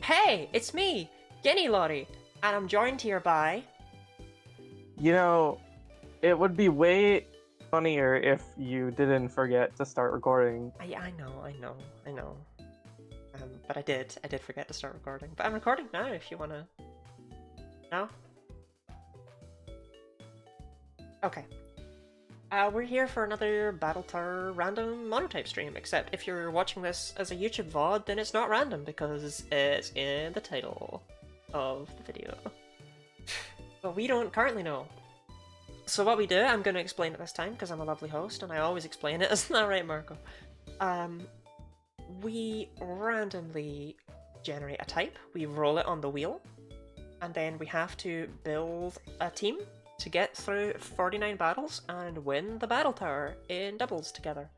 Hey, it's me, Guinea Lottie, and I'm joined here by... You know, it would be way funnier if you didn't forget to start recording. I know. But I did forget to start recording. But I'm recording now if you wanna... No? Okay. We're here for another Battle Tower random Monotype stream, except if you're watching this as a YouTube VOD, then it's not random because it's in the title of the video. But we don't currently know. So what we do, I'm going to explain it this time because I'm a lovely host and I always explain it, isn't that right, Marco? We randomly generate a type, we roll it on the wheel, and then we have to build a team to get through 49 battles and win the Battle Tower in doubles together.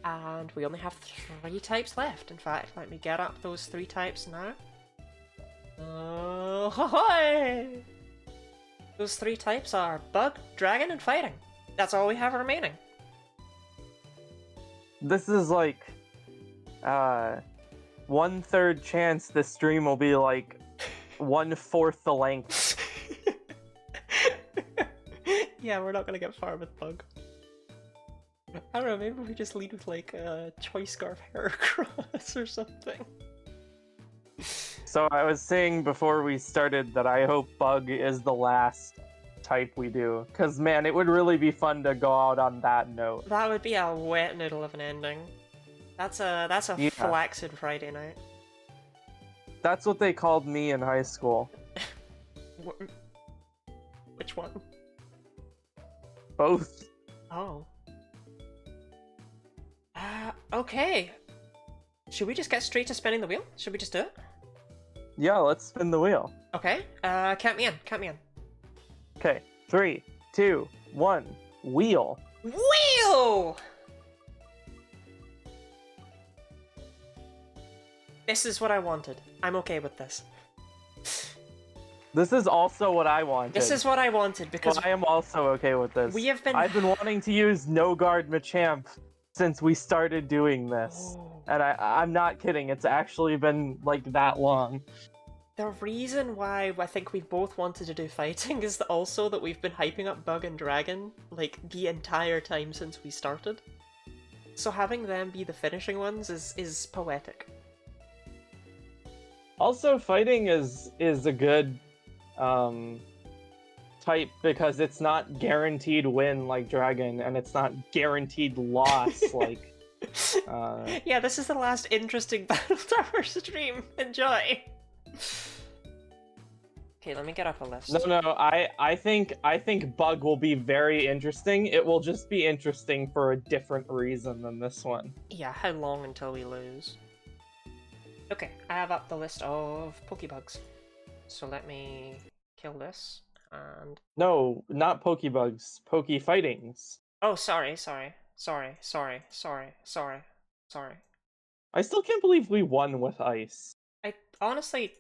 And we only have 3 types left. In fact, let me get up those 3 types now. Oh, ho-hoy! Those 3 types are Bug, Dragon, and Fighting. That's all we have remaining. This is like, 1/3 chance this stream will be like 1/4 the length. Yeah, we're not gonna get far with Bug. I don't know, maybe we just lead with like a choice scarf Heracross or something. So I was saying before we started that I hope Bug is the last type we do. Because, man, it would really be fun to go out on that note. That would be a wet noodle of an ending. That's a Yeah. flaccid Friday night. That's what they called me in high school. Which one? Both. Oh. Okay. Should we just get straight to spinning the wheel? Should we just do it? Yeah, let's spin the wheel. Okay. Count me in. Count me in. Okay, 3, 2, 1, wheel. Wheel! This is what I wanted. I'm okay with this. This is also what I wanted. This is what I wanted because I am also okay with this. we have been... I've been wanting to use No Guard Machamp since we started doing this. Oh. And I'm not kidding, it's actually been like that long. The reason why I think we both wanted to do fighting is also that we've been hyping up Bug and Dragon like the entire time since we started. So having them be the finishing ones is poetic. Also, fighting is a good type because it's not guaranteed win like Dragon, and it's not guaranteed loss like... Yeah, this is the last interesting Battle Tower stream. Enjoy! Okay, let me get up a list. No, I think Bug will be very interesting. It will just be interesting for a different reason than this one. Yeah, how long until we lose? Okay, I have up the list of Pokebugs. So let me kill this, and... No, not Pokebugs. Pokefightings. Oh, sorry. I still can't believe we won with Ice. Honestly,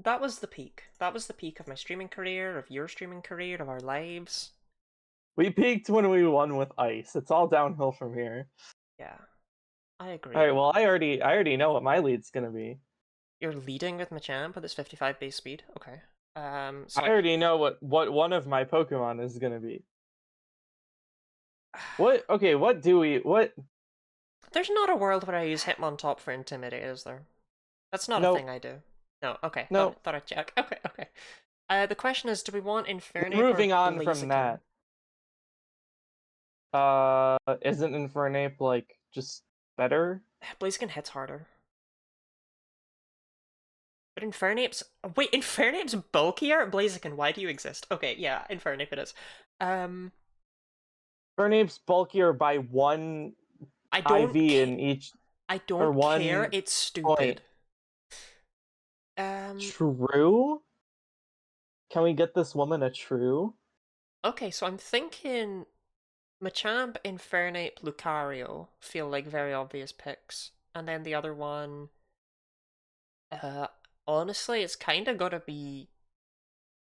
that was the peak. That was the peak of my streaming career, of your streaming career, of our lives. We peaked when we won with Ice. It's all downhill from here. Yeah, I agree. Alright, well, I already know what my lead's gonna be. You're leading with Machamp with its 55 base speed? Okay. So I already know what one of my Pokemon is gonna be. What There's not a world where I use Hitmontop for Intimidate, is there? That's not a thing I do. No, okay. No. Thought I'd check. Okay. The question is, do we want Infernape Moving or on from Blaziken? that. Isn't Infernape, like, just better? Blaziken hits harder. But Infernape's... Wait, Infernape's bulkier? Blaziken, why do you exist? Okay, yeah, Infernape it is. Infernape's bulkier by 1 IV in each... I don't care, it's stupid. True? Can we get this woman a true? Okay, so I'm thinking Machamp, Infernape, Lucario feel like very obvious picks. And then the other one... honestly, it's kind of gotta be...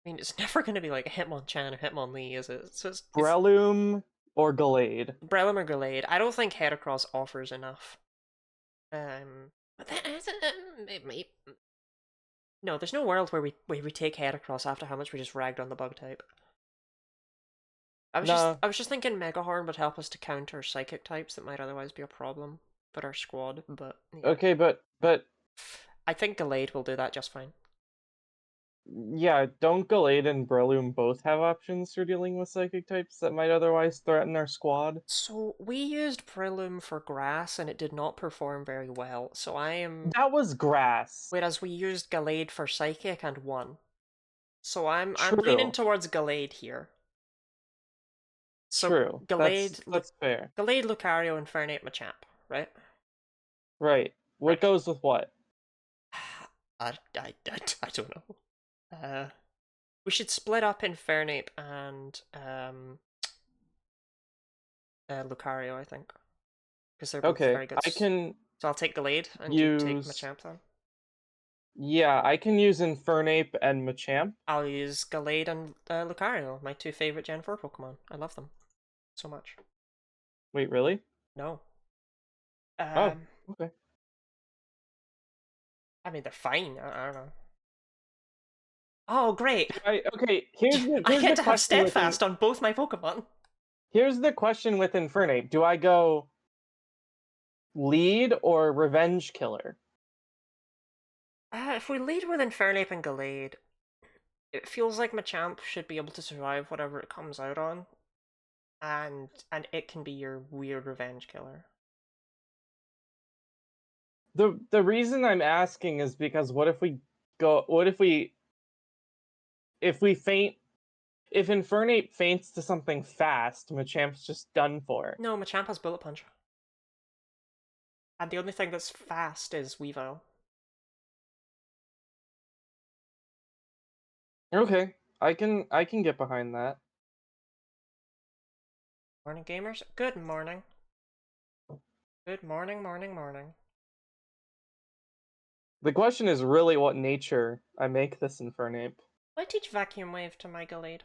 I mean, it's never gonna be like Hitmonchan or Hitmonlee, is it? So it's Breloom or Gallade? Breloom or Gallade. I don't think Heracross offers enough. But no, there's no world where we take Heracross after how much we just ragged on the bug type. Nah. I was just thinking Megahorn would help us to counter psychic types that might otherwise be a problem for our squad, but yeah. Okay, but I think Gallade will do that just fine. yeah, don't Gallade and Breloom both have options for dealing with psychic types that might otherwise threaten our squad? So we used Breloom for grass and it did not perform very well. So I am That was grass. whereas we used Gallade for psychic and won. So I'm leaning True. towards Gallade here. So True. That's fair. Gallade, Lucario, and Infernape Machamp, right? Right. What Right. goes with what? I don't know. We should split up Infernape and Lucario, I think, because they're both Okay, very good. I can So I'll take Gallade and you take use. Machamp then. Yeah, I can use Infernape and Machamp. I'll use Gallade and Lucario, my two favorite Gen 4 Pokemon. I love them so much. Wait, really? No. Oh, Um, okay. I mean, they're fine. I don't know. Oh, great! Okay, here's the I here's get the to have question with Steadfast on both my Pokemon. here's the question with Infernape. Do I go lead or revenge killer? If we lead with Infernape and Gallade, it feels like Machamp should be able to survive whatever it comes out on, and it can be your weird revenge killer. The reason I'm asking is because what if we faint if Infernape faints to something fast, Machamp's just done for. No, Machamp has Bullet Punch. And the only thing that's fast is Weavile. Okay, I can get behind that. Morning, gamers. Good morning. Good morning, morning, morning. The question is really what nature I make this Infernape. Will I teach Vacuum Wave to my Gallade?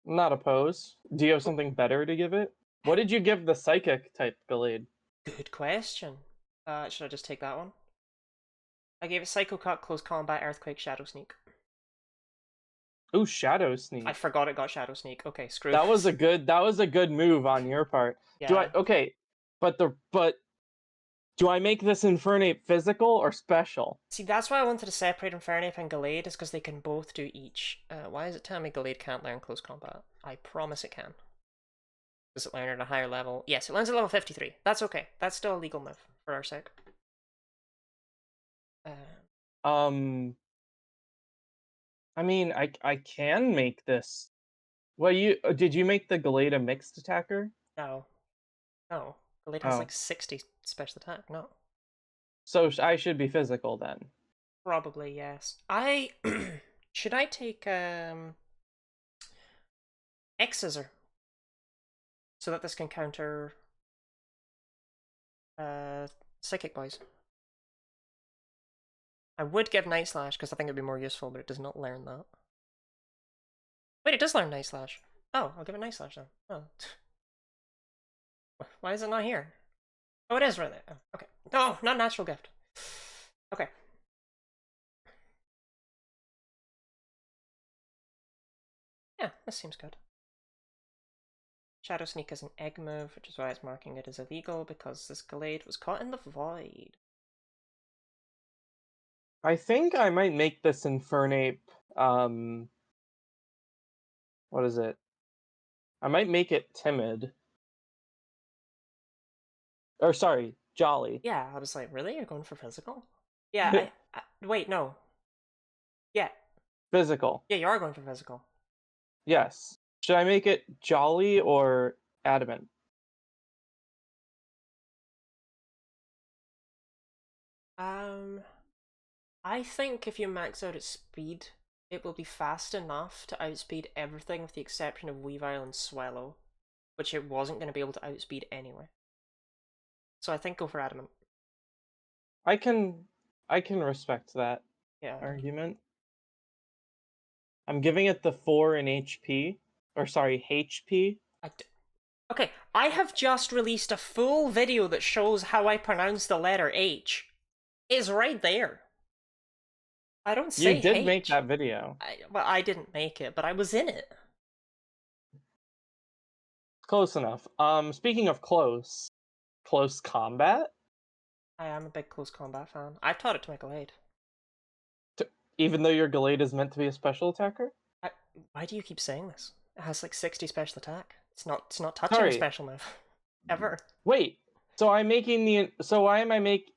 Not opposed. Do you have something better to give it? What did you give the psychic type Gallade? Good question. Should I just take that one? I gave it Psycho Cut, Close Combat, Earthquake, Shadow Sneak. Ooh, Shadow I Sneak. forgot it got Shadow Sneak. Okay, screw That was this. that was a good move on your part. Yeah. Okay, but do I make this Infernape physical or special? See, that's why I wanted to separate Infernape and Gallade, is because they can both do each. Why is it telling me Gallade can't learn Close Combat? I promise it can. Does it learn at a higher level? Yes, it learns at level 53. That's okay. That's still a legal move, for our sake. Um, I mean, I can make this. Well, did you make the Gallade a mixed attacker? No. No. Gallade has Oh, like 60 special attack. No. so I should be physical then. Probably, yes. I... Should I take, X-Scissor? So that this can counter, Psychic Boys. I would give Night Slash, because I think it'd be more useful, but it does not learn that. Wait, it does learn Night Slash. Oh, I'll give it Night Slash then. Oh. Why is it not here? Oh, it is right there. Oh, okay. No, not Natural Gift. Okay. Yeah, this seems good. Shadow Sneak is an egg move, which is why it's marking it as illegal, because this Gallade was caught in the void. I think I might make this Infernape. What is it? I might make it timid. Or sorry, jolly. Yeah, I was like, really? You're going for physical? Yeah, wait, no. Yeah. Physical. Yeah, you are going for physical. Yes. Should I make it jolly or adamant? I think if you max out its speed, it will be fast enough to outspeed everything with the exception of Weavile and Swallow, which it wasn't going to be able to outspeed anyway. So I think go for Adamant. I can respect that Yeah. argument. I'm giving it the 4 in HP. Or sorry, HP. Okay, I have just released a full video that shows how I pronounce the letter H. It's right there. I don't You say did make H. that video. Well, I didn't make it, but I was in it. Close enough. Speaking of close combat, I am a big close combat fan. I've taught it to my Glade. even though your Gallade is meant to be a special attacker? Why do you keep saying this? It has like 60 special attack. It's not touching a Sorry. special move. Ever. Wait. So I'm making the so why am I make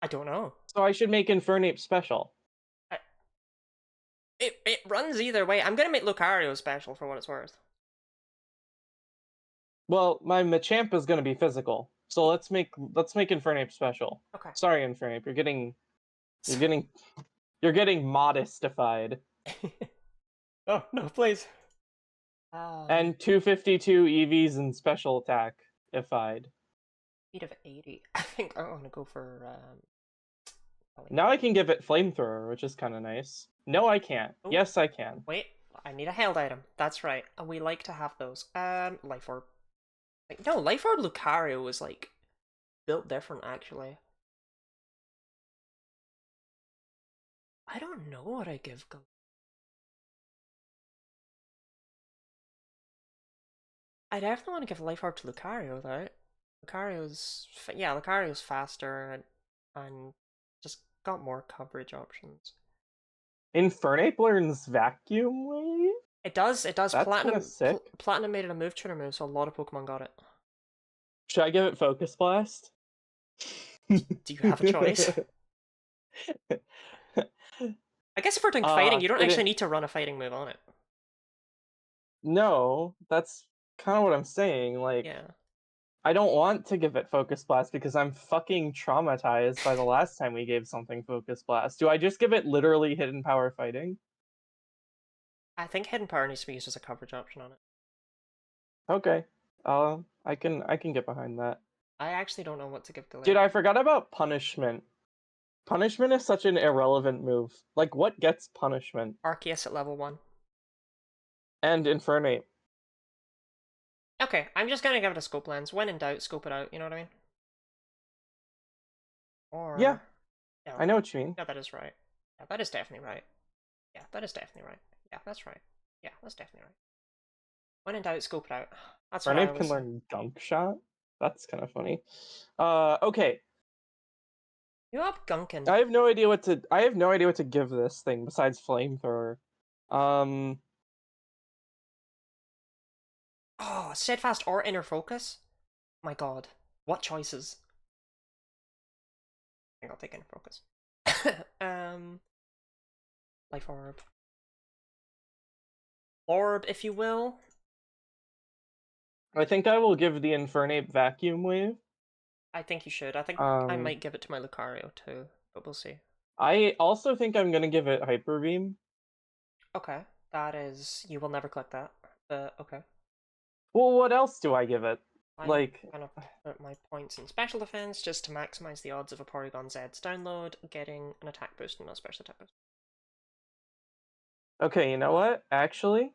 I don't know. so I should make Infernape special. It runs either way. I'm gonna make Lucario special for what it's worth. Well, my Machamp is going to be physical. So let's make Infernape special. Okay. Sorry, Infernape, you're getting modestified. Oh, no, please. And 252 EVs and special attack if I'd. Speed of 80. I think I want to go for Now I can give it flamethrower, which is kind of nice. No, I can't. Ooh. Yes, I can. Wait, I need a held item. That's right. And we like to have those. Life Orb. No, Life Orb Lucario was like built different actually. I don't know what I give Go. I definitely want to give Life Orb to Lucario though. Lucario's faster and just got more coverage options. Infernape learns Vacuum Wave? It does. That's Platinum sick. Platinum made it a move tuner move, so a lot of Pokemon got it. Should I give it Focus Blast? Do you have a choice? I guess if we're doing fighting, you don't actually need to run a fighting move on it. No, that's kind of what I'm saying. Like, Yeah. I don't want to give it Focus Blast because I'm fucking traumatized by the last time we gave something Focus Blast. Do I just give it literally Hidden Power Fighting? I think Hidden Power needs to be used as a coverage option on it. Okay. I can get behind that. I actually don't know what to give Gallade. Dude, I forgot about Punishment. Punishment is such an irrelevant move. Like, what gets Punishment? Arceus at level 1. And Infernape. Okay, I'm just gonna give it a scope lens. When in doubt, scope it out, you know what I mean? Or... Yeah, okay. I know what you mean. Yeah, that is right. Yeah, that is definitely right. Yeah, that is definitely right. Yeah, that's right. Yeah, that's definitely right. When in doubt, scope it out. That's what I Infernape always... can learn Gunk Shot? That's kind of funny. Okay. You up Gunkin. I have no idea what to give this thing besides Flamethrower. Oh, Steadfast or Inner Focus? My god. What choices? I think I'll take Inner Focus. Life Orb. Orb, if you will. I think I will give the Infernape Vacuum Wave. I think you should. I think I might give it to my Lucario too, but we'll see. I also think I'm gonna give it Hyper Beam. Okay, that is... You will never click that. Okay. Well, what else do I give it? I'm gonna put my points in Special Defense just to maximize the odds of a Porygon Z's download getting an attack boost and not a special attack boost. Okay, you know what? Actually,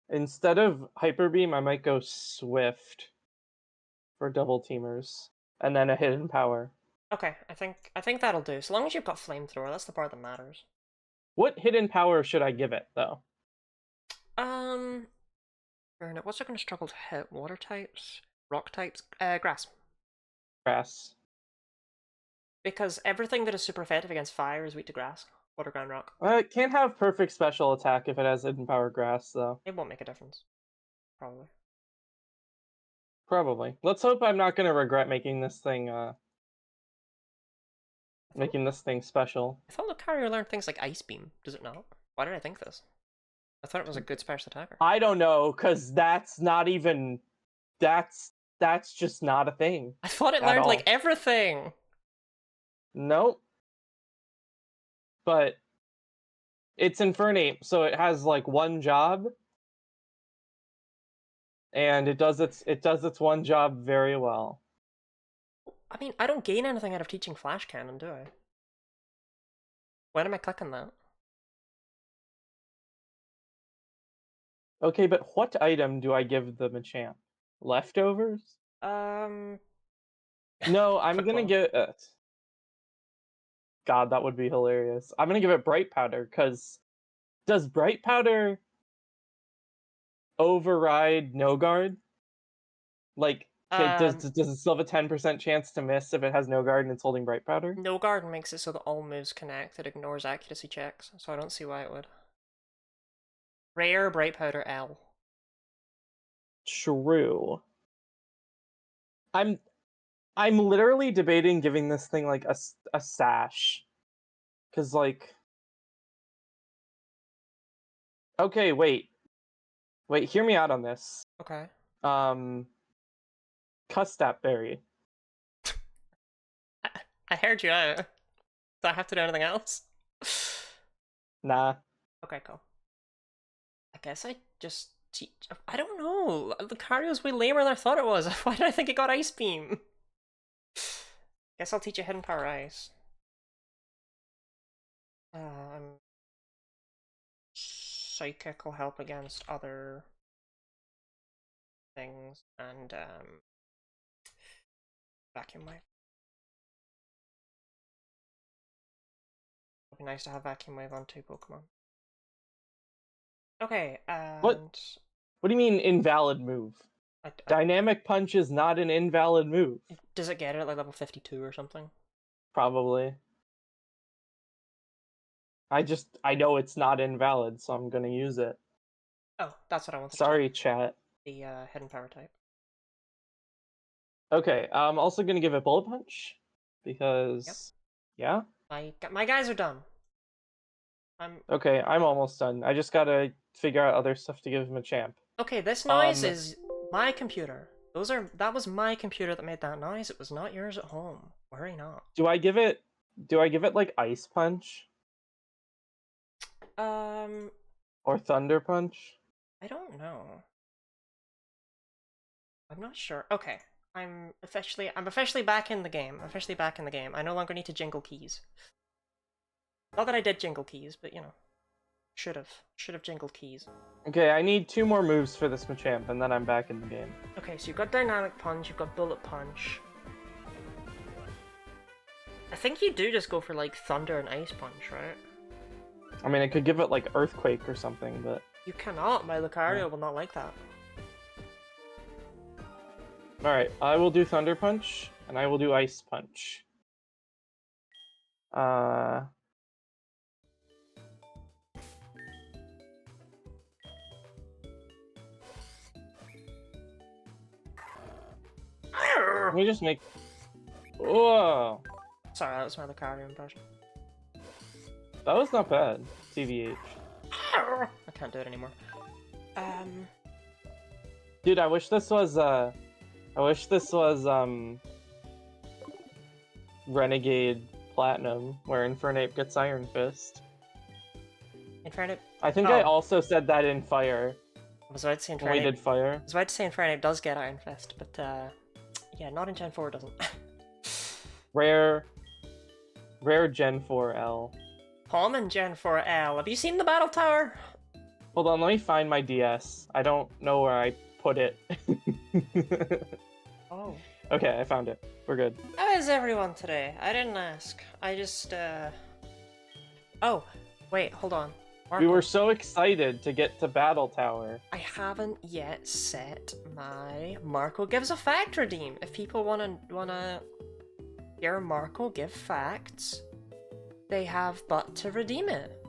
instead of Hyper Beam, I might go Swift for double teamers, and then a Hidden Power. Okay, I think that'll do. So long as you've got Flamethrower, that's the part that matters. What Hidden Power should I give it, though? What's it going to struggle to hit? Water types? Rock types? Grass. Grass. Because everything that is super effective against fire is weak to grass. Water, ground, rock. It can't have perfect special attack if it has Hidden Power Grass, though. It won't make a difference. Probably. Probably. Let's hope I'm not gonna regret making this thing, special. I thought Lucario learned things like Ice Beam. Does it not? Why did I think this? I thought it was a good special attacker. I don't know, cause that's not even... That's just not a thing. I thought it learned, like, everything! Nope. But... It's Infernape, so it has, like, one job. And it does its one job very well. I mean, I don't gain anything out of teaching Flash Cannon, do I? When am I clicking that? Okay, but what item do I give the Machamp? Leftovers? Um, No, I'm quick gonna call. give God, that would be hilarious. I'm gonna give it Bright Powder, because does Bright Powder override No Guard? Like, does it still have a 10% chance to miss if it has No Guard and it's holding Bright Powder? No Guard makes it so that all moves connect. It ignores accuracy checks, so I don't see why it would. Rare Bright Powder L. True. I'm I'm literally debating giving this thing like a sash, because like, okay, wait, hear me out on this. Okay. Um, Custap Berry. I heard you out. Do I have to do anything else? Nah. Okay, cool. I guess I just teach. I don't know. Lucario's way lamer than I thought it was. Why did I think it got Ice Beam? Guess I'll teach you Hidden Power Ice. Psychic will help against other things, and Vacuum Wave. It'd be nice to have Vacuum Wave on 2 Pokemon. Okay, and What do you mean invalid move? Dynamic Punch is not an invalid move. Does it get it at like level 52 or something? Probably. I know it's not invalid, so I'm gonna use it. Oh, that's what I wanted Sorry, to chat. the Hidden Power type. Okay, I'm also gonna give it Bullet Punch, because, yeah. My guys are done. Okay, I'm almost done. I just gotta figure out other stuff to give him a champ. Okay, this noise is my computer. That was my computer that made that noise. It was not yours at home. Worry not. Do I give it like Ice Punch? Or Thunder Punch? I don't know. I'm not sure. Okay. I'm officially back in the game. I no longer need to jingle keys. Not that I did jingle keys, but you know. Should have jingled keys. Okay, I need 2 more moves for this Machamp, and then I'm back in the game. Okay, so you've got Dynamic Punch, you've got Bullet Punch. I think you do just go for like Thunder and Ice Punch, right? I mean, I could give it like Earthquake or something, but... You cannot. My Lucario will not like that. Alright, I will do Thunder Punch, and I will do Ice Punch. Let me just make... Whoa! Sorry, that was my Lucario impression. That was not bad, TVH. I can't do it anymore. Dude, I wish this was, Renegade Platinum, where Infernape gets Iron Fist. Infernape? I think I also said that in Fire. I was about to say Infernape. When we did Fire. I was about to say Infernape does get Iron Fist, but yeah, not in Gen 4 it doesn't. Rare Gen 4L. Common Gen 4L. Have you seen the Battle Tower? Hold on, let me find my DS. I don't know where I put it. Oh. Okay, I found it. We're good. How is everyone today? I didn't ask. I just, Oh, wait, hold on. Marco, We were so excited to get to Battle Tower. I haven't yet set my Marco Gives a Fact redeem. If people wanna hear Marco give facts, they have but to redeem it.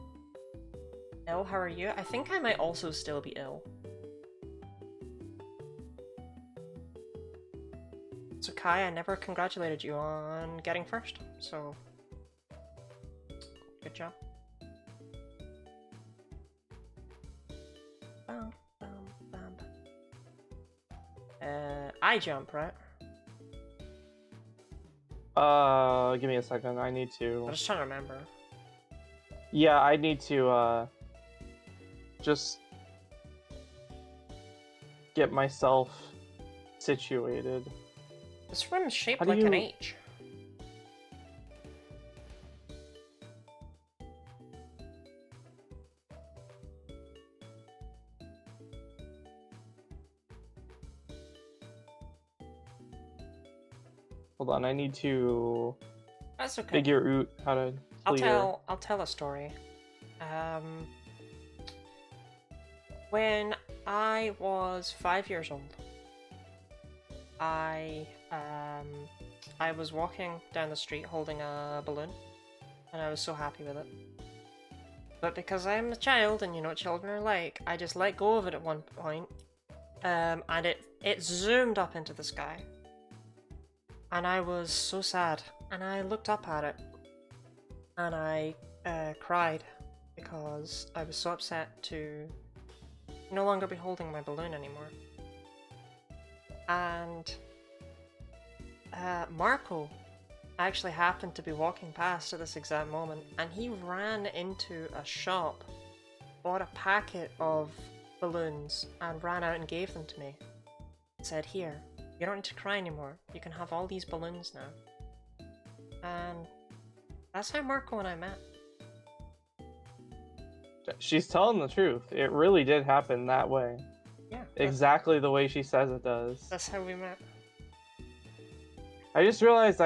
Ill, how are you? I think I might also still be ill. So Kai, I never congratulated you on getting first, so good job. Bam, bam, bam. I jump, right? Give me a second. I need to... I'm just trying to remember. Yeah, I need to, just get myself situated. This room is shaped How do like an you- H. Hold on, I need to That's okay. figure out how to clear. I'll tell a story. When I was 5 years old, I was walking down the street holding a balloon, and I was so happy with it. But because I'm a child, and you know what children are like, I just let go of it at one point, and it zoomed up into the sky. And I was so sad, and I looked up at it, and I cried because I was so upset to no longer be holding my balloon anymore. And Marco actually happened to be walking past at this exact moment, and he ran into a shop, bought a packet of balloons, and ran out and gave them to me. He said, "Here, you don't need to cry anymore. You can have all these balloons now." And that's how Marco and I met. She's telling the truth. It really did happen that way. Yeah. Exactly the way she says it does. That's how we met. I just realized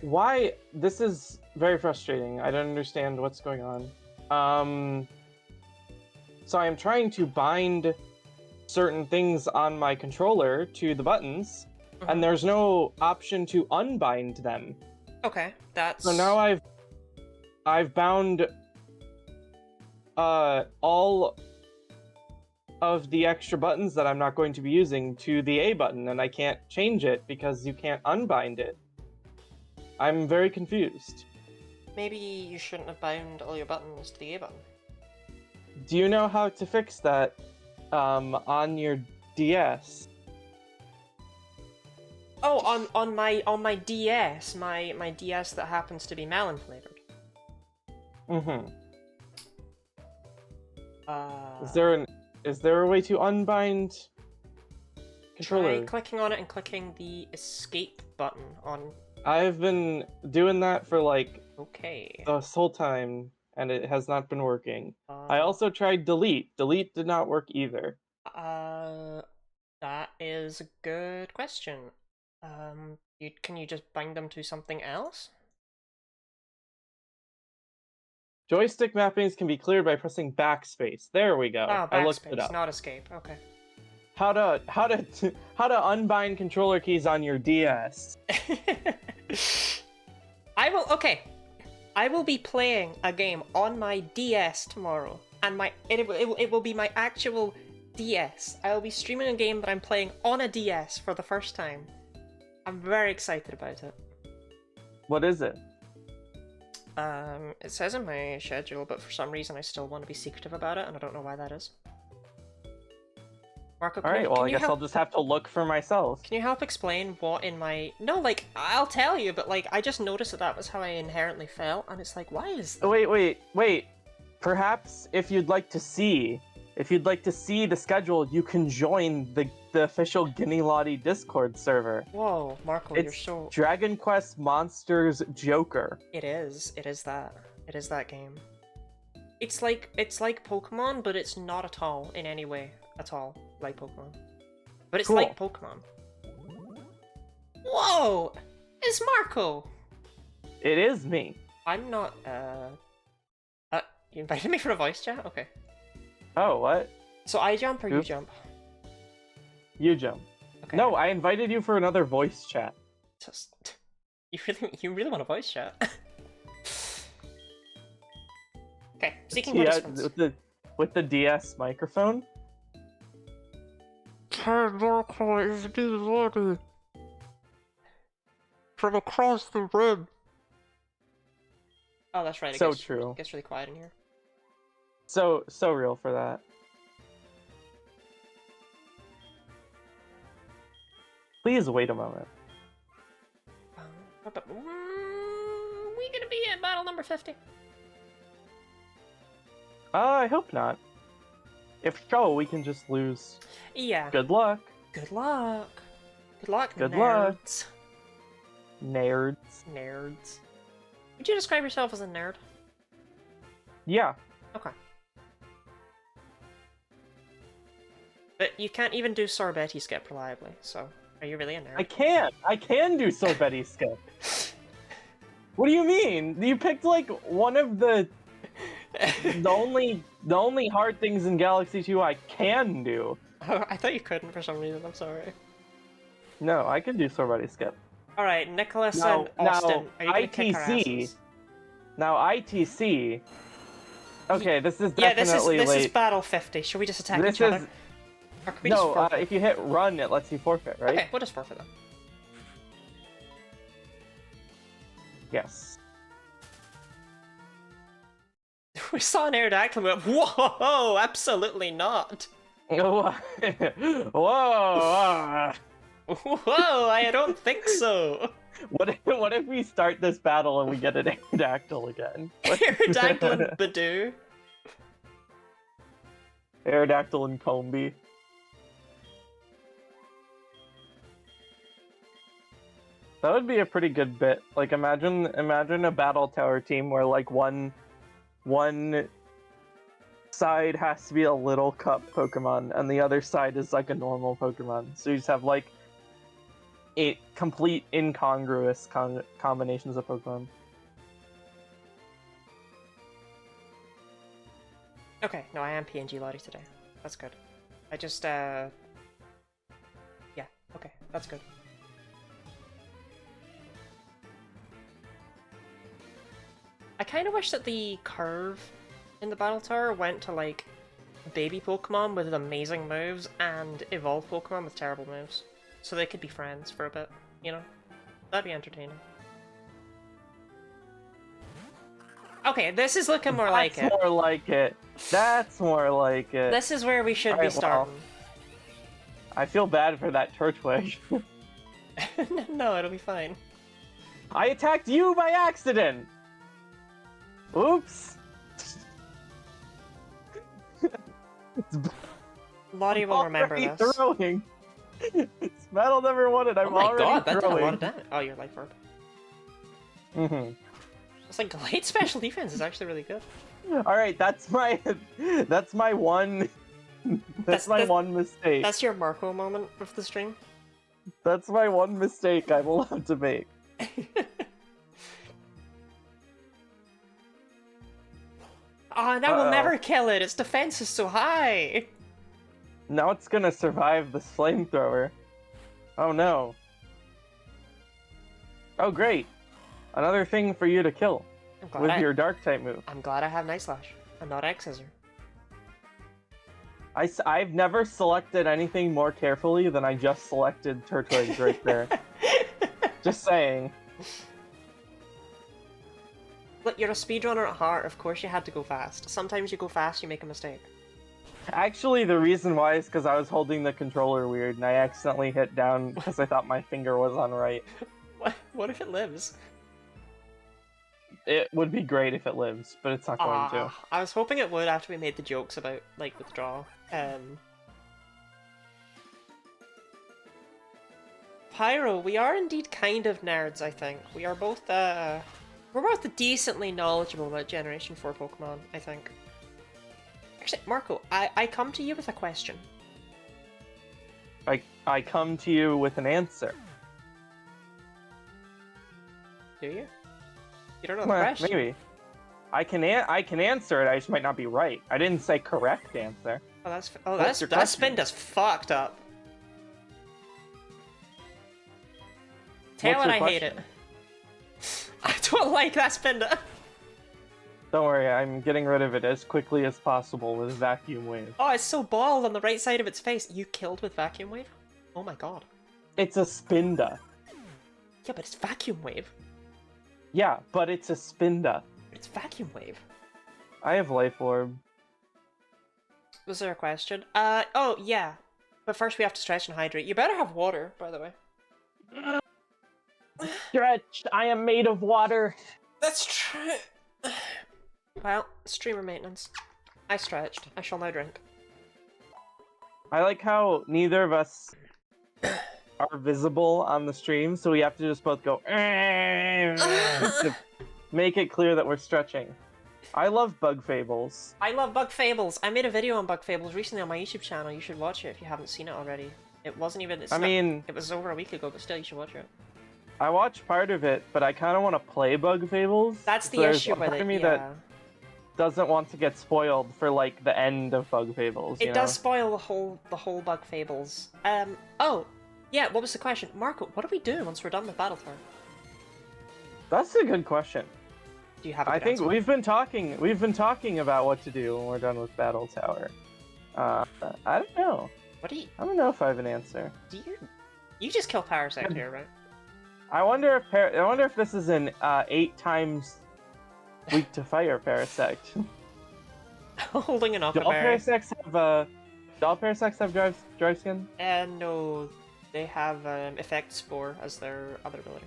why this is very frustrating. I don't understand what's going on. So I'm trying to bind certain things on my controller to the buttons, and there's no option to unbind them. Okay, that's... So now I've bound all of the extra buttons that I'm not going to be using to the A button, and I can't change it because you can't unbind it. I'm very confused. Maybe you shouldn't have bound all your buttons to the A button. Do you know how to fix that on your DS? Oh, on my DS, my DS that happens to be melon flavored. Is there a way to unbind controller? Try clicking on it and clicking the escape button on... I've been doing that for like Okay. this whole time, and it has not been working. I also tried delete. Delete did not work either. That is a good question. Can you just bind them to something else? Joystick mappings can be cleared by pressing backspace. There we go. Oh, I looked it backspace, up. not escape. Okay. How to unbind controller keys on your DS? I will be playing a game on my DS tomorrow, and it will be my actual DS. I will be streaming a game that I'm playing on a DS for the first time. I'm very excited about it. What is it? It says in my schedule, but for some reason I still want to be secretive about it, and I don't know why that is. Marco, Alright, well, I guess I'll just have to look for myself. Can you help explain what in my... No, like, I'll tell you, but, like, I just noticed that was how I inherently felt, and it's like, why is that? Wait. Perhaps if you'd like to see the schedule, you can join the official Guinea Lottie Discord server. Whoa, Marco, you're so... Dragon Quest Monsters Joker. It is that. It is that game. It's like Pokemon, but it's not at all, in any way, at all, like Pokemon. But it's Cool. like Pokemon. Whoa! It's Marco! It is me. I'm not, you invited me for a voice chat? Okay. Oh, what? So I jump or you Oops. jump? You jump. Okay. No, I invited you for another voice chat. Just... You really want a voice chat? Okay, seeking participants. With the DS microphone. Marco is ready. From across the room. Oh, that's right. So true. It gets really quiet in here. So real for that. Please wait a moment. We gonna be at battle number 50? I hope not. If so, we can just lose. Yeah. Good luck. Good luck. Good luck, Good nerds. Nerds. Nerds. Would you describe yourself as a nerd? Yeah. Okay. But you can't even do Sorbetti skip reliably, so... Are you really a I nerd? can't. I can do Sorbetty Skip. What do you mean? You picked like one of the only hard things in Galaxy 2 I can do. Oh, I thought you couldn't for some reason. I'm sorry. No, I can do Sorbetty Skip. All right, Nicholas Now, and Austin, are you gonna kick our ITC. asses? Now ITC. Okay, this is Yeah, definitely this late. is battle 50. Should we just attack This each other? is Or could we no. just forfeit? If you hit run, it lets you forfeit, right? Okay, we'll just forfeit them. Yes. We saw an Aerodactyl and went, whoa, absolutely not. Whoa! Whoa, I don't think so. What if we start this battle and we get an Aerodactyl again? Aerodactyl and Badoo. Aerodactyl and Combi. That would be a pretty good bit. Like imagine a battle tower team where like one side has to be a little cup Pokemon and the other side is like a normal Pokemon. So you just have like complete incongruous combinations of Pokemon. Okay, no, I am PNG Lottie today. That's good. I just, yeah, okay, that's good. I kind of wish that the curve in the Battle Tower went to, like, baby Pokemon with amazing moves and evolved Pokemon with terrible moves. So they could be friends for a bit, you know? That'd be entertaining. Okay, this is looking more like it. That's more like it. That's more like it. This is where we should be Alright, starting. well, I feel bad for that Turtwig. No, it'll be fine. I attacked you by accident! Oops! Lottie will remember already this. Throwing. It's battle number 1 and I'm Oh my already god, that did a throwing. lot of damage. Oh, your life orb. Mm-hmm. It's like Glade special defense is actually really good. Alright, that's my one that's my one mistake. That's your Marco moment of the stream. That's my one mistake I'm allowed to make. Oh, that will never kill it. Its defense is so high. Now it's gonna survive this flamethrower. Oh no. Oh great. Another thing for you to kill with your dark type move. I'm glad I have Night Slash and not X Scissor. I've never selected anything more carefully than I just selected Turtwig right there. Just saying. Look, you're a speedrunner at heart, of course you had to go fast. Sometimes you go fast, you make a mistake. Actually, the reason why is because I was holding the controller weird and I accidentally hit down because I thought my finger was on right. What if it lives? It would be great if it lives, but it's not going to. I was hoping it would after we made the jokes about, like, withdrawal. Pyro, we are indeed kind of nerds, I think. We are both, we're both decently knowledgeable about Generation 4 Pokemon, I think. Actually, Marco, I come to you with a question. I come to you with an answer. Do you? You don't know the question. Maybe. I can answer it, I just might not be right. I didn't say correct answer. That spin just fucked up. Tell it I hate it. I don't like that Spinda. Don't worry, I'm getting rid of it as quickly as possible with Vacuum Wave. Oh, it's so bald on the right side of its face. You killed with Vacuum Wave? Oh my god. It's a Spinda. Yeah, but it's Vacuum Wave. Yeah, but it's a Spinda. It's Vacuum Wave. I have Life Orb. Was there a question? Oh, yeah. But first we have to stretch and hydrate. You better have water, by the way. Stretch! I am made of water! That's true. Well, streamer maintenance. I stretched. I shall now drink. I like how neither of us are visible on the stream, so we have to just both go to make it clear that we're stretching. I love Bug Fables. I love Bug Fables. I made a video on Bug Fables recently on my YouTube channel. You should watch it if you haven't seen it already. It wasn't even. I mean, it was over a week ago, but still, you should watch it. I watched part of it, but I kind of want to play Bug Fables. That's the There's issue a with part it. of me Yeah. that doesn't want to get spoiled for like the end of Bug Fables. It does spoil the whole Bug Fables. Oh, yeah. What was the question, Marco? What do we do once we're done with Battle Tower? That's a good question. Do you have a I good think answer? we've been talking about what to do when we're done with Battle Tower. I don't know. What do you? I don't know if I have an answer. Do you? You just kill Parasect here, right? I wonder if this is an 8 times weak to fire Parasect. Holding an Do all Octoberry. Parasects have drive skin? No, they have Effect Spore as their other ability.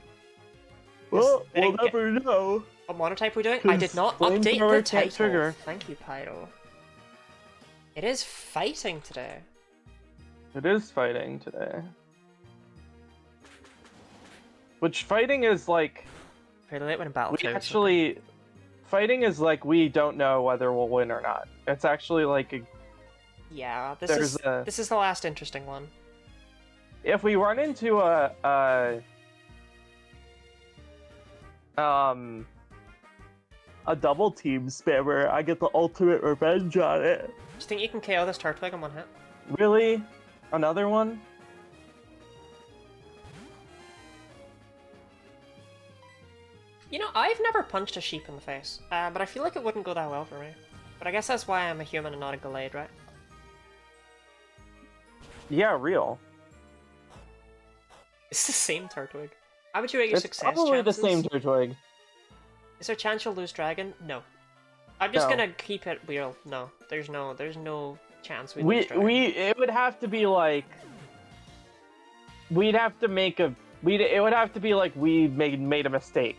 Well, they we'll didn't get- never know. What Monotype we're doing? I did not Flame update power the can't title. trigger. Thank you, Pyro. It is fighting today. It is fighting today. Which fighting is like Pretty late when in battle. we actually fighting is like we don't know whether we'll win or not. It's actually like Yeah, this there's is the last interesting one. if we run into a double team spammer, I get the ultimate revenge on it. Do you think you can KO this Turtwig in one hit? Really? Another one? You know, I've never punched a sheep in the face, but I feel like it wouldn't go that well for me. But I guess that's why I'm a human and not a Gallade, right? Yeah, real. It's the same Turtwig. How would you rate your It's success probably chances? the same Turtwig. Is there a chance you'll lose Dragon? No. I'm just No. gonna keep it real. No, there's no chance we lose Dragon. It would have to be like we'd have to make a it would have to be like we made a mistake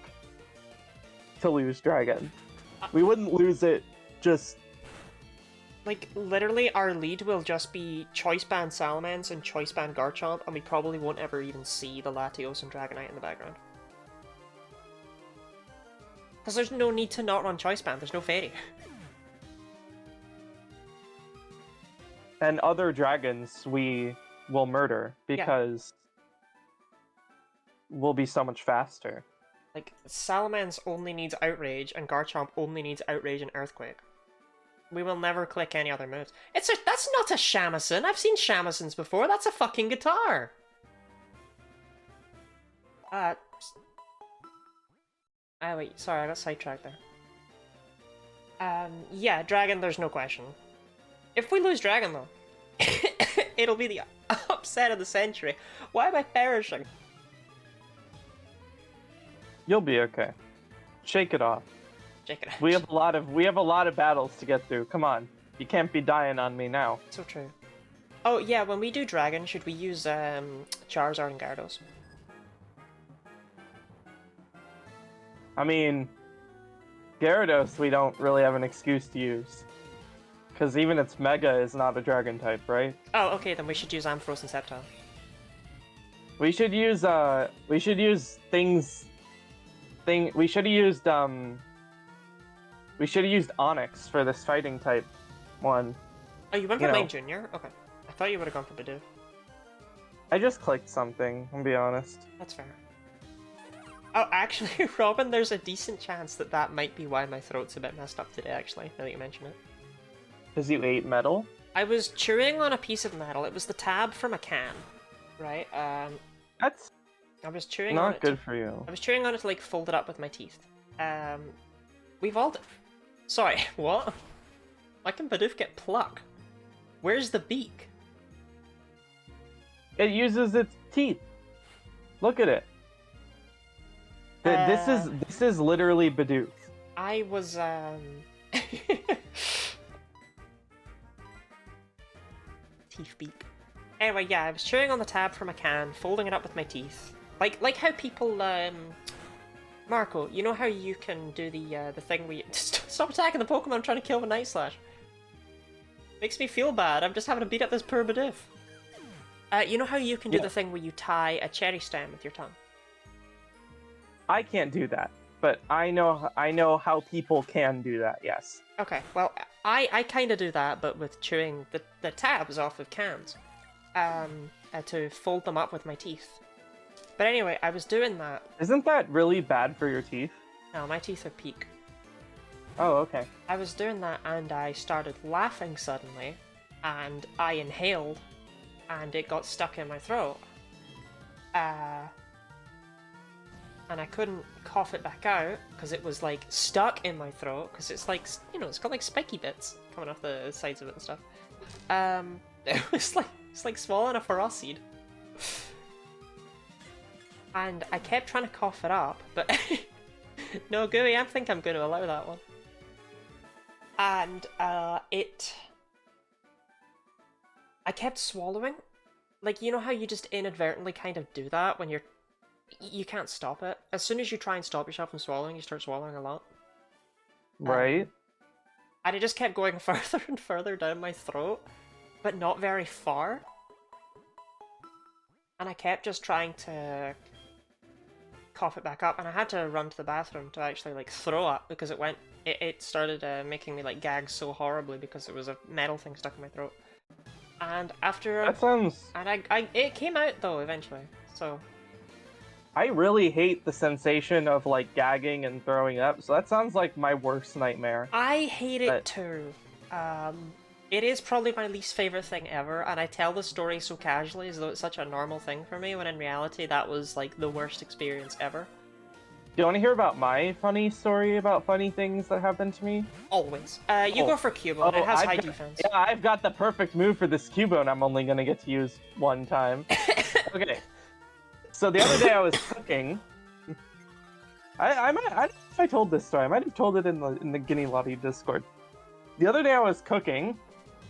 to lose Dragon. We wouldn't lose it just Like, literally, our lead will just be Choice Band Salamence and Choice Band Garchomp, and we probably won't ever even see the Latios and Dragonite in the background. Because there's no need to not run Choice Band, there's no Fairy. and other dragons we will murder because we'll be so much faster. Like, Salamence only needs Outrage, and Garchomp only needs Outrage and Earthquake. We will never click any other moves. That's not a Shamisen! I've seen Shamisens before, that's a fucking guitar! Wait, sorry, I got sidetracked there. Yeah, Dragon, there's no question. If we lose Dragon, though, it'll be the upset of the century. Why am I perishing? You'll be okay. Shake it off. Check it out. We have a lot of battles to get through. Come on. You can't be dying on me now. So true. Oh, yeah, when we do Dragon, should we use Charizard and Gyarados? I mean, Gyarados we don't really have an excuse to use. Because even its Mega is not a Dragon type, right? Oh, okay, then we should use Ampharos and Sceptile. We should use we should have used Onyx for this fighting type one. Oh, you went for Lane Junior? Okay. I thought you would have gone for Bidoof. I just clicked something, I'll be honest. That's fair. Oh, actually, Robin, there's a decent chance that might be why my throat's a bit messed up today, actually, now that you mention it. Because you ate metal? I was chewing on a piece of metal. It was the tab from a can, right? That's I was chewing on not it. good for you. I was chewing on it to, like, fold it up with my teeth. We've all... Sorry, what? Why can Bidoof get pluck? Where's the beak? It uses its teeth. Look at it. This is literally Bidoof. I was, Teeth beak. Anyway, yeah, I was chewing on the tab from a can, folding it up with my teeth. Like how people, Marco, you know how you can do the thing where you... Stop attacking the Pokemon I'm trying to kill with Night Slash. Makes me feel bad, I'm just having to beat up this poor Bidoof. You know how you can do the thing where you tie a cherry stem with your tongue? I can't do that, but I know how people can do that, yes. Okay, well, I kind of do that, but with chewing the tabs off of cans. And to fold them up with my teeth. But anyway, I was doing that. Isn't that really bad for your teeth? No, my teeth are peak. Oh, okay. I was doing that and I started laughing suddenly, and I inhaled, and it got stuck in my throat. And I couldn't cough it back out because it was like stuck in my throat because it's like, you know, it's got like spiky bits coming off the sides of it and stuff. It's like swallowing a Farah seed. And I kept trying to cough it up, but no, Gooey, I think I'm going to allow that one. And I kept swallowing. Like, you know how you just inadvertently kind of do that when you can't stop it? As soon as you try and stop yourself from swallowing, you start swallowing a lot. Right. And it just kept going further and further down my throat, but not very far. And I kept just trying to cough it back up, and I had to run to the bathroom to actually like throw up because it started making me like gag so horribly because it was a metal thing stuck in my throat. And after That sounds... and it came out though eventually. So I really hate the sensation of like gagging and throwing up, so that sounds like my worst nightmare. I hate it too. It is probably my least favorite thing ever, and I tell the story so casually as though it's such a normal thing for me, when in reality that was like the worst experience ever. Do you want to hear about my funny story about funny things that happened to me? Always. You go for Cubone, it has high defense. Yeah, I've got the perfect move for this Cubone I'm only going to get to use one time. Okay. So the other day I was cooking. I don't know if I told this story. I might have told it in the Guinea Lottie Discord. The other day I was cooking,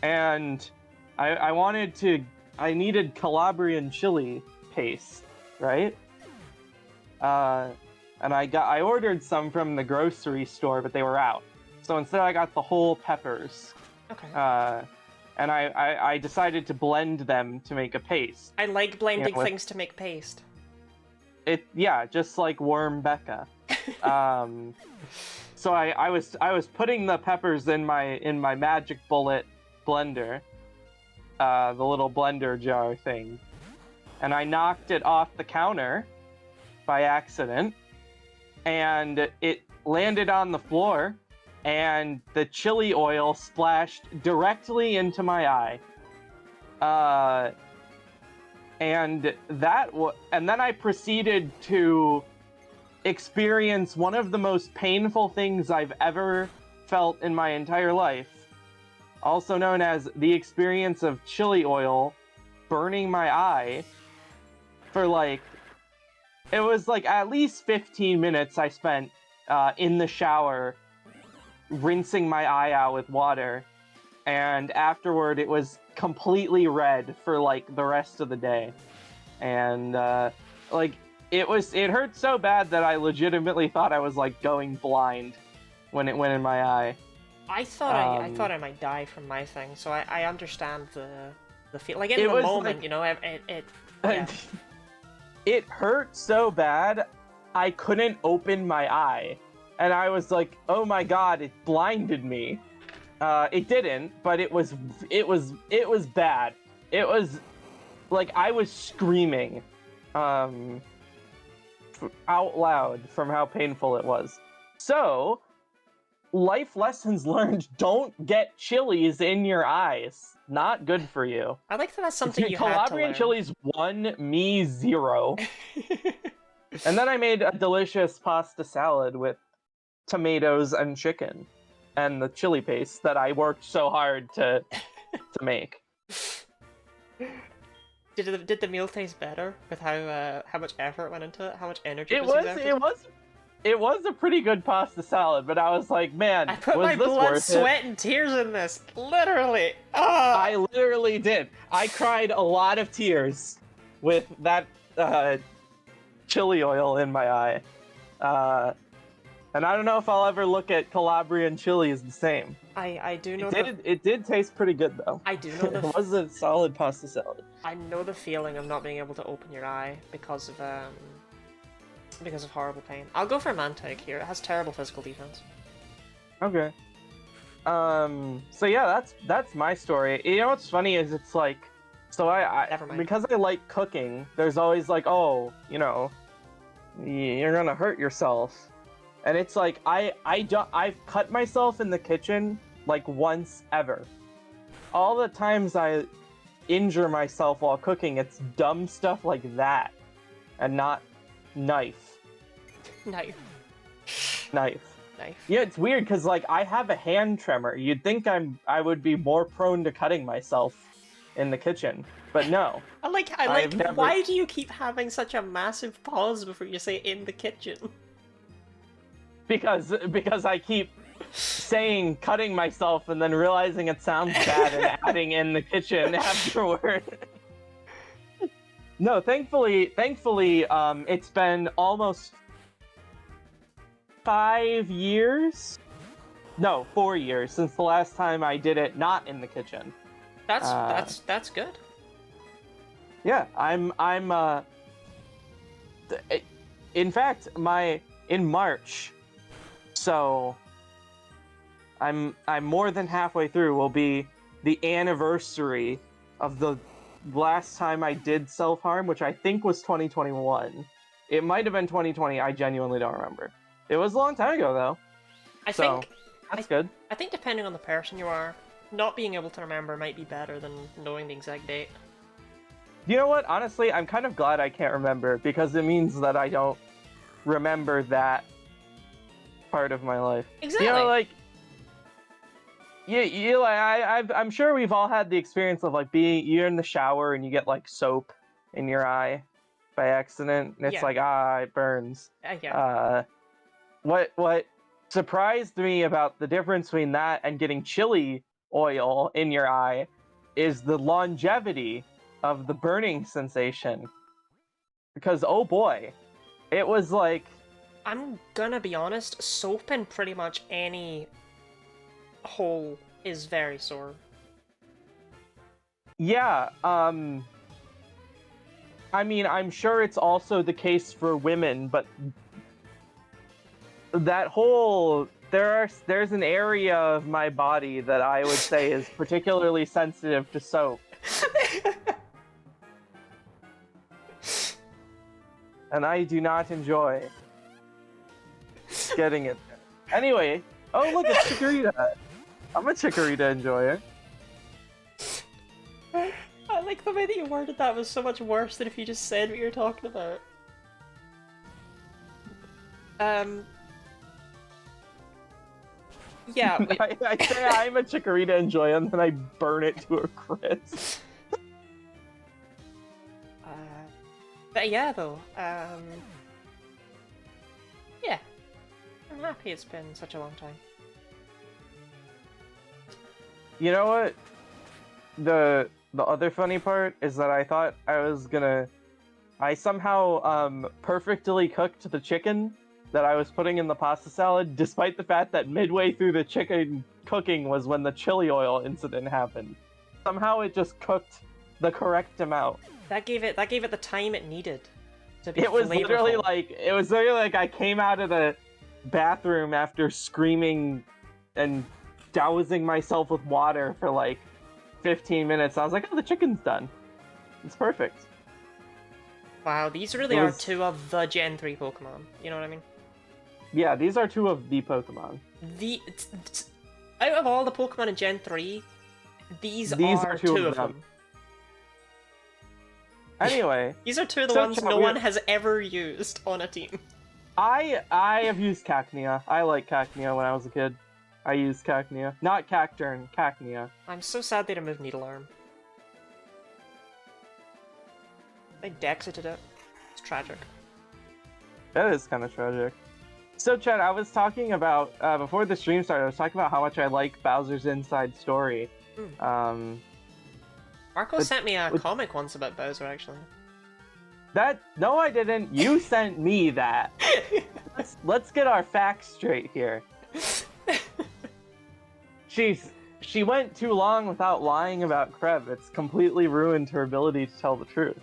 and I needed Calabrian chili paste, right? And I ordered some from the grocery store, but they were out. So instead I got the whole peppers. Okay. And I decided to blend them to make a paste. I like blending things to make paste. Yeah, just like Worm Becca. So I was putting the peppers in my Magic Bullet blender, the little blender jar thing, and I knocked it off the counter by accident, and it landed on the floor, and the chili oil splashed directly into my eye. And then I proceeded to experience one of the most painful things I've ever felt in my entire life, also known as the experience of chili oil burning my eye for it was like at least 15 minutes I spent in the shower rinsing my eye out with water, and afterward it was completely red for like the rest of the day. And it hurt so bad that I legitimately thought I was like going blind when it went in my eye. I thought I might die from my thing, so I understand the feel. Like in the moment, you know, yeah. It hurt so bad I couldn't open my eye, and I was like, "Oh my god, it blinded me." It didn't, but it was bad. It was like I was screaming out loud from how painful it was. So, life lessons learned: don't get chilies in your eyes. Not good for you. I like that that's something you had to learn. Calabrian chilies 1, me 0. And then I made a delicious pasta salad with tomatoes and chicken and the chili paste that I worked so hard to make. Did the meal taste better with how much effort went into it? How much energy It was a pretty good pasta salad, but I was like, man, I put my blood, sweat, and tears in this. Literally. I literally did. I cried a lot of tears with that chili oil in my eye. And I don't know if I'll ever look at Calabrian chili as the same. I do know it did taste pretty good, though. I do know it was a solid pasta salad. I know the feeling of not being able to open your eye because of horrible pain. I'll go for Mantike here. It has terrible physical defense. Okay. So yeah, that's my story. You know what's funny is it's So Never mind. because I like cooking, there's always like, oh, you know, you're gonna hurt yourself. And it's like, I've cut myself in the kitchen like once ever. All the times I injure myself while cooking, it's dumb stuff like that. And not knife. Knife. Knife. Knife. Yeah, it's weird because like I have a hand tremor. You'd think I would be more prone to cutting myself in the kitchen, but no. I like. Never... Why do you keep having such a massive pause before you say "in the kitchen"? Because I keep saying cutting myself and then realizing it sounds bad and adding "in the kitchen" afterward. No, thankfully, it's been almost 5 years. No, 4 years since the last time I did it not in the kitchen. That's good. Yeah, in fact, in March, so I'm more than halfway through, will be the anniversary of the last time I did self-harm, which I think was 2021. It might have been 2020, I genuinely don't remember. It was a long time ago, though. I think that's good. I think depending on the person you are, not being able to remember might be better than knowing the exact date. You know what? Honestly, I'm kind of glad I can't remember, because it means that I don't remember that part of my life. Exactly. You know, like, I'm sure we've all had the experience of like you're in the shower and you get like soap in your eye by accident, and it's like, it burns. Yeah. What surprised me about the difference between that and getting chili oil in your eye is the longevity of the burning sensation. Because oh boy, it was like... I'm gonna be honest, soap in pretty much any hole is very sore. Yeah, I mean, I'm sure it's also the case for women, but that whole... There's an area of my body that I would say is particularly sensitive to soap. And I do not enjoy getting it there. Anyway, oh look, it's Chikorita. I'm a Chikorita enjoyer. I like the way that you worded that was so much worse than if you just said what you're talking about. Yeah, I say I'm a Chikorita enjoyer and then I burn it to a crisp. But yeah, though, yeah, I'm happy it's been such a long time. You know what? The other funny part is that I thought I somehow perfectly cooked the chicken that I was putting in the pasta salad, despite the fact that midway through the chicken cooking was when the chili oil incident happened. Somehow it just cooked the correct amount. That gave it the time it needed to be It was flavorful. literally like I came out of the bathroom after screaming and dousing myself with water for like 15 minutes. I was like, oh, the chicken's done. It's perfect. Wow, these really are two of the Gen 3 Pokemon. You know what I mean? Yeah, these are two of the Pokemon. Out of all the Pokemon in Gen 3, these are two of them. Anyway, these are two of the ones no one has ever used on a team. I have used Cacnea. I like Cacnea when I was a kid. I used Cacnea. Not Cacturn, Cacnea. I'm so sad they removed Needlearm. They dexited it. It's tragic. That is kind of tragic. So, Chad, I was talking about, before the stream started, I was talking about how much I like Bowser's Inside Story. Marco sent me a comic once about Bowser, actually. No, I didn't. You sent me that. Let's get our facts straight here. She went too long without lying about Kreb. It's completely ruined her ability to tell the truth.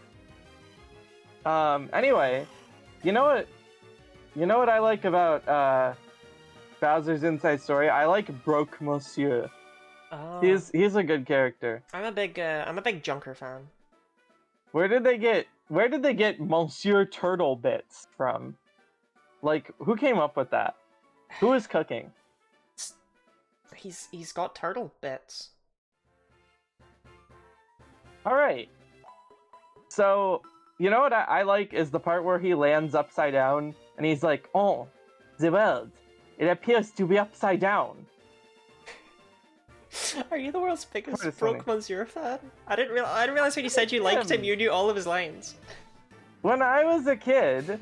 Anyway, you know what I like about Bowser's Inside Story? I like Broke Monsieur. Oh. He's a good character. I'm a big Junker fan. Where did they get Monsieur Turtle Bits from? Like, who came up with that? Who is cooking? He's got turtle bits. Alright. So, you know what I like is the part where he lands upside down, and he's like, "Oh, the world. It appears to be upside down." Are you the world's biggest Quite funny. Pokemon Zero fan? I didn't realize when you said you liked him, you knew all of his lines. When I was a kid,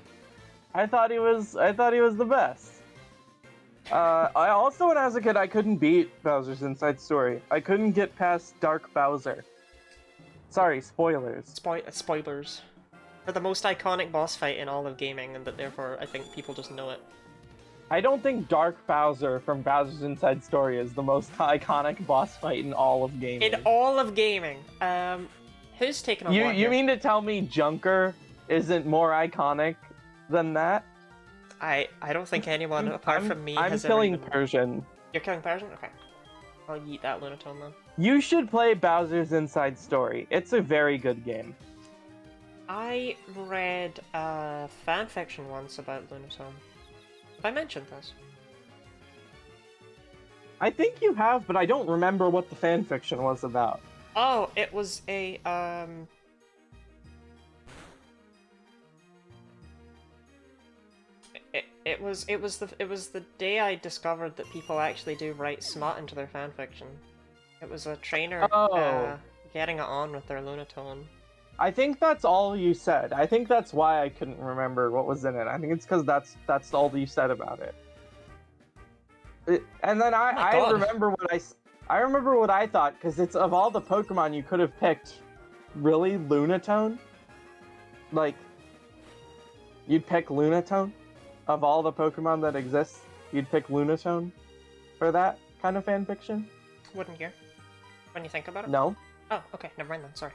I thought he was the best. I also, when I was a kid, I couldn't beat Bowser's Inside Story. I couldn't get past Dark Bowser. Sorry, spoilers. Spoilers. For the most iconic boss fight in all of gaming, and that therefore I think people just know it. I don't think Dark Bowser from Bowser's Inside Story is the most iconic boss fight in all of gaming. In all of gaming. Who's taking on what You here? mean to tell me Junker isn't more iconic than that? I don't think anyone apart from me I'm has killing ever even... Persian. You're killing Persian? Okay. I'll yeet that Lunatone then. You should play Bowser's Inside Story. It's a very good game. I read a fanfiction once about Lunatone. Have I mentioned this? I think you have, but I don't remember what the fanfiction was about. Oh, it was a It was the day I discovered that people actually do write smut into their fanfiction. It was a trainer getting it on with their Lunatone. I think that's all you said. I think that's why I couldn't remember what was in it. I think it's because that's all you said about it. And then I remember what I thought, because it's of all the Pokemon you could have picked, really, Lunatone? Like, you'd pick Lunatone? Of all the Pokemon that exist, you'd pick Lunatone for that kind of fanfiction? Wouldn't hear. When you think about it? No. Oh, okay, never mind then, sorry.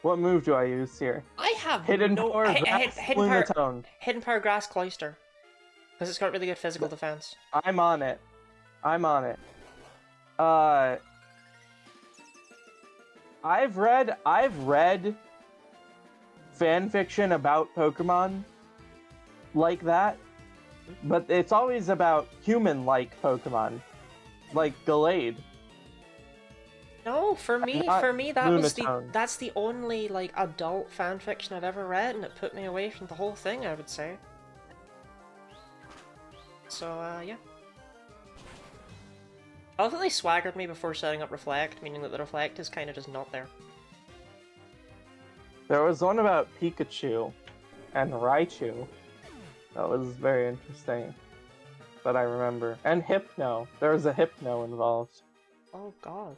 What move do I use here? I have Hidden no... Power Grass Lunatone. Hidden Power Grass Cloyster. Because it's got really good physical defense. I'm on it. I've read fanfiction about Pokemon like that, but it's always about human-like Pokemon, like Gallade. No, for me Lunatone. that's the only like adult fanfiction I've ever read, and it put me away from the whole thing, I would say. So yeah. I love that they swaggered me before setting up Reflect, meaning that the Reflect is kind of just not there. There was one about Pikachu and Raichu. That was very interesting. That I remember. And Hypno. There was a Hypno involved. Oh god.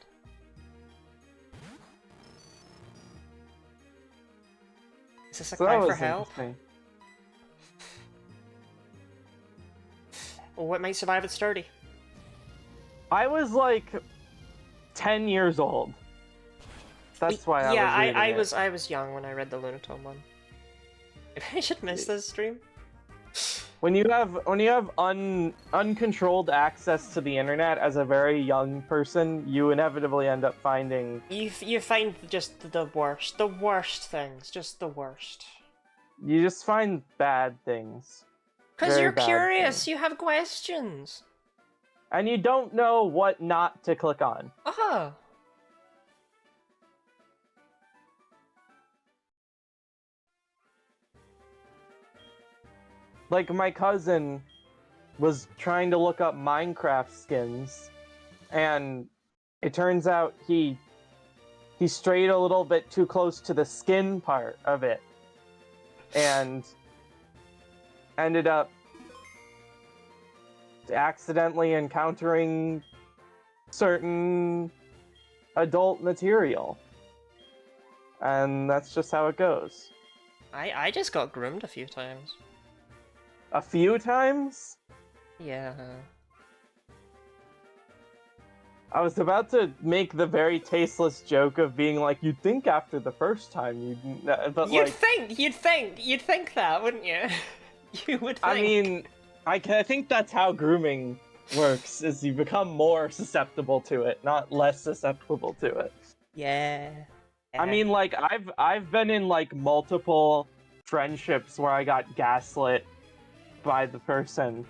Is this a So cry that for was help? interesting. Well, what might survive at sturdy? I was like 10 years old. That's why I was reading I was young when I read the Lunatone one. Maybe I should miss this stream. When you have uncontrolled access to the internet as a very young person, you inevitably end up finding... You find just the worst things, just the worst. You just find bad things. Because Very you're bad curious, things. you have questions. And you don't know what not to click on. Aha! Like, my cousin was trying to look up Minecraft skins, and it turns out he strayed a little bit too close to the skin part of it, and ended up accidentally encountering certain adult material. And that's just how it goes. I just got groomed a few times. A few times? Yeah. I was about to make the very tasteless joke of being like, you'd think after the first time you'd... But You'd like... you'd think that, wouldn't you? You would think. I mean, I think that's how grooming works, is you become more susceptible to it, not less susceptible to it. Yeah. I mean, like, I've been in like multiple friendships where I got gaslit by the person.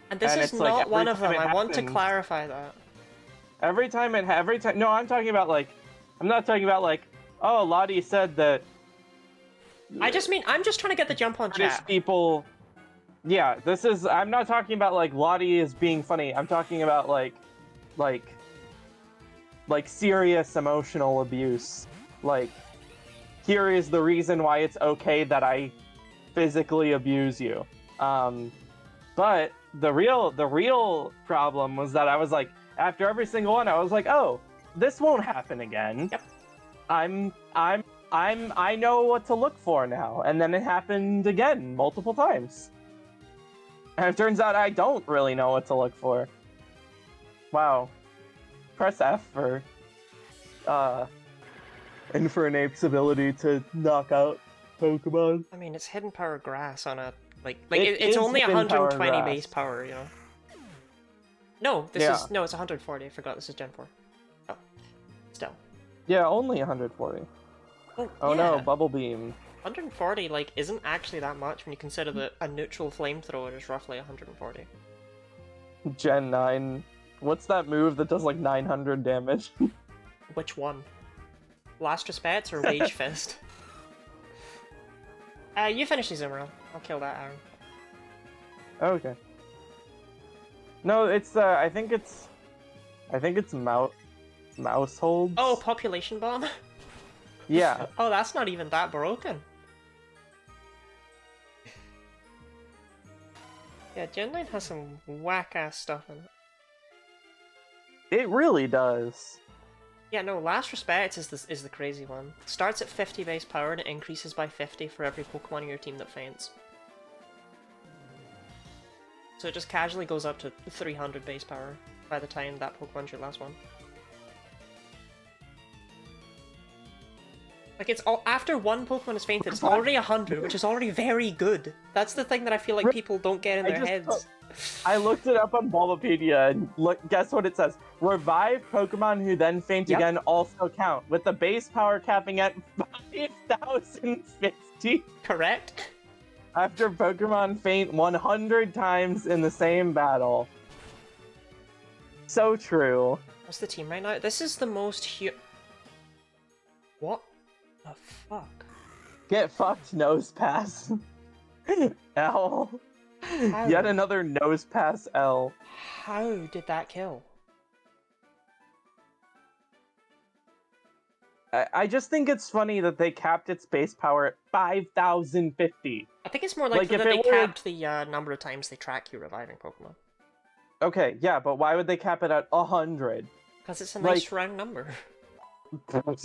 And this And is it's like, not every one of them. time it I want to happens- clarify that. Every time. No, I'm talking about like, I'm not talking about like, oh, Lottie said that. I just mean, I'm just trying to get the jump on British chat. people. Yeah, this is. I'm not talking about like Lottie is being funny. I'm talking about like serious emotional abuse. Like, here is the reason why it's okay that I physically abuse you. But the real problem was that I was like, after every single one, I was like, oh, this won't happen again. Yep. I know what to look for now. And then it happened again multiple times. And it turns out I don't really know what to look for. Wow. Press F for Infernape's ability to knock out Pokemon. I mean, it's hidden power grass on a It it's is only hidden power 120 grass. base power, you know. No, this Yeah. is no, it's 140. I forgot this is Gen 4. Oh, still. Yeah, only 140. Oh yeah. no, Bubble Beam. 140 like isn't actually that much when you consider that a neutral flamethrower is roughly 140. Gen 9. What's that move that does like 900 damage? Which one? Last Respects or Rage Fist? You finish these, Emerald. I'll kill that Aaron. Okay. No, it's I think it's mouse holds. Oh, Population Bomb? Yeah. Oh, that's not even that broken. Yeah, Gen 9 has some whack-ass stuff in it. It really does. Yeah, no, Last Respects is the crazy one. Starts at 50 base power and it increases by 50 for every Pokemon in your team that faints. So it just casually goes up to 300 base power by the time that Pokemon's your last one. Like, it's all after one Pokemon is fainted, it's already 100, which is already very good. That's the thing that I feel like people don't get in their heads. I looked it up on Bulbapedia and guess what it says? Revive Pokemon who then faint again also count, with the base power capping at 5,050. Correct? After Pokemon faint 100 times in the same battle. So true. What's the team right now? This is the most What the fuck? Get fucked, Nose Pass. L. How? Yet another Nose Pass L. How did that kill? I just think it's funny that they capped its base power at 5,050. I think it's more likely if that they it were- capped the number of times they track you reviving Pokemon. Okay, yeah, but why would they cap it at 100? Because it's a nice round number.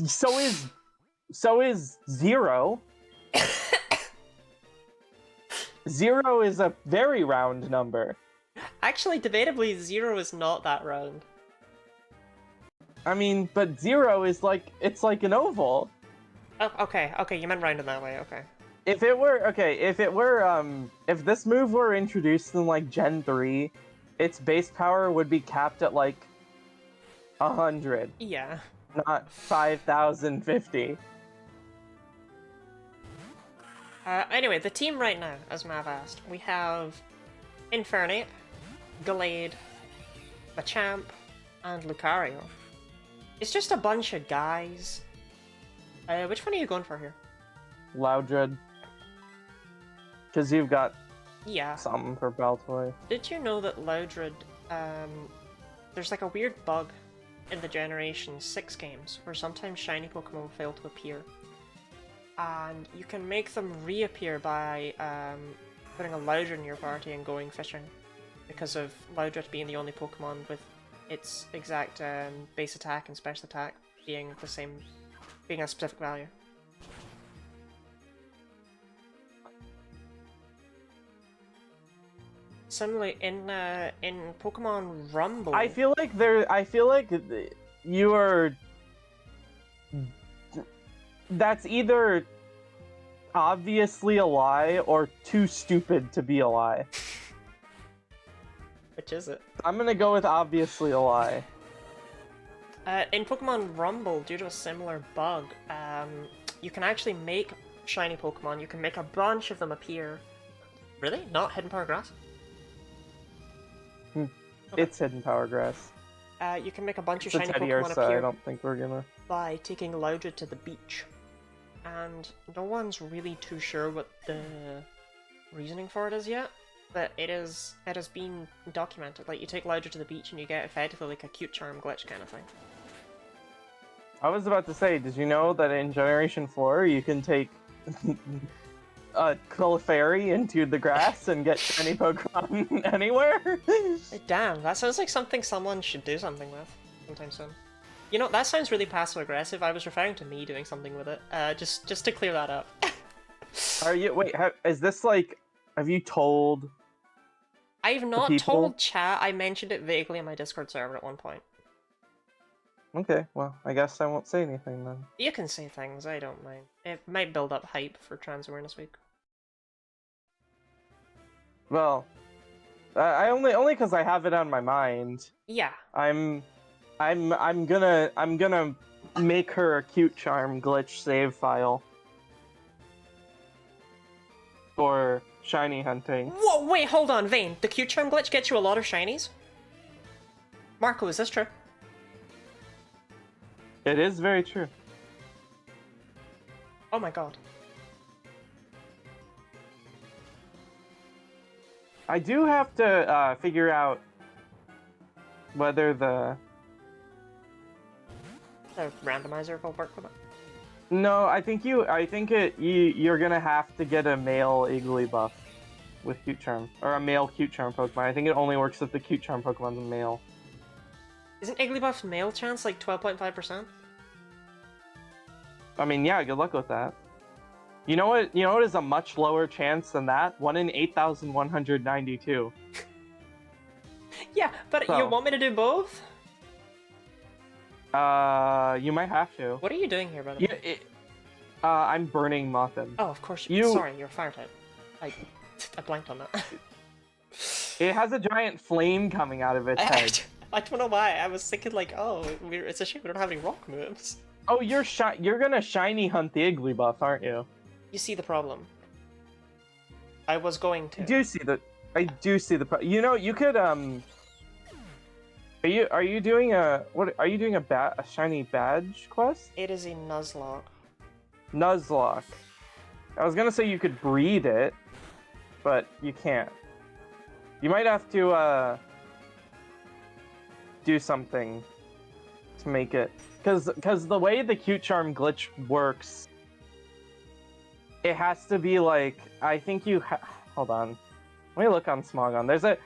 So is 0. 0 is a very round number. Actually, debatably, 0 is not that round. I mean, but 0 is like, it's like an oval. Oh, okay, you meant round in that way, okay. If this move were introduced in like Gen 3, its base power would be capped at like 100, Yeah. not 5,050. Anyway, the team right now, as Mav asked, we have Infernape, Gallade, Machamp, and Lucario. It's just a bunch of guys. Which one are you going for here? Loudred. Because you've got Yeah. something for Baltoy. Did you know that Loudred, there's like a weird bug in the Generation 6 games where sometimes shiny Pokemon fail to appear. And you can make them reappear by putting a Loudred in your party and going fishing. Because of Loudred being the only Pokemon with its exact base attack and special attack being the same, being a specific value. Similarly, in Pokemon Rumble, I feel like you are. That's either obviously a lie or too stupid to be a lie. which is it? I'm gonna go with obviously a lie. In Pokemon Rumble, due to a similar bug, you can actually make shiny Pokemon. You can make a bunch of them appear. Really? Not Hidden Power Grass? Hmm. Okay. It's Hidden Power Grass. You can make a bunch of It's a shiny Teddy Pokemon Ursa, appear I don't think we're gonna... by taking Loudred to the beach. And no one's really too sure what the reasoning for it is yet, but it has been documented. Like, you take Loudred to the beach and you get effectively like a cute charm glitch kind of thing. I was about to say, did you know that in Generation 4 you can take a Clefairy into the grass and get any Pokemon anywhere? Damn, that sounds like something someone should do something with sometime soon. You know, that sounds really passive-aggressive. I was referring to me doing something with it. Just to clear that up. Are you... Wait, is this like... Have you told... I've not people? told chat. I mentioned it vaguely on my Discord server at one point. Okay, well, I guess I won't say anything then. You can say things, I don't mind. It might build up hype for Trans Awareness Week. Well, I only because I have it on my mind. Yeah. I'm gonna make her a cute charm glitch save file for shiny hunting. Whoa, wait, hold on, Vane. The cute charm glitch gets you a lot of shinies? Marco, is this true? It is very true. Oh my god. I do have to figure out whether the randomizer will work with it. No, I think you're gonna have to get a male Igglybuff with Cute Charm, or a male Cute Charm Pokemon. I think it only works if the Cute Charm Pokemon's a male. Isn't Igglybuff's male chance like 12.5%? I mean, yeah, good luck with that. You know what? You know what is a much lower chance than that? 1 in 8,192. Yeah, but So, you want me to do both? You might have to. What are you doing here, by the way? I'm burning Muffin. Oh, of course you... Sorry, you're fire type. I blanked on that. It has a giant flame coming out of its head. I don't know why. I was thinking like, oh, it's a shame we don't have any rock moves. Oh, you're gonna shiny hunt the Igglybuff, aren't you? You see the problem. I was going to. I do see the you know, you could Are you doing a shiny badge quest? It is a Nuzlocke. Nuzlocke. I was gonna say you could breed it, but you can't. You might have to do something to make it, because the way the Cute Charm glitch works, it has to be like, I think hold on, let me look on Smogon.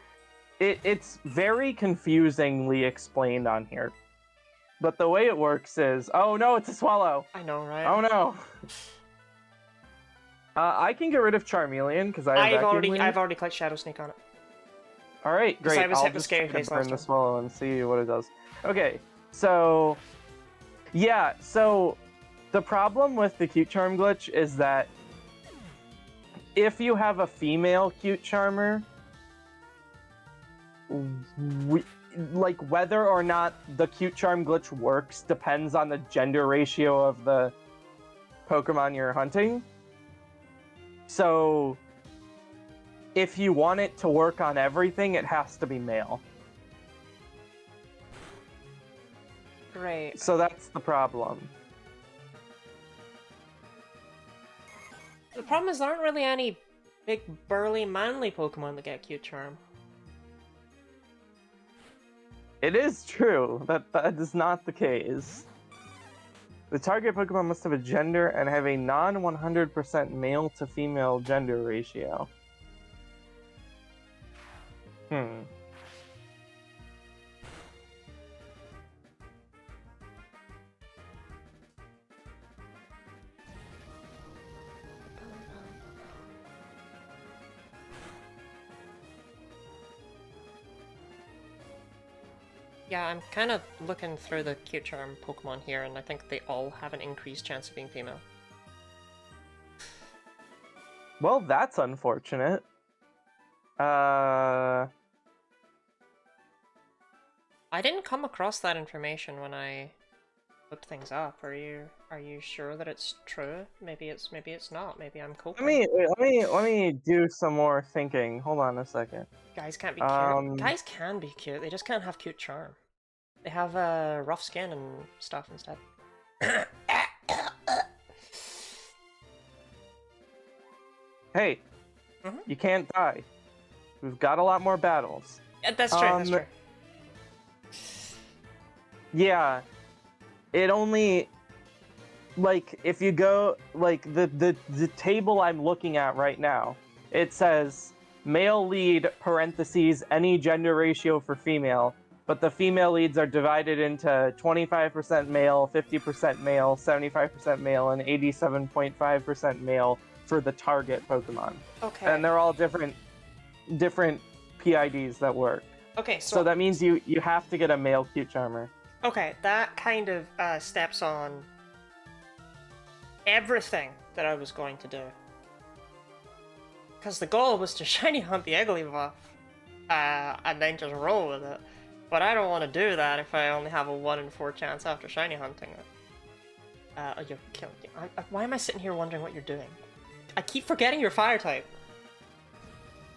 It's very confusingly explained on here, but the way it works is, oh no, it's a Swallow. I know, right? Oh no. I can get rid of Charmeleon because I've already clicked Shadow Sneak on it. All right, great. I'll just try to burn the Swallow and see what it does. Okay, so yeah, so the problem with the Cute Charm glitch is that if you have a female Cute Charmer, like whether or not the Cute Charm glitch works depends on the gender ratio of the Pokemon you're hunting. So if you want it to work on everything, it has to be male. Great. So that's the problem. The problem is there aren't really any big, burly, manly Pokemon that get Cute Charm. It is true that is not the case. The target Pokemon must have a gender and have a non-100% male to female gender ratio. Yeah, I'm kind of looking through the Cute Charm Pokemon here, and I think they all have an increased chance of being female. Well, that's unfortunate. I didn't come across that information when I looked things up. Are you sure that it's true? Maybe it's not. Maybe I'm Let coping. me let me do some more thinking. Hold on a second. Guys can't be cute. Um, Guys can be cute. They just can't have cute charm. They have rough skin and stuff instead. hey, Mhm. you can't die. We've got a lot more battles. Yeah, that's true. That's true. Yeah, it only like if you go like the table I'm looking at right now, it says male lead parentheses any gender ratio for female, but the female leads are divided into 25% male, 50% male, 75% male, and 87.5% male for the target Pokemon. Okay. And they're all different PIDs that work. Okay. So that means you have to get a male cute charmer. Okay, that kind of steps on everything that I was going to do. Because the goal was to shiny hunt the Igglybuff, and then just roll with it. But I don't want to do that if I only have a 1 in 4 chance after shiny hunting it. Oh, you're killing me. Why am I sitting here wondering what you're doing? I keep forgetting your fire type.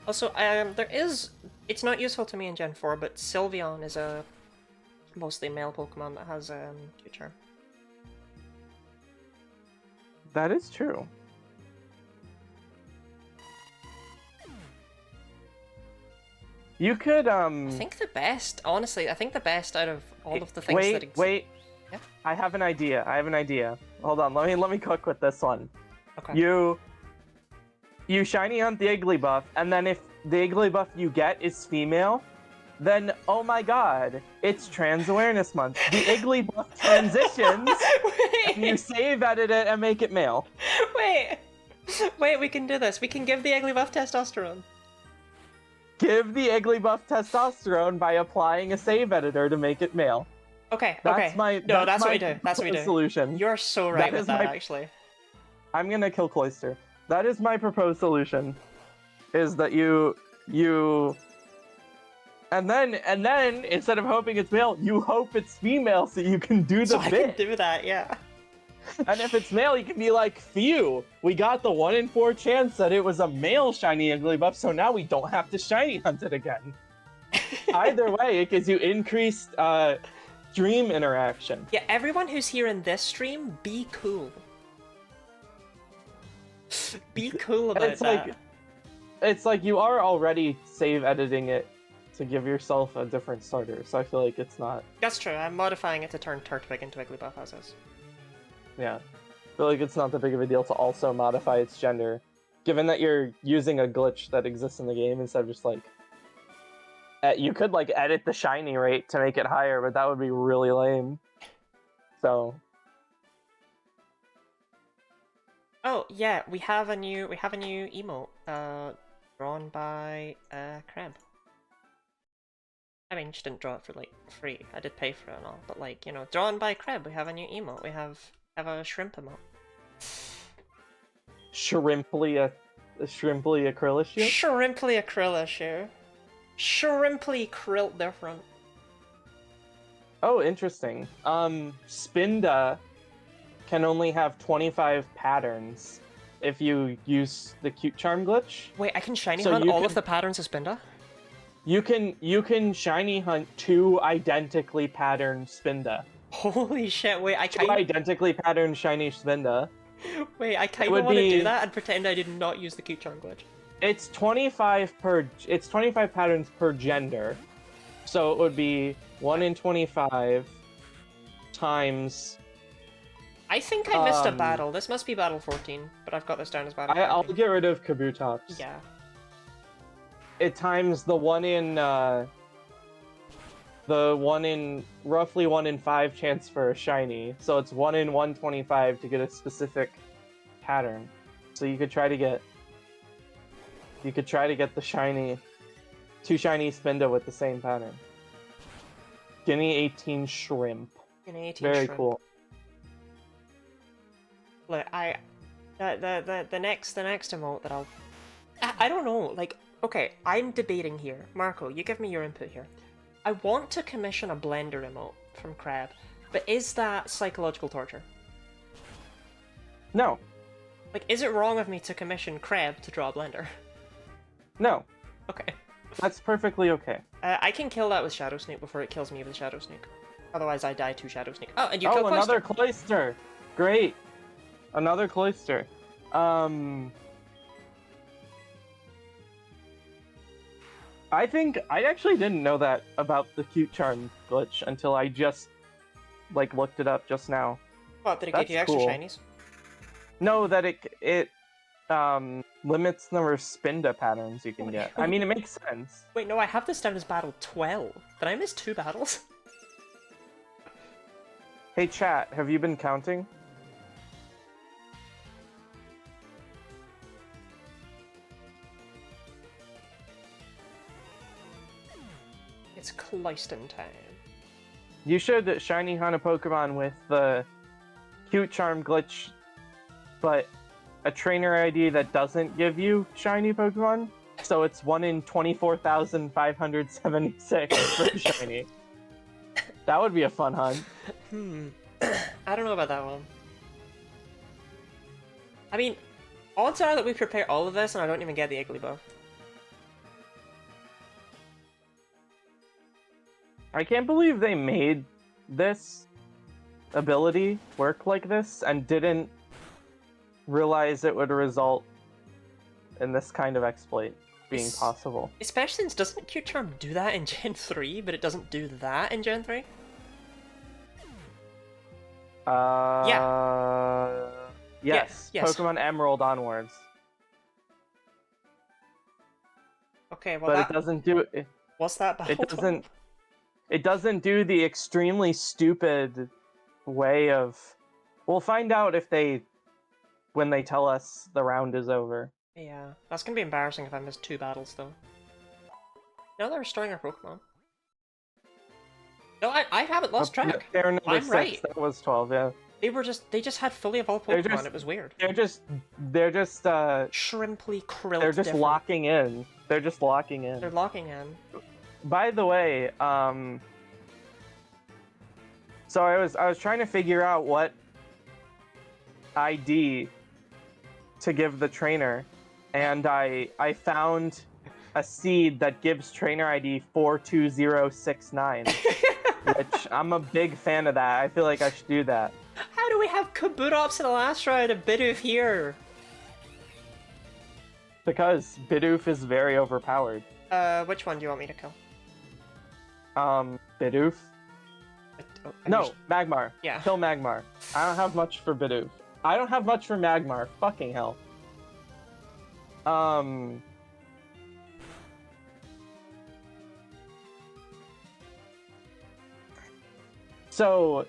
Also, it's not useful to me in Gen 4, but Sylveon is a mostly male Pokemon that has cute charm. That is true. You could I think the best, honestly, I think the best out of all of the things that exist. Wait. Yeah? I have an idea. Hold on. Let me cook with this one. Okay. You shiny hunt the Igglybuff, and then if the Igglybuff you get is female, then oh my god, it's Trans Awareness Month. The Igglybuff transitions, and you save edit it and make it male. Wait, we can do this. We can give the Igglybuff testosterone. Give the Igglybuff testosterone by applying a save editor to make it male. Okay, That's okay. That's what we do. That's what we do. Solution. You're so right with that, actually. I'm gonna kill Cloyster. That is my proposed solution. Is that you and then instead of hoping it's male, you hope it's female so you can do the bit. I can do that, yeah. And if it's male, you can be like, phew, we got the 1 in 4 chance that it was a male shiny Igglybuff, so now we don't have to shiny hunt it again. Either way, it gives you increased dream interaction. Yeah, everyone who's here in this stream, be cool. Be cool about that. It's like you are already save editing it to give yourself a different starter, so I feel like it's not... That's true, I'm modifying it to turn Turtwig into Igglybuff as is. Yeah. I feel like it's not that big of a deal to also modify its gender, given that you're using a glitch that exists in the game instead of just like... You could like edit the shiny rate to make it higher, but that would be really lame. So... Oh yeah, we have a new emote, drawn by Kreb. I mean, she didn't draw it for like free. I did pay for it and all, but like, you know, drawn by Kreb. We have a new emote. We have a shrimp emote. Shrimply acrylic? Shrimply acrylic. Shrimply krill different. Oh, interesting. Spinda can only have 25 patterns if you use the cute charm glitch. Wait, I can shiny hunt all of the patterns of Spinda? You can shiny hunt 2 identically patterned Spinda. Holy shit! Wait, I Two identically patterned shiny Spinda. Wait, I kind of want to do that and pretend I did not use the cute charm glitch. It's 25 patterns per gender, so it would be 1 in 25 times. I think I missed a battle. This must be battle 14, but I've got this down as battle 14. I'll get rid of Kabutops. Yeah. It times the roughly 1 in 5 chance for a shiny, so it's 1 in 125 to get a specific pattern. So you could try to get the shiny 2 shiny Spinda with the same pattern. Guinea 18 shrimp. Guinea 18 Very shrimp. cool. Look, the next emote that I don't know, like, okay, I'm debating here. Marco, you give me your input here. I want to commission a blender emote from Crab, but is that psychological torture? No. Like, is it wrong of me to commission Crab to draw a blender? No. Okay. That's perfectly okay. I can kill that with Shadow Sneak before it kills me with Shadow Sneak. Otherwise, I die to Shadow Sneak. Oh, and you kill Cloyster. Another Cloyster! Great! Another Cloyster. I think I actually didn't know that about the Cute Charm glitch until I just, like, looked it up just now. What, did it give you extra shinies? No, that it limits the number of Spinda patterns you can get. I mean, it makes sense. Wait, no, I have this down as battle 12. Did I miss 2 battles? Hey chat, have you been counting? It's Cloyston time. You should shiny hunt a Pokemon with the Cute Charm glitch, but a trainer ID that doesn't give you shiny Pokemon. So it's 1 in 24,576 for shiny. That would be a fun hunt. I don't know about that one. I mean, odds are that we prepare all of this and I don't even get the Igglybuff. I can't believe they made this ability work like this and didn't realize it would result in this kind of exploit being possible. Especially since doesn't Cute Charm do that in Gen 3, but it doesn't do that in Gen 3? Yes. Yes. Pokemon Emerald onwards. Okay, well but it doesn't do it. What's that battle? It doesn't do the extremely stupid way of. We'll find out when they tell us the round is over. Yeah, that's gonna be embarrassing if I miss 2 battles though. No, they're restoring our Pokemon. No, I haven't lost track. I'm right. That was 12, yeah. They just had fully evolved Pokemon. It was weird. They're just shrimply krilled. They're just locking in. They're just locking in. They're locking in. By the way, so I was trying to figure out what ID to give the trainer, and I found a seed that gives trainer ID 42069, which I'm a big fan of that. I feel like I should do that. How do we have Kabutops in the last round and Bidoof here? Because Bidoof is very overpowered. Which one do you want me to kill? Bidoof? No, Magmar. Yeah. Kill Magmar. I don't have much for Bidoof. I don't have much for Magmar. Fucking hell. So,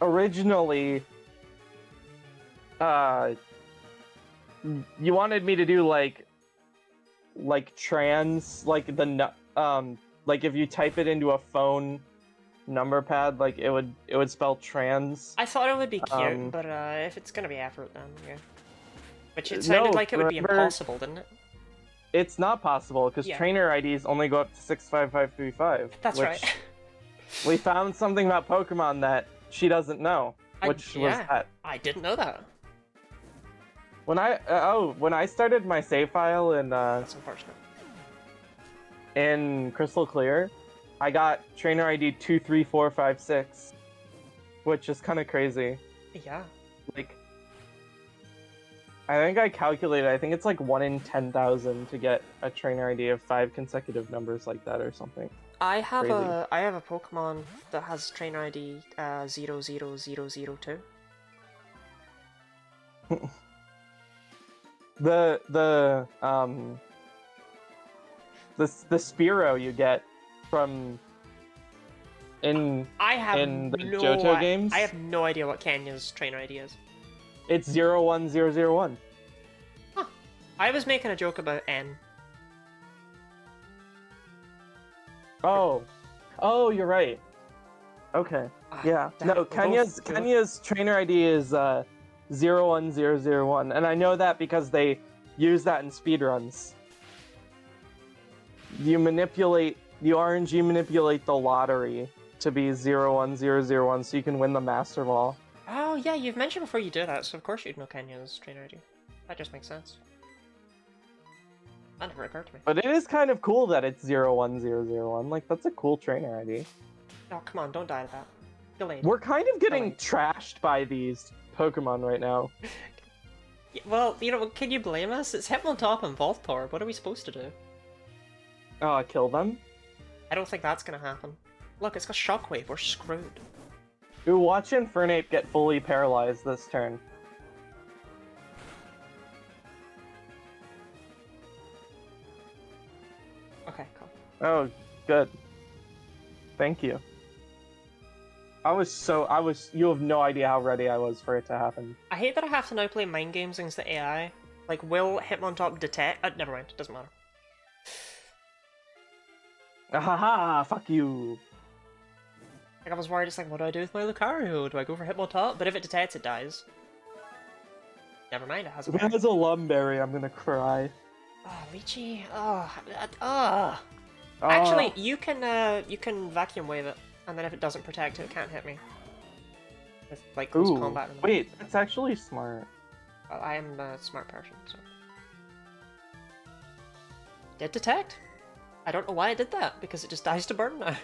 originally, you wanted me to do like trans, like like if you type it into a phone number pad, like it would spell trans. I thought it would be cute, but if it's gonna be effort, then yeah. Which it sounded like it would be impossible, didn't it? It's not possible because trainer IDs only go up to 65535. That's right. We found something about Pokemon that she doesn't know, which was that. I didn't know that. When I started my save file in that's unfortunate. In Crystal Clear, I got trainer ID 23456, which is kind of crazy. Yeah. Like, I think I calculated. I think it's like 1 in 10,000 to get a trainer ID of 5 consecutive numbers like that or something. I have a Pokemon that has trainer ID 00002. The Spearow you get from in the Johto games. I have no idea what Kenya's trainer ID is. It's 01001. Huh. I was making a joke about N. Oh, you're right. Okay. Yeah. No, Kenya's trainer ID is 01001, and I know that because they use that in speedruns. You manipulate the RNG manipulate the lottery to be 01001 so you can win the Master Ball. Oh yeah, you've mentioned before you do that, so of course you'd know Kenya's trainer ID. That just makes sense. That never occurred to me. But it is kind of cool that it's 01001. Like, that's a cool trainer ID. Oh, come on, don't die to that. Delayed. We're kind of getting trashed by these Pokemon right now. Well, you know, can you blame us? It's Hitmontop and Voltorb. What are we supposed to do? Kill them? I don't think that's gonna happen. Look, it's got Shockwave. We're screwed. Ooh, watch Infernape get fully paralyzed this turn. Okay, cool. Oh, good. Thank you. You have no idea how ready I was for it to happen. I hate that I have to now play mind games against the AI. Like, will Hitmontop detect? Never mind, it doesn't matter. Ahaha, fuck you. Like, I was worried, it's like, what do I do with my Lucario? Do I go for Hitmontop? But if it detects, it dies. Never mind, it has a If it has a Lumberry, I'm gonna cry. Oh, Lychee. Actually, you can vacuum wave it, and then if it doesn't protect it, it can't hit me. With, like, close combat. Wait, that's actually smart. Well, I am a smart person, so... Did detect? I don't know why it did that, because it just dies to burn now.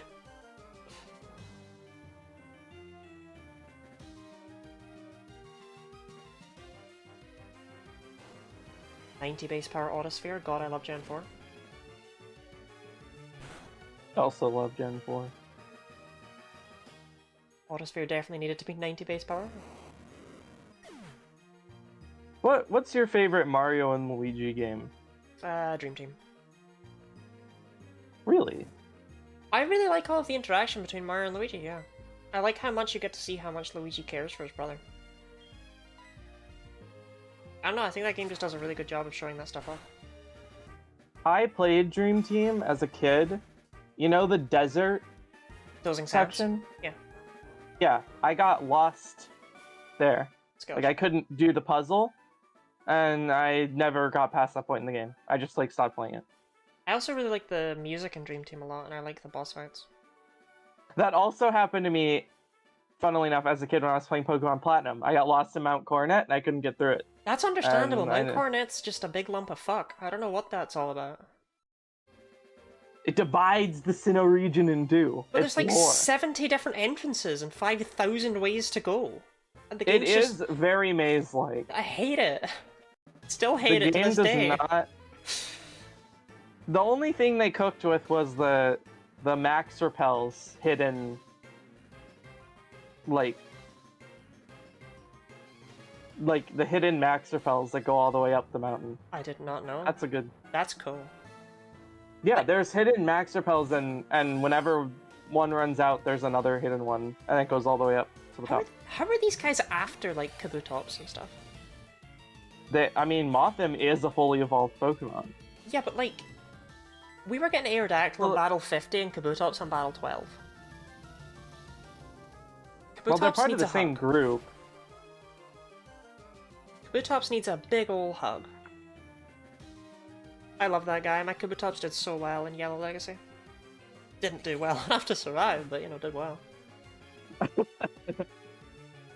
$90 base power Autosphere. God, I love Gen 4. I also love Gen 4. Autosphere definitely needed to be 90 base power. What's your favorite Mario and Luigi game? Dream Team. Really? I really like all of the interaction between Mario and Luigi, yeah. I like how much you get to see how much Luigi cares for his brother. I don't know, I think that game just does a really good job of showing that stuff off. I played Dream Team as a kid. You know the desert section? Yeah. Yeah, I got lost there. Skills. Like, I couldn't do the puzzle, and I never got past that point in the game. I just, like, stopped playing it. I also really like the music in Dream Team a lot, and I like the boss fights. That also happened to me, funnily enough, as a kid when I was playing Pokemon Platinum. I got lost in Mount Coronet, and I couldn't get through it. That's understandable. Mount Coronet's just a big lump of fuck. I don't know what that's all about. It divides the Sinnoh region in two. But there's like 70 different entrances and 5,000 ways to go. And the game is just... very maze-like. I hate it. Still hate it to this day. Not... The only thing they cooked with was the Max Repels hidden, like the hidden Max Repels that go all the way up the mountain. I did not know. That's cool. Yeah, there's hidden Max Repels, and whenever one runs out, there's another hidden one, and it goes all the way up to the top. How are these guys after, like, Kabutops and stuff? I mean, Mothim is a fully evolved Pokemon. Yeah, but, like, we were getting Aerodactyl on Battle 50 and Kabutops on Battle 12. Well, they're part of the same group. Kabutops needs a big ol' hug. I love that guy. My Kabutops did so well in Yellow Legacy. Didn't do well enough to survive, but, you know, did well.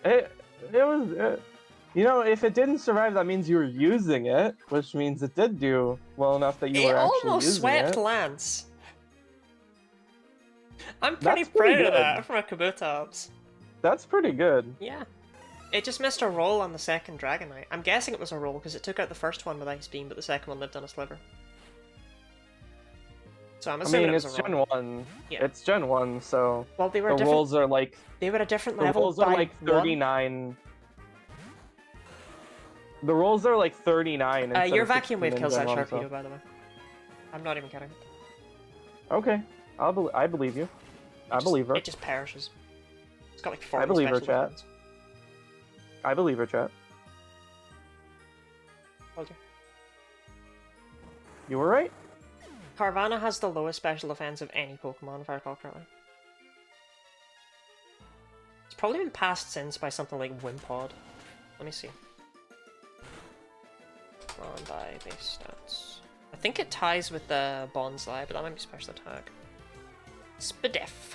it was... you know, if it didn't survive, that means you were using it, which means it did do well enough that you were actually using it. It almost swept Lance. I'm pretty proud of that from a Kabutops. That's pretty good. Yeah. It just missed a roll on the second Dragonite. I'm guessing it was a roll because it took out the first one with Ice Beam, but the second one lived on a sliver. So I'm assuming it was a roll. It's Gen 1. Yeah. It's Gen 1, so well, they were the rolls are like... They were a different level. The rolls are like 39... The rolls are like 39. Your Vacuum Wave kills that Sharpedo, by the way. I'm not even kidding. Okay. I believe you. I believe her. It just perishes. It's got like 40 I believe her, chat. Weapons. I believe her, chat. Okay. You were right. Carvanha has the lowest special defense of any Pokemon, if I recall correctly. It's probably been passed since by something like Wimpod. Let me see. On by base stats. I think it ties with the Bonsai, but that might be special attack. Spadef.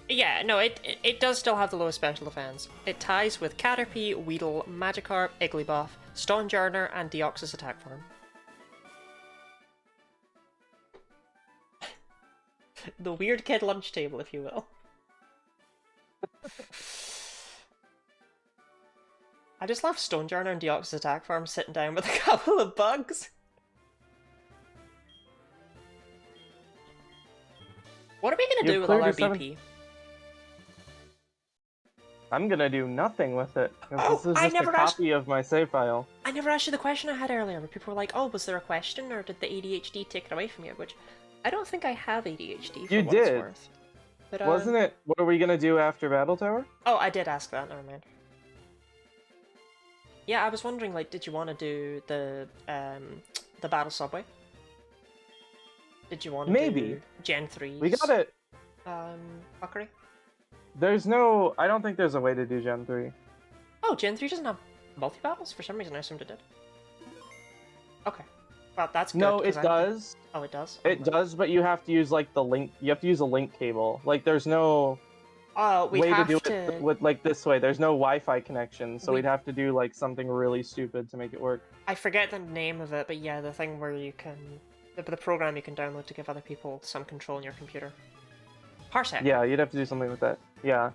Yeah, no, it does still have the lowest special defense. It ties with Caterpie, Weedle, Magikarp, Igglybuff, Stonejourner, and Deoxys attack form. The weird kid lunch table, if you will. I just love Stonejourner and Deoxys attack form sitting down with a couple of bugs. What are we gonna do with all our BP? I'm gonna do nothing with it. Oh, this is just a copy of my save file. I never asked you the question I had earlier, where people were like, "Oh, was there a question, or did the ADHD take it away from you?" Which I don't think I have ADHD. For you what did. It's worth. But, wasn't it? What are we gonna do after Battle Tower? Oh, I did ask that. Never mind. Yeah, I was wondering, like, did you want to do the battle subway? Did you want to do Gen 3's? We got it. Fuckery? There's no... I don't think there's a way to do Gen 3. Oh, Gen 3 doesn't have multi-battles? For some reason I assumed it did. Okay. Well, that's good. No, it does. Oh, it does? It does, but you have to use, like, the link... You have to use a link cable. Like, there's no... way to do it with, like, this way. There's no Wi-Fi connection, so we'd have to do, like, something really stupid to make it work. I forget the name of it, but yeah, the thing where you can... The program you can download to give other people some control in your computer. Parsec. Yeah, you'd have to do something with that. Yeah.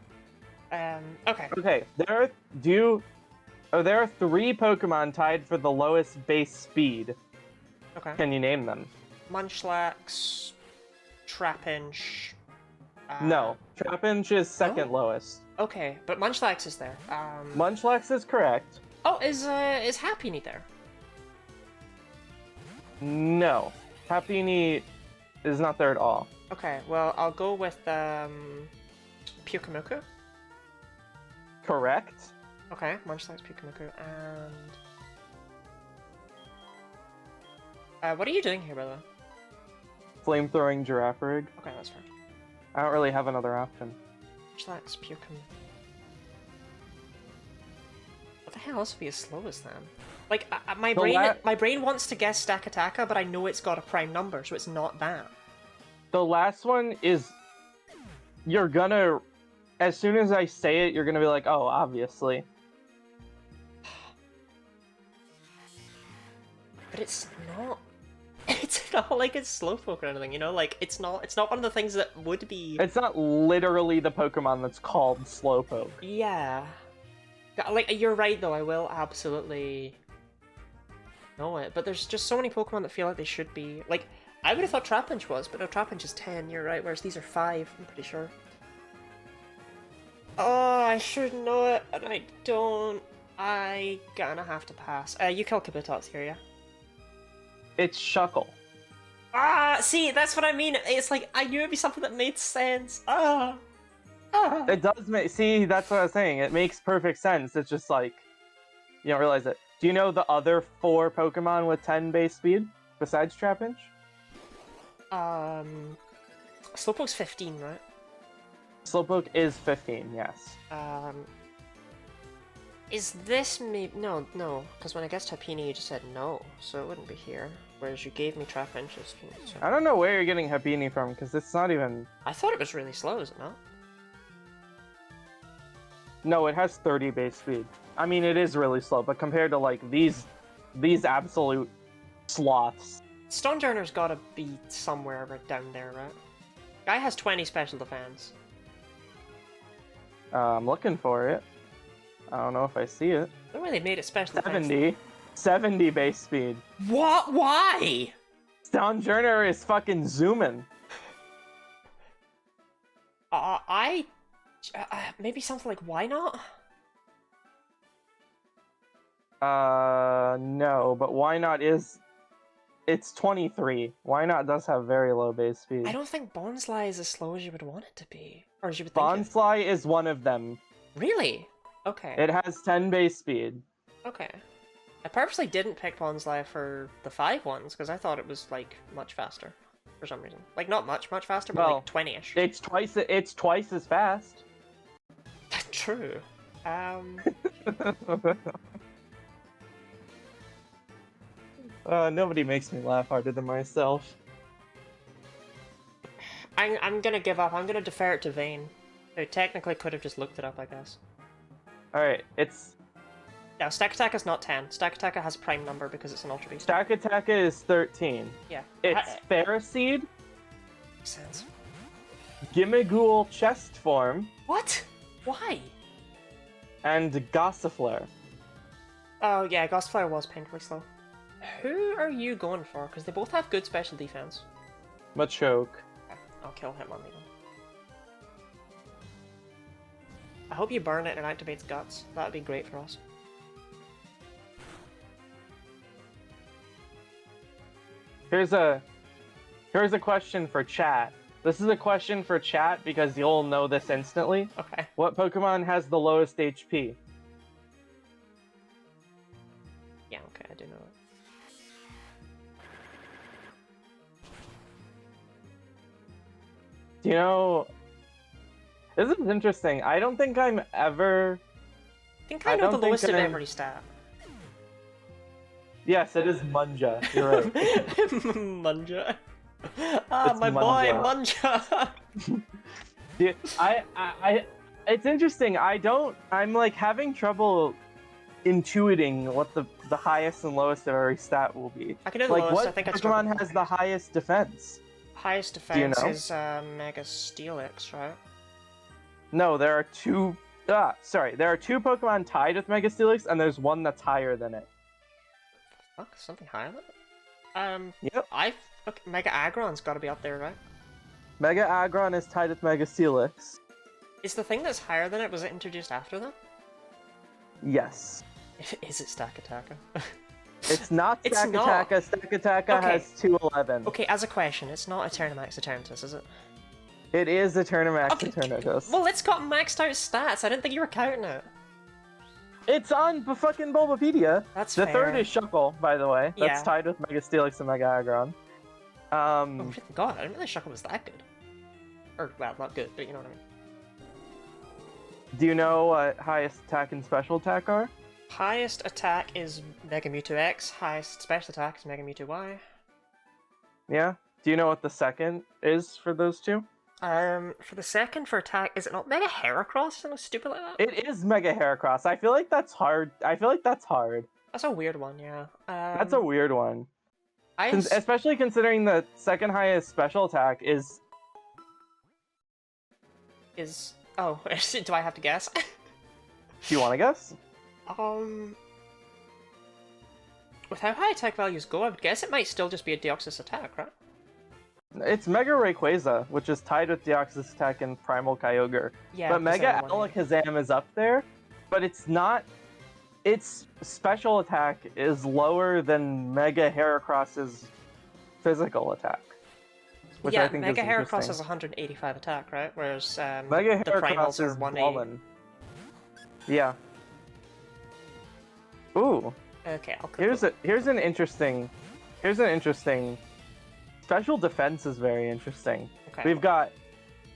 Okay. Okay, there are 3 Pokemon tied for the lowest base speed. Okay. Can you name them? Munchlax, Trapinch... No, Trapinch is second lowest. Okay, but Munchlax is there. Munchlax is correct. Oh, is Happiny there? No, Happiny is not there at all. Okay, well, I'll go with, Pyukumuku. Correct. Okay, Munchlax, Pyukumuku, and... what are you doing here, by the way? Flamethrowing Girafarig. Okay, that's fair. I don't really have another option. Munchlax, Pyukumuku... What the hell else would be as slow as them? Like, my brain wants to guess Stakataka, but I know it's got a prime number, so it's not that. The last one is... You're gonna... As soon as I say it, you're gonna be like, oh, obviously. But it's not... It's not like it's Slowpoke or anything, you know? Like, it's not one of the things that would be... It's not literally the Pokemon that's called Slowpoke. Yeah. Like, you're right, though, I will absolutely know it. But there's just so many Pokemon that feel like they should be... Like, I would have thought Trapinch was, but no, Trapinch is 10, you're right, whereas these are 5, I'm pretty sure. Oh, I should know it, and I don't. I gonna have to pass. You kill Kabutops here, yeah? It's Shuckle. Ah, see, that's what I mean. It's like, I knew it'd be something that made sense. It does make... See, that's what I was saying. It makes perfect sense. It's just like... You don't realize it. Do you know the other 4 Pokemon with 10 base speed? Besides Trapinch? Slowpoke's 15, right? Slowpoke is 15, yes. Is this maybe... No, because when I guessed Happiny, you just said no, so it wouldn't be here. Whereas you gave me Trapinch's. So... I don't know where you're getting Happiny from, because it's not even... I thought it was really slow, is it not? No, it has 30 base speed. I mean, it is really slow, but compared to, like, these absolute sloths... Stonejourner's gotta be somewhere right down there, right? Guy has 20 special defense. I'm looking for it. I don't know if I see it. I don't know why they made it special 70. defense. 70 base speed. What? Why? Stonejourner is fucking zooming. Maybe something like why not? No, but why not is... It's 23. Why not does have very low base speed. I don't think Bonsly is as slow as you would want it to be. Or as you would think Bonsly is one of them. Really? Okay. It has 10 base speed. Okay. I purposely didn't pick Bonsly for the 5 ones, because I thought it was, like, much faster. For some reason. Like, not much faster, but like 20-ish. It's twice as fast. True. Nobody makes me laugh harder than myself. I'm gonna give up. I'm gonna defer it to Vayne, who technically could have just looked it up, I guess. Alright, it's... Yeah, Stack Attack is not 10. Stack Attack has a prime number because it's an Ultra Beast. Stack Attack is 13. Yeah. It's Ferroseed, Makes sense. Gimmighoul Chest Form, What? Why? and Gossifleur. Oh yeah, Gossifleur was painfully slow. Who are you going for? Because they both have good special defense. Machoke. Okay, I'll kill him on the end. I hope you burn it and it activates Guts. That would be great for us. Here's a question for chat. This is a question for chat because you'll know this instantly. Okay. What Pokemon has the lowest HP? Yeah, okay, I do know it. Do you know... This is interesting. I don't think I'm ever... I think I know the lowest of every stat. Yes, it is Munja. You're right. Munja. Ah, It's my boy, Munja! Dude, it's interesting. I'm like having trouble intuiting what the highest and lowest of every stat will be. I can do the Like, lowest, what I think it's Pokemon has the highest defense? highest defense know? is Mega Steelix, right? No, there are two... there are two Pokemon tied with Mega Steelix, and there's one that's higher than it. Fuck, something higher than it? Yep. Okay, Mega Aggron's gotta be up there, right? Mega Aggron is tied with Mega Steelix. Is the thing that's higher than it, was it introduced after them? Yes. Is it Stack Attacker? It's not It's Stack not. Attacker. Stack Attacker Okay. has 211. Okay, as a question, it's not Eternamax Eternatus, is it? It is Eternamax Okay. Eternatus. Well, it's got maxed out stats, I didn't think you were counting it. It's on fucking Bulbapedia. That's The fair. third is Shuckle, by the way. That's Yeah. tied with Mega Steelix and Mega Aggron. Oh, God, I didn't really Shuckle was that good. Or, well, not good, but you know what I mean. Do you know what highest attack and special attack are? Highest attack is Mega Mewtwo X, highest special attack is Mega Mewtwo Y. Yeah? Do you know what the second is for those two? For the second for attack, is it not Mega Heracross or something stupid like that? It is Mega Heracross. I feel like that's hard. That's a weird one, yeah. That's a weird one. I Especially considering the second highest special attack is... Oh, do I have to guess? Do you want to guess? With how high attack values go, I would guess it might still just be a Deoxys attack, right? It's Mega Rayquaza, which is tied with Deoxys attack and Primal Kyogre. Yeah. But because Mega I wanted- Alakazam is up there, but it's not... Its special attack is lower than Mega Heracross's physical attack. Which yeah, I think Mega is Heracross interesting. has 185 attack, right? Whereas Mega the primals Heracross are is 180. ballin'. Yeah. Ooh. Okay, I'll click Here's an interesting special defense is very interesting. Okay. We've got...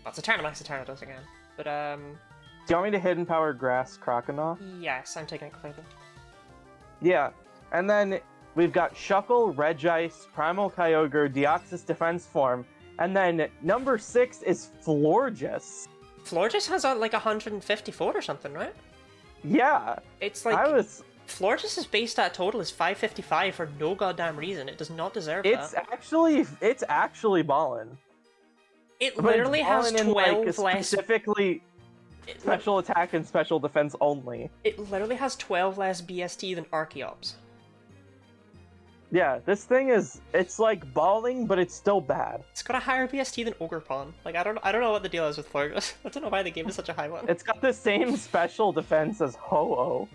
That's Eternamax Eternatus again. But Do you want me to Hidden Power Grass Croconaw? yes, I'm taking it completely. Yeah. And then we've got Shuckle, Regice, Primal Kyogre, Deoxys Defense Form, and then number 6 is Florges. Florges has like 154 or something, right? Yeah. It's like Florges' base stat total is 555 for no goddamn reason. It does not deserve It's that. actually ballin'. It But literally it's has ballin' in, 12 less. specifically special attack and special defense only. It literally has 12 less BST than Archeops. Yeah, this thing it's like balling, but it's still bad. It's got a higher BST than Ogerpon. Like I don't know what the deal is with Florges. I don't know why they gave it such a high one. It's got the same special defense as Ho-Oh.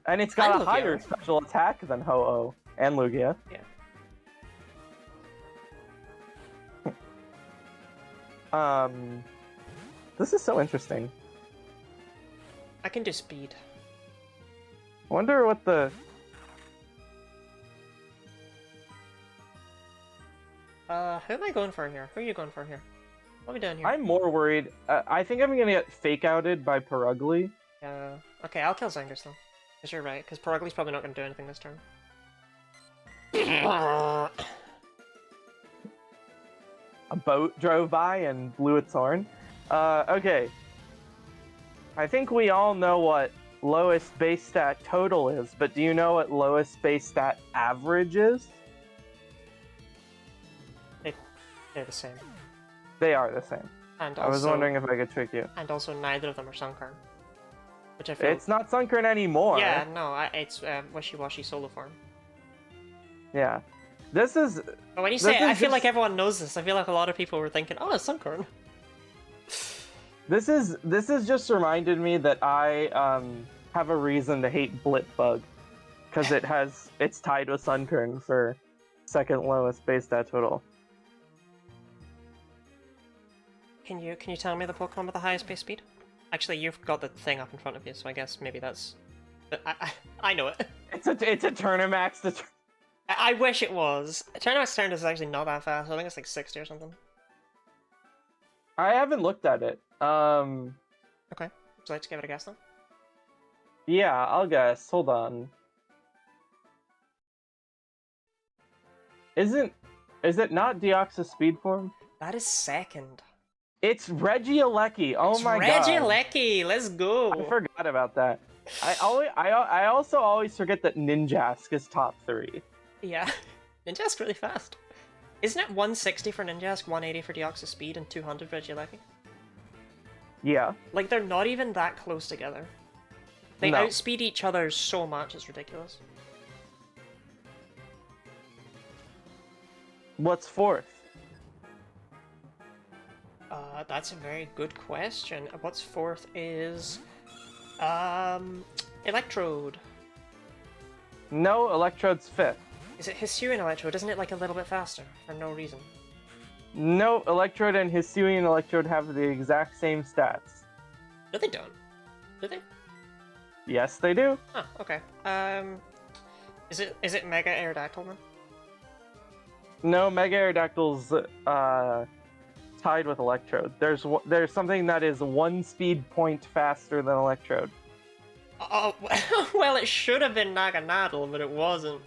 And it's got And a higher Lugia. special attack than Ho-Oh. And Lugia. Yeah. This is so interesting. I can do speed. I wonder what the... Who am I going for here? Who are you going for here? What are we doing here? I'm more worried. I think I'm gonna get fake-outed by Perugly. Okay, I'll kill Zangus then. Because you're right, because Perugly's probably not going to do anything this turn. a boat drove by and blew its horn. Okay. I think we all know what lowest base stat total is, but do you know what lowest base stat average is? They're the same. They are the same. And I was also- wondering if I could trick you. And also, neither of them are Sunkern. Which I feel... It's not Sunkern anymore. Yeah, no, it's wishy-washy solo form. Yeah. This is... But when you say it, I feel like everyone knows this. I feel like a lot of people were thinking, oh, it's Sunkern. This is just reminded me that I have a reason to hate Blitbug. Because it's tied with Sunkern for second lowest base stat total. Can you tell me the Pokemon with the highest base speed? Actually, you've got the thing up in front of you, so I guess maybe that's... But I know it. It's a Turnamax. I wish it was. Turnamax turn is actually not that fast. I think it's like 60 or something. I haven't looked at it. Okay. Would you like to give it a guess then? Yeah, I'll guess. Hold on. Is it not Deoxys speed form? That is second. It's Regieleki. Oh my god. Regieleki, let's go. I forgot about that. I also always forget that Ninjask is top 3. Yeah. Ninjask's really fast. Isn't it 160 for Ninjask, 180 for Deoxys speed, and 200 Regieleki? Yeah. Like, they're not even that close together. They No. outspeed each other so much, it's ridiculous. What's 4th? That's a very good question. What's 4th is... Electrode. No, Electrode's 5th. Is it Hisuian Electrode? Isn't it like a little bit faster? For no reason. No, Electrode and Hisuian Electrode have the exact same stats. No, they don't. Do they? Yes, they do. Oh, okay. Is it Mega Aerodactyl then? No, Mega Aerodactyl's tied with Electrode. There's something that is 1 speed point faster than Electrode. Oh, well, it should have been Naganadel, but it wasn't.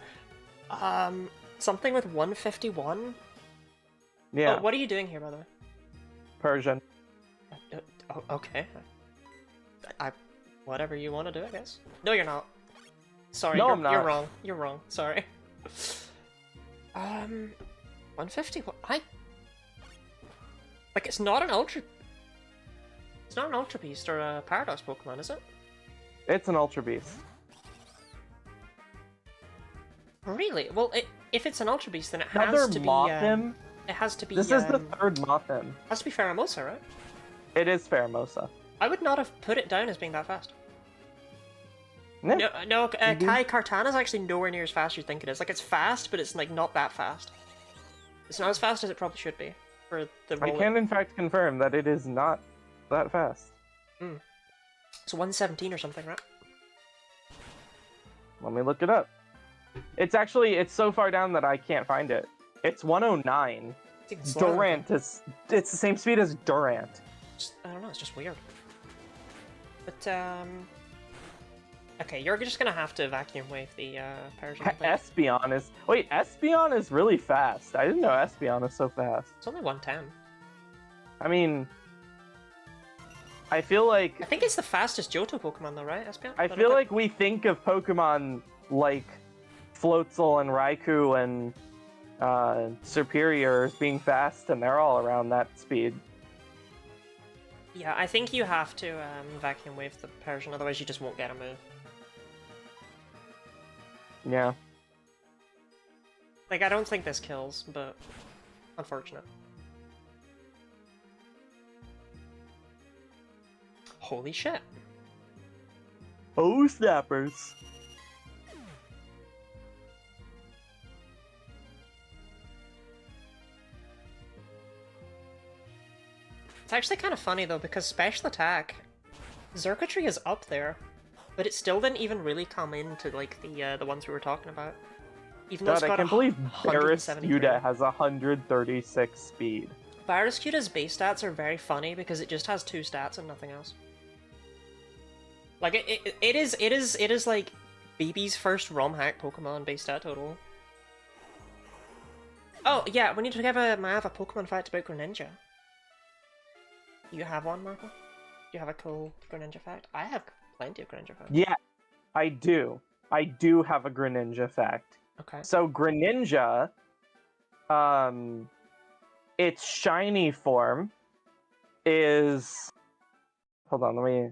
Something with 151? Yeah. Oh, what are you doing here, by the way? Persian. Okay. Whatever you want to do, I guess. No, you're not. Sorry, No, you're, I'm not. You're wrong. You're wrong. Sorry. 150. Like, it's not an Ultra. It's not an Ultra Beast or a Paradox Pokemon, is it? It's an Ultra Beast. Really? Well, if it's an Ultra Beast, then it has Another to be. Mothim? It has to be. This is the 3rd Mothim. Has to be Pheromosa, right? It is Pheromosa. I would not have put it down as being that fast. Yeah. No, Kai Kartana is actually nowhere near as fast as you think it is. Like, it's fast, but it's like not that fast. It's not as fast as it probably should be for the I roll. can in fact confirm that it is not that fast. It's 117 or something, right? Let me look it up. It's so far down that I can't find it. It's 109. It's even slower than Durant is, it's the same speed as Durant. I don't know, it's just weird. But, okay, you're just gonna have to vacuum wave the, Persian. I think. Espeon is... Wait, Espeon is really fast. I didn't know Espeon is so fast. It's only 110. I mean... I feel like... I think it's the fastest Johto Pokemon though, right, Espeon? I feel like we think of Pokemon like Floatzel and Raikou and Superior as being fast, and they're all around that speed. Yeah, I think you have to, vacuum wave the Persian, otherwise you just won't get a move. Yeah. Like, I don't think this kills, but unfortunate. Holy shit. Oh, snappers. It's actually kind of funny though, because Special Attack, Xurkitree is up there, but it still didn't even really come into like the ones we were talking about. Even though God, it's got I can't believe 173. Barraskewda has 136 speed. Barraskewda's base stats are very funny because it just has 2 stats and nothing else. Like it is like BB's first ROM hack Pokemon base stat total. Oh, yeah, we need to I have a Pokemon fact about Greninja. You have one, Marco? Do you have a cool Greninja fact? I have plenty of Greninja facts. Yeah, I do. I do have a Greninja fact. Okay. So Greninja, its shiny form is. Hold on, let me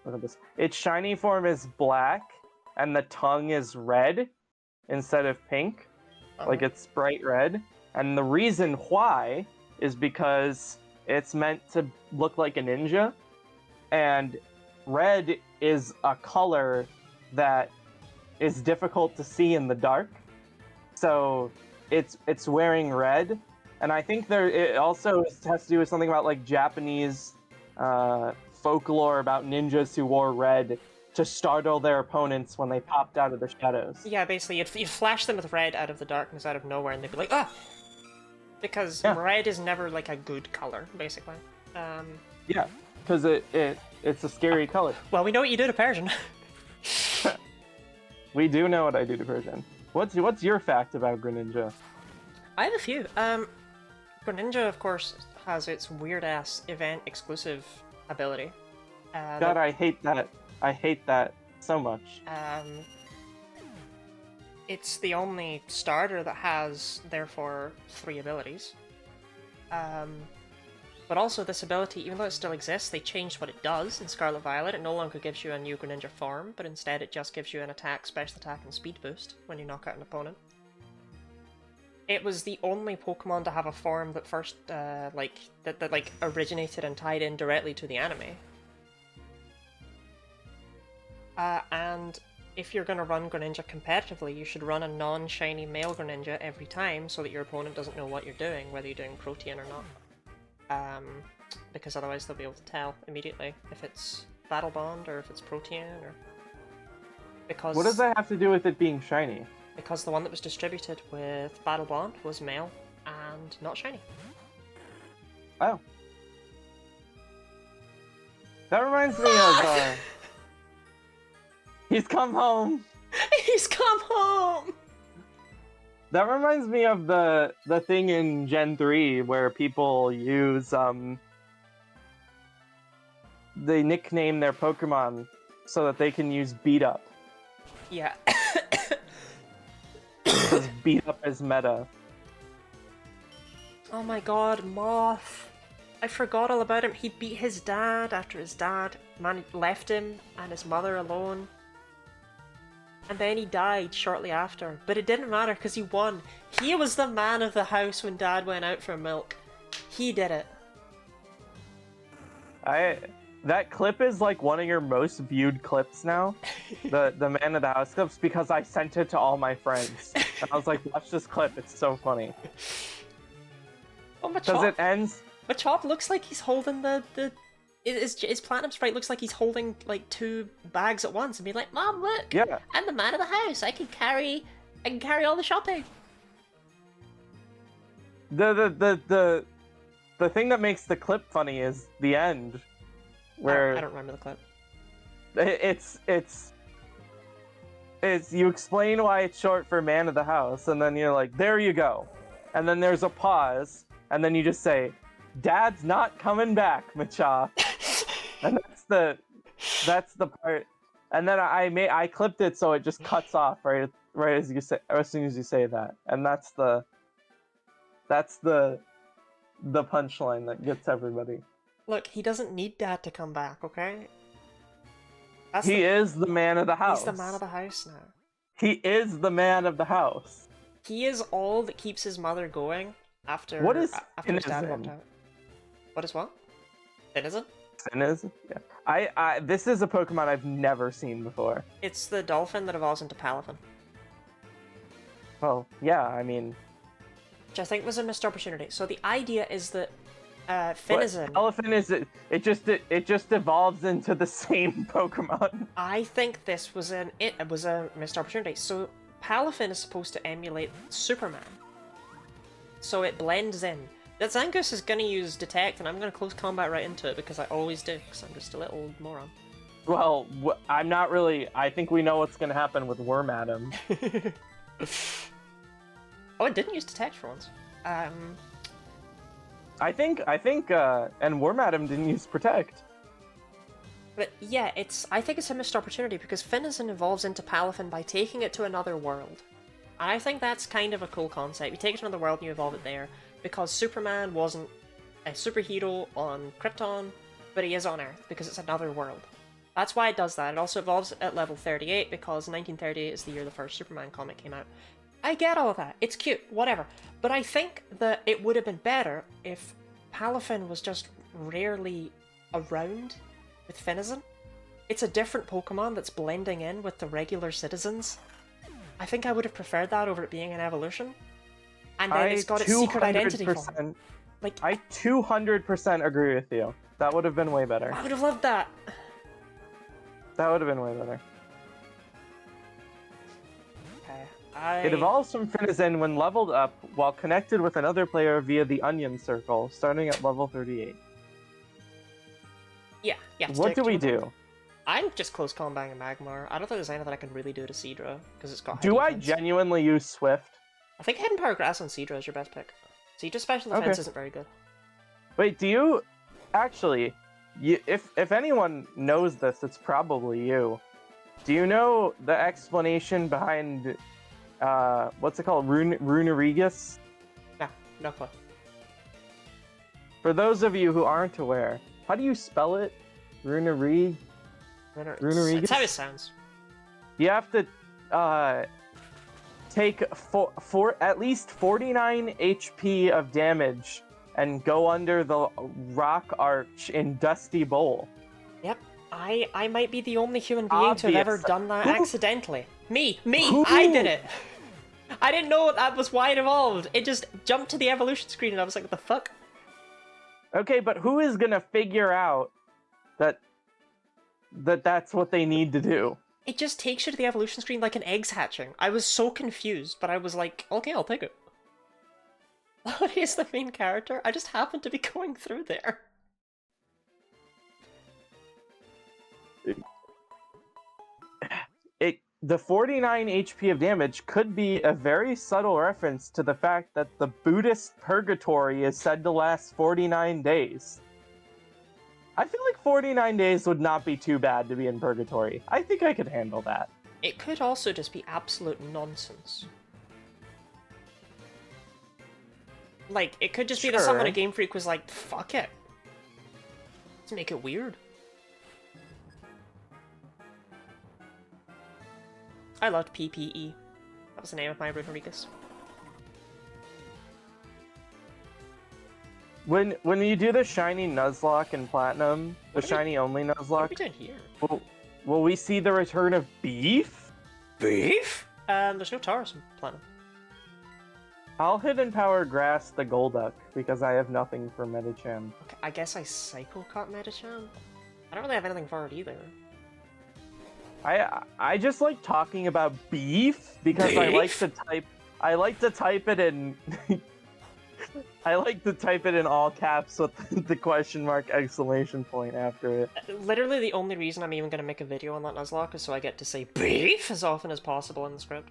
look at this. Its shiny form is black, and the tongue is red instead of pink. Like it's bright red. And the reason why is because it's meant to look like a ninja, and red is a color that is difficult to see in the dark. So it's wearing red, and I think it also has to do with something about like Japanese folklore about ninjas who wore red to startle their opponents when they popped out of the shadows. Yeah, basically, you'd flash them with red out of the darkness, out of nowhere, and they'd be like, ah! Because red is never, like, a good color, basically. Yeah, because it's a scary color. Well, we know what you do to Persian. We do know what I do to Persian. What's your fact about Greninja? I have a few. Greninja, of course, has its weird-ass event-exclusive ability. God, I hate that. I hate that so much. It's the only starter that has, therefore, 3 abilities. But also this ability, even though it still exists, they changed what it does in Scarlet Violet. It no longer gives you a new Greninja form, but instead it just gives you an attack, special attack, and speed boost when you knock out an opponent. It was the only Pokemon to have a form that first, that originated and tied in directly to the anime. And if you're going to run Greninja competitively, you should run a non-shiny male Greninja every time so that your opponent doesn't know what you're doing, whether you're doing Protean or not. Because otherwise they'll be able to tell immediately if it's Battle Bond or if it's Protean, or... Because... What does that have to do with it being shiny? Because the one that was distributed with Battle Bond was male and not shiny. Oh. That reminds me of, He's come home! He's come home! That reminds me of the thing in Gen 3 where people use, they nickname their Pokemon so that they can use Beat Up. Yeah. Because Beat Up is meta. Oh my god, Moth. I forgot all about him. He beat his dad after his dad left him and his mother alone. And then he died shortly after. But it didn't matter because he won. He was the man of the house when Dad went out for milk. He did it. That clip is like one of your most viewed clips now. the man of the house clips, because I sent it to all my friends. And I was like, watch this clip, it's so funny. Oh, because it ends... Machop looks like he's holding his Platinum Sprite looks like he's holding like 2 bags at once and be like, Mom, look! Yeah. I'm the man of the house. I can carry all the shopping. The thing that makes the clip funny is the end, where I don't remember the clip. It's you explain why it's short for man of the house, and then you're like, there you go, and then there's a pause, and then you just say, Dad's not coming back, Machop. And that's the part, and then I clipped it so it just cuts off right as soon as you say that, and that's the punchline that gets everybody. Look, he doesn't need Dad to come back, okay? He is the man of the house. He's the man of the house now. He is the man of the house. He is all that keeps his mother going after his dad walked out. What is what? Denizen? Denizen? Yeah. This is a Pokemon I've never seen before. It's the dolphin that evolves into Palafin. Well, yeah, I mean... Which I think was a missed opportunity. So the idea is that Finizen... Palafin is... It just evolves into the same Pokemon. I think this was a missed opportunity. So Palafin is supposed to emulate Superman. So it blends in. That Zangoose is going to use Detect, and I'm going to close combat right into it, because I always do, because I'm just a little moron. Well, I'm not really... I think we know what's going to happen with Wormadam. Oh, it didn't use detect for once. I think, and Wormadam didn't use protect. But yeah, I think it's a missed opportunity because Finizen evolves into Palafin by taking it to another world. And I think that's kind of a cool concept. You take it to another world and you evolve it there, because Superman wasn't a superhero on Krypton, but he is on Earth, because it's another world. That's why it does that. It also evolves at level 38, because 1938 is the year the first Superman comic came out. I get all of that. It's cute, whatever. But I think that it would have been better if Palafin was just rarely around with Finizen. It's a different Pokemon that's blending in with the regular citizens. I think I would have preferred that over it being an evolution. And then it's got its secret identity form. Like, I 200% agree with you. That would have been way better. I would have loved that. That would have been way better. Okay, It evolves from Finizen when leveled up while connected with another player via the Onion Circle, starting at level 38. Yeah. What do we do? I'm just close combating a Magmar. I don't think there's anything I can really do to Seadra, because it's got high Do I defense. genuinely use Swift? I think Hidden Power Grass on Seadra is your best pick. Seadra's special defense isn't very good. Wait, do you... Actually, if anyone knows this, it's probably you. Do you know the explanation behind, what's it called, Runerigus? No clue. For those of you who aren't aware, how do you spell it? Runerigus? That's how it sounds. You have to take at least 49 HP of damage and go under the rock arch in Dusty Bowl. Yep. I might be the only human being to have ever done that accidentally. Me! I did it! I didn't know that was why it evolved. It just jumped to the evolution screen and I was like, what the fuck? Okay, but who is gonna figure out that's what they need to do? It just takes you to the evolution screen like an egg's hatching. I was so confused, but I was like, okay, I'll take it. Lottie is the main character. I just happened to be going through there. The 49 HP of damage could be a very subtle reference to the fact that the Buddhist purgatory is said to last 49 days. I feel like 49 days would not be too bad to be in purgatory. I think I could handle that. It could also just be absolute nonsense. Like, it could just be that someone at Game Freak was like, fuck it. Let's make it weird. I loved PPE. That was the name of my Runerigus. When you do the shiny Nuzlocke in Platinum, the shiny only Nuzlocke, What are we doing here? will we see the return of Beef? Beef? There's no Taurus in Platinum. I'll Hidden Power Grass the Golduck, because I have nothing for Medicham. Okay, I guess I Psycho Cut Medicham? I don't really have anything for it either. I just like talking about beef because I like to type it in I like to type it in all caps with the question mark exclamation point after it. Literally the only reason I'm even going to make a video on that Nuzlocke is so I get to say beef as often as possible in the script.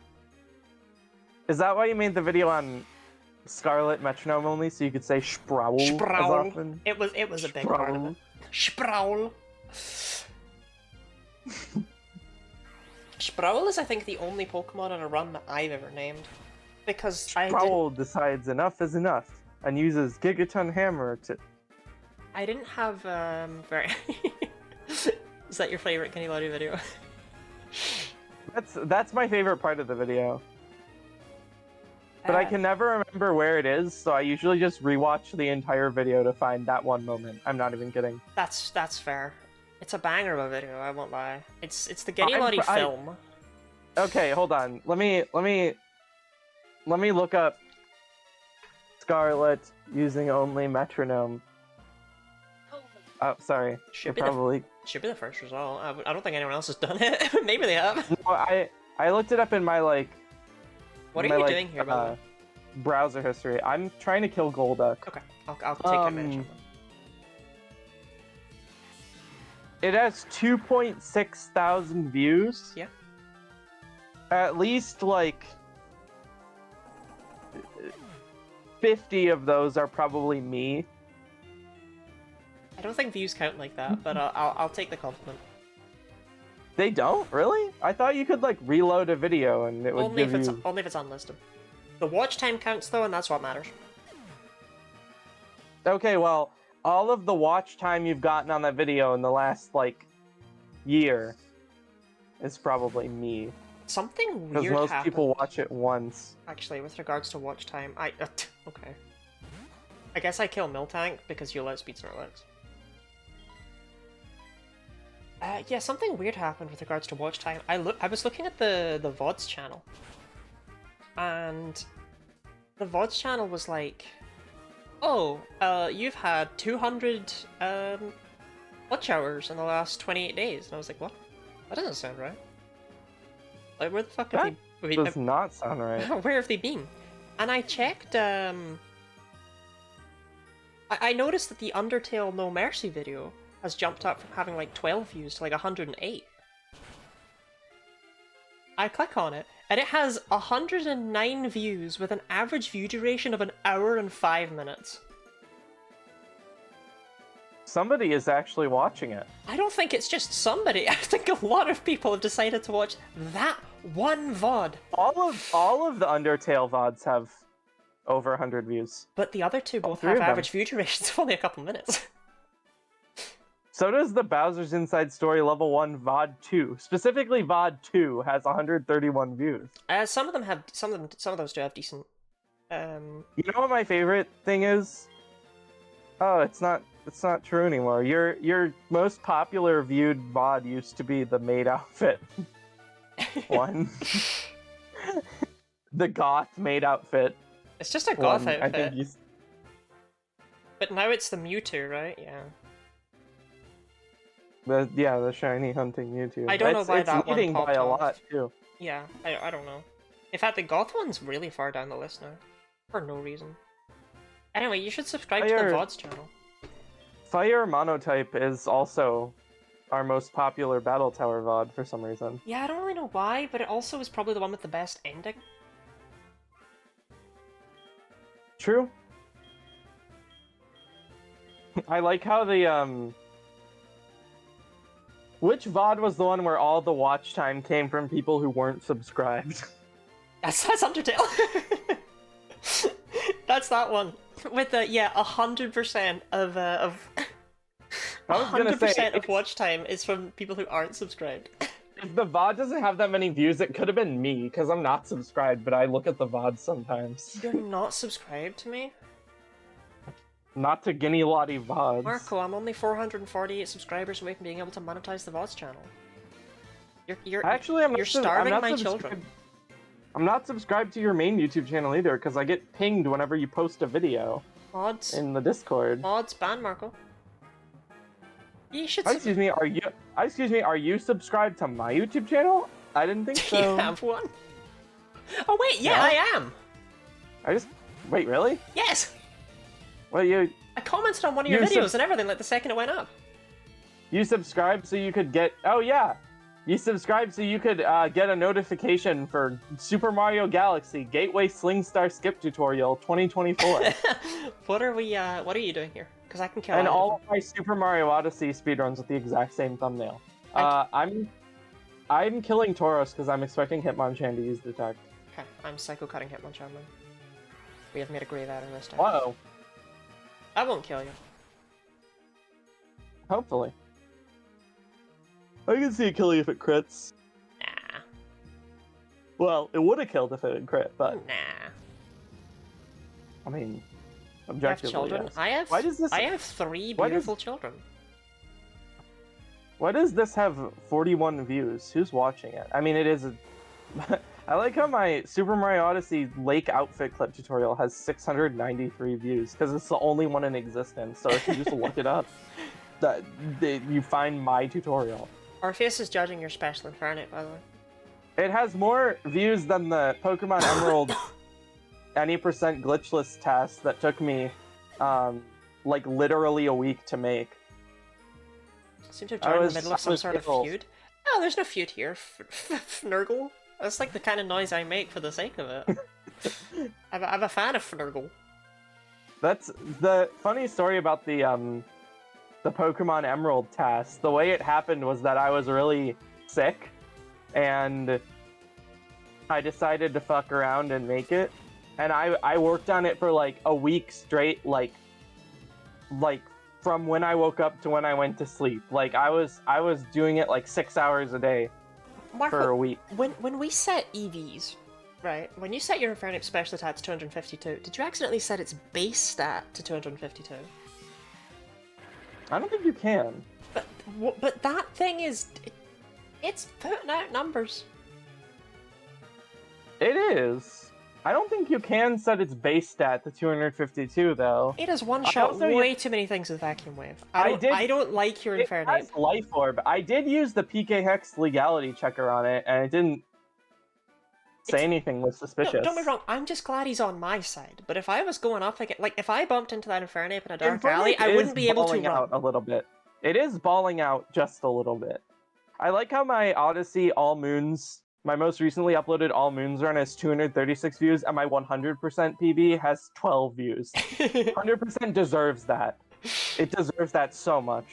Is that why you made the video on Scarlet Metronome only, so you could say Sproul as often? It was a big part of it. Sproul. Sproul is, I think, the only Pokemon on a run that I've ever named. Because Sproul decides enough is enough, and uses Gigaton Hammer to... I didn't have, very... Is that your favorite Kenny Lottie video? That's my favorite part of the video. But I can never remember where it is, so I usually just rewatch the entire video to find that one moment. I'm not even kidding. That's fair. It's a banger of a video, I won't lie. It's the Kenny Lottie film. Okay, hold on. Let me look up Scarlet using only Metronome. Oh, sorry. Should be the first result. I don't think anyone else has done it. Maybe they have. No, I looked it up in my What are you doing here, by the way? Browser history. I'm trying to kill Golduck. Okay, I'll take that minute. It has 2.6 thousand views. Yeah. At least, like... 50 of those are probably me. I don't think views count like that, but I'll take the compliment. They don't? Really? I thought you could, like, reload a video and it would Only give if it's you... only if it's unlisted. The watch time counts though, and that's what matters. Okay, well, all of the watch time you've gotten on that video in the last, like, year is probably me. Something Because weird most happened. people watch it once. Actually, with regards to watch time, okay. I guess I kill Miltank because you'll outspeed Snorlax. Yeah, something weird happened with regards to watch time. I was looking at the VODs channel, and the VODs channel was like, "Oh, you've had 200 watch hours in the last 28 days," and I was like, "What? That doesn't sound right. Like, where the fuck have they? Does not sound right. Where have they been?" And I checked. I noticed that the Undertale No Mercy video has jumped up from having like 12 views to like 108. I click on it, and it has 109 views with an average view duration of 1 hour and 5 minutes. Somebody is actually watching it. I don't think it's just somebody. I think a lot of people have decided to watch that one VOD. All of the Undertale VODs have over 100 views. But the other two both three have of them. average view durations of only a couple minutes. So does the Bowser's Inside Story Level 1 VOD 2. Specifically, VOD 2 has 131 views. Some of them have some of those do have decent. You know what my favorite thing is? Oh, it's not true anymore. Your most popular viewed VOD used to be the maid outfit one. The goth maid outfit. It's just a goth one. outfit. I think But now it's the Mewtwo, right? Yeah. the shiny hunting Mewtwo. I don't know why that one leading by popped a off. lot too. Yeah, I don't know. In fact, the goth one's really far down the list now. For no reason. Anyway, you should subscribe to the VODs channel. Fire Monotype is also our most popular Battle Tower VOD for some reason. Yeah, I don't really know why, but it also is probably the one with the best ending. True. I like how the Which VOD was the one where all the watch time came from people who weren't subscribed? That's Undertale. That's that one. With the 100% of I was gonna say 100% of watch time is from people who aren't subscribed. if the VOD doesn't have that many views, it could have been me, because I'm not subscribed, but I look at the VOD sometimes. You're not subscribed to me? Not to Guinea Lottie VODs. Marco, I'm only 448 subscribers away from being able to monetize the VODs channel. You're starving my children. I'm not subscribed to your main YouTube channel either, because I get pinged whenever you post a video. Mods. In the Discord. Mods, ban Marco. You should. Excuse me, are you subscribed to my YouTube channel? I didn't think so. Do you have one? Oh wait, yeah, I am. Wait, really? Yes. Well, I commented on one of your videos and everything like the second it went up. You subscribed so you could get... Oh, yeah. You subscribed so you could get a notification for Super Mario Galaxy Gateway Sling Star Skip Tutorial 2024. What are you doing here? Because I can kill. And all of my Super Mario Odyssey speedruns with the exact same thumbnail. I'm killing Tauros because I'm expecting Hitmonchan to use Detect. Okay, I'm psycho cutting Hitmonchan then. We have made a grave adder this time. Whoa. I won't kill you. Hopefully. I can see it kill you if it crits. Nah. Well, it would have killed if it had crit, but... Nah. I mean, You have objectively, children? yes. I have 3 beautiful children. Why does this have 41 views? Who's watching it? I mean, it is... I like how my Super Mario Odyssey Lake Outfit Clip tutorial has 693 views, because it's the only one in existence, so if you just look it up, you find my tutorial. Orpheus is judging your special incarnate, by the way. It has more views than the Pokemon Emerald any percent glitchless test that took me, like, literally a week to make. Seem to have joined in the middle of some sort of feud. Oh, there's no feud here. Fnurgle. That's like the kind of noise I make for the sake of it. I'm a fan of Fnurgle. That's the funny story about the Pokemon Emerald task. The way it happened was that I was really sick, and I decided to fuck around and make it. And I worked on it for like a week straight, like from when I woke up to when I went to sleep. Like I was doing it like 6 hours a day for a week. When we set EVs, right? When you set your Infernape special attack to 252, did you accidentally set its base stat to 252? I don't think you can. But that thing it's putting out numbers. It is. I don't think you can set its base stat to 252 though. It has one-shot way too many things with Vacuum Wave. I don't like your Infernape. It has Life Orb. I did use the PK Hex legality checker on it, and it didn't say anything was suspicious. No, don't be wrong. I'm just glad he's on my side. But if I was going up against, like, if I bumped into that Infernape in a dark alley, I wouldn't be able to run. Out a little bit. It is balling out just a little bit. I like how my Odyssey All Moons, my most recently uploaded All Moons run has 236 views, and my 100% PB has 12 views. 100% deserves that. It deserves that so much.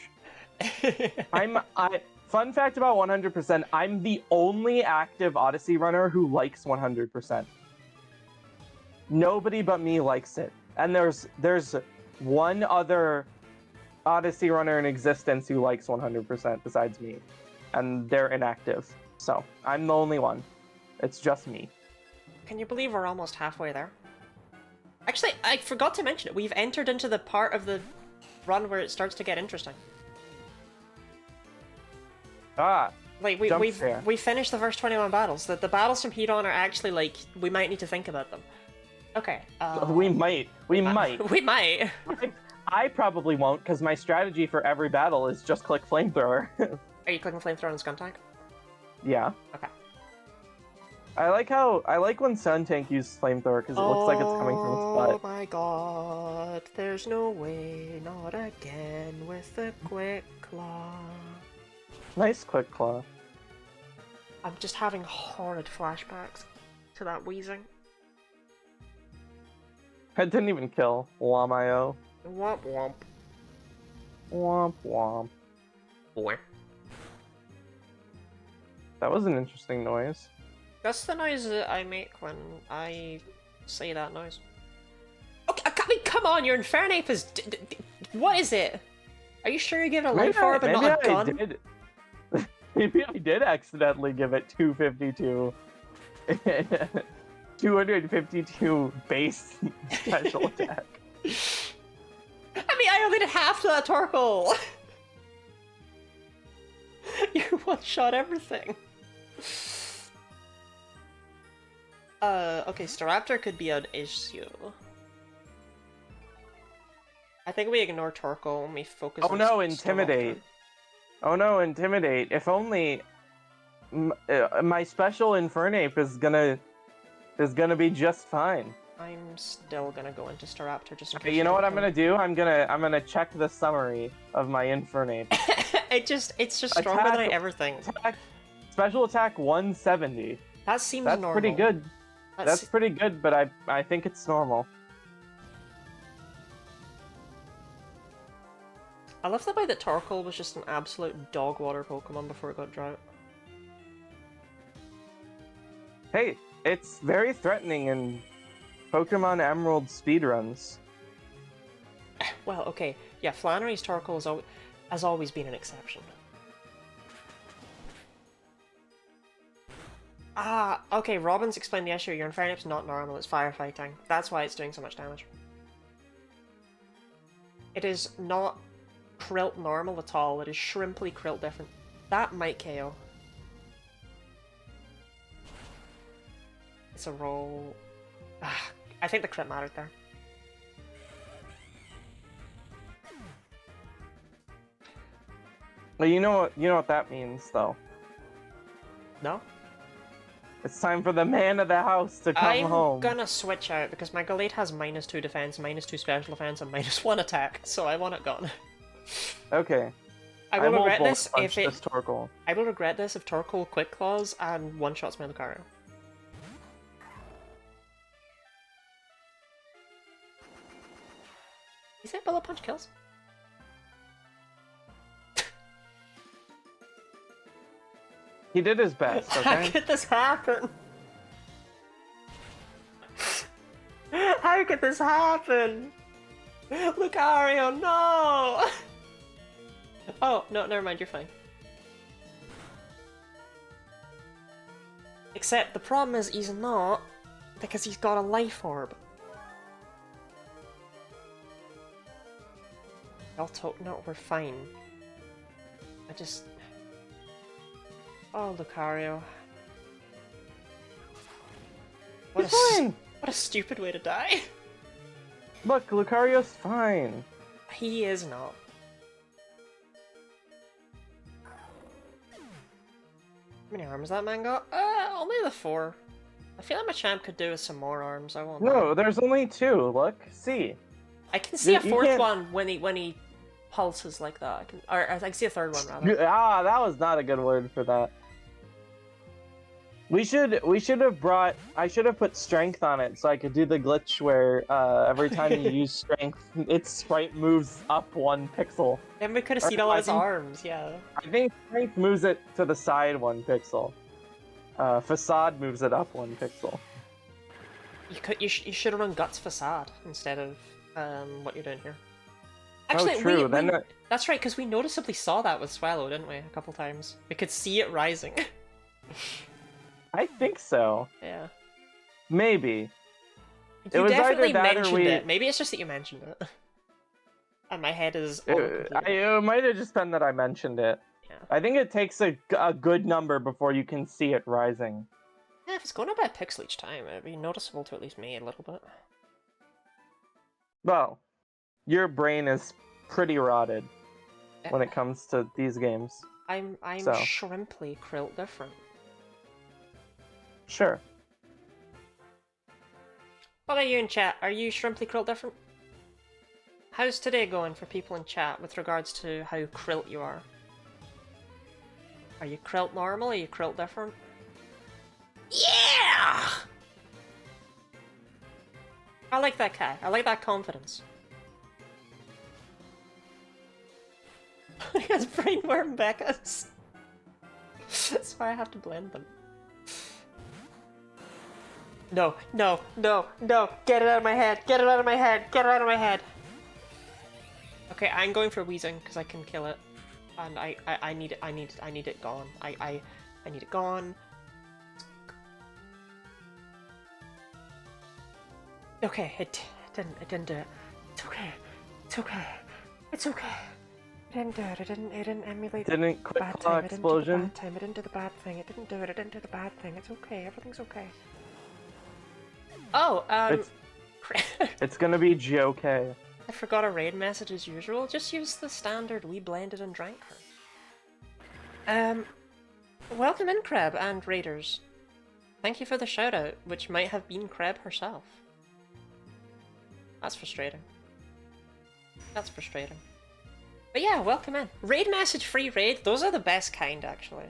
Fun fact about 100%, I'm the only active Odyssey runner who likes 100%. Nobody but me likes it. And there's one other Odyssey runner in existence who likes 100% besides me. And they're inactive. So, I'm the only one. It's just me. Can you believe we're almost halfway there? Actually, I forgot to mention it. We've entered into the part of the run where it starts to get interesting. Like, we finished the first 21 battles. The battles from Heat On are actually, like, we might need to think about them. Okay, We might. We might. I probably won't, because my strategy for every battle is just click Flamethrower. Are you clicking Flamethrower on Scum Tank? Yeah. Okay. I like when Sun Tank uses Flamethrower, because it looks like it's coming from its butt. Oh my god, there's no way, not again, with the Quick Claw. Nice Quick Claw. I'm just having horrid flashbacks to that wheezing. It didn't even kill. Womp-io. Womp womp. Womp womp. Boy. That was an interesting noise. That's the noise that I make when I say that noise. Okay, I mean, come on, your Infernape is... what is it? Are you sure you give it a Life Orb and not a gun? Maybe I did accidentally give it 252. 252 base special attack. I mean, I only did half to that Torkoal! You one-shot everything. Okay, Staraptor could be an issue. I think we ignore Torkoal and we focus on... Oh no, Intimidate. Oh no, Intimidate. If only... my special Infernape is gonna be just fine. I'm still gonna go into Staraptor just in case. Okay, you know what I'm gonna do? I'm gonna check the summary of my Infernape. It's just stronger than I ever think. Special attack 170. That seems normal. That's pretty good. That's pretty good, but I think it's normal. I love the way that Torkoal was just an absolute dog water Pokemon before it got drought. Hey, it's very threatening in Pokemon Emerald speedruns. Well, okay, yeah, Flannery's Torkoal has always been an exception. Ah, okay, Robin's explained the issue. Your Infernape's not normal, it's firefighting. That's why it's doing so much damage. It is not Krilt normal at all, it is Shrimply Krilt different. That might KO. It's a roll. Ah, I think the crit mattered there. Well, you know what that means, though. No? It's time for the man of the house to come home. I'm gonna switch out because my Gallade has -2 defense, -2 special defense, and -1 attack, so I want it gone. Okay. I will regret this if Torkoal. I will regret this if Torkoal Quick Claws and one-shots my Lucario. You think bullet punch kills? He did his best, okay? How could this happen? How could this happen? Lucario, no! Oh, no, never mind, you're fine. Except the problem is he's not, because he's got a life orb. No, we're fine. I just... Oh, Lucario. What a stupid way to die. Look, Lucario's fine. He is not. How many arms that man got? Only the 4. I feel like my champ could do with some more arms. I won't. No, there's only 2. Look, see. I can see a You 4th can't- when he pulses like that. I can see a 3rd one rather. Ah, that was not a good word for that. We should have brought. I should have put strength on it so I could do the glitch where every time you use strength, its sprite moves up 1 pixel. Then we could have seen all of his arms. Yeah. I think strength moves it to the side 1 pixel. Facade moves it up 1 pixel. You should have run Guts Facade instead of what you're doing here. Actually, oh, true. That's right, because we noticeably saw that with Swallow, didn't we? A couple times. We could see it rising. I think so. Yeah. Maybe. You was definitely either that or mentioned we- it. Maybe it's just that you mentioned it. And my head is all It confused. might have just been that I mentioned it. Yeah. I think it takes a good number before you can see it rising. Yeah, if it's going up by a pixel each time, it'd be noticeable to at least me a little bit. Well, your brain is pretty rotted Yeah. when it comes to these games. I'm So. shrimply krill different. Sure. What about you in chat? Are you shrimply krill different? How's today going for people in chat with regards to how krill you are? Are you krill normal? Are you krill different? Yeah! I like that guy. I like that confidence. He has brainworm Becca's. That's why I have to blend them. No, no, no, no! Get it out of my head! Get it out of my head! Get it out of my head! Okay, I'm going for wheezing because I can kill it, and I need it gone. I need it gone. Okay, it didn't do it. It's okay. It's okay. It's okay. It didn't do it. It didn't emulate the Didn't quick bad claw time. It didn't do the explosion? bad time. It didn't do the bad thing. It didn't do it. It didn't do the bad thing. It's okay. Everything's okay. Oh, It's gonna be GOK. I forgot a raid message as usual. Just use the standard "we blended and drank her." Welcome in, Kreb and raiders. Thank you for the shout out, which might have been Kreb herself. That's frustrating. That's frustrating. But yeah, welcome in. Raid message free raid, those are the best kind actually.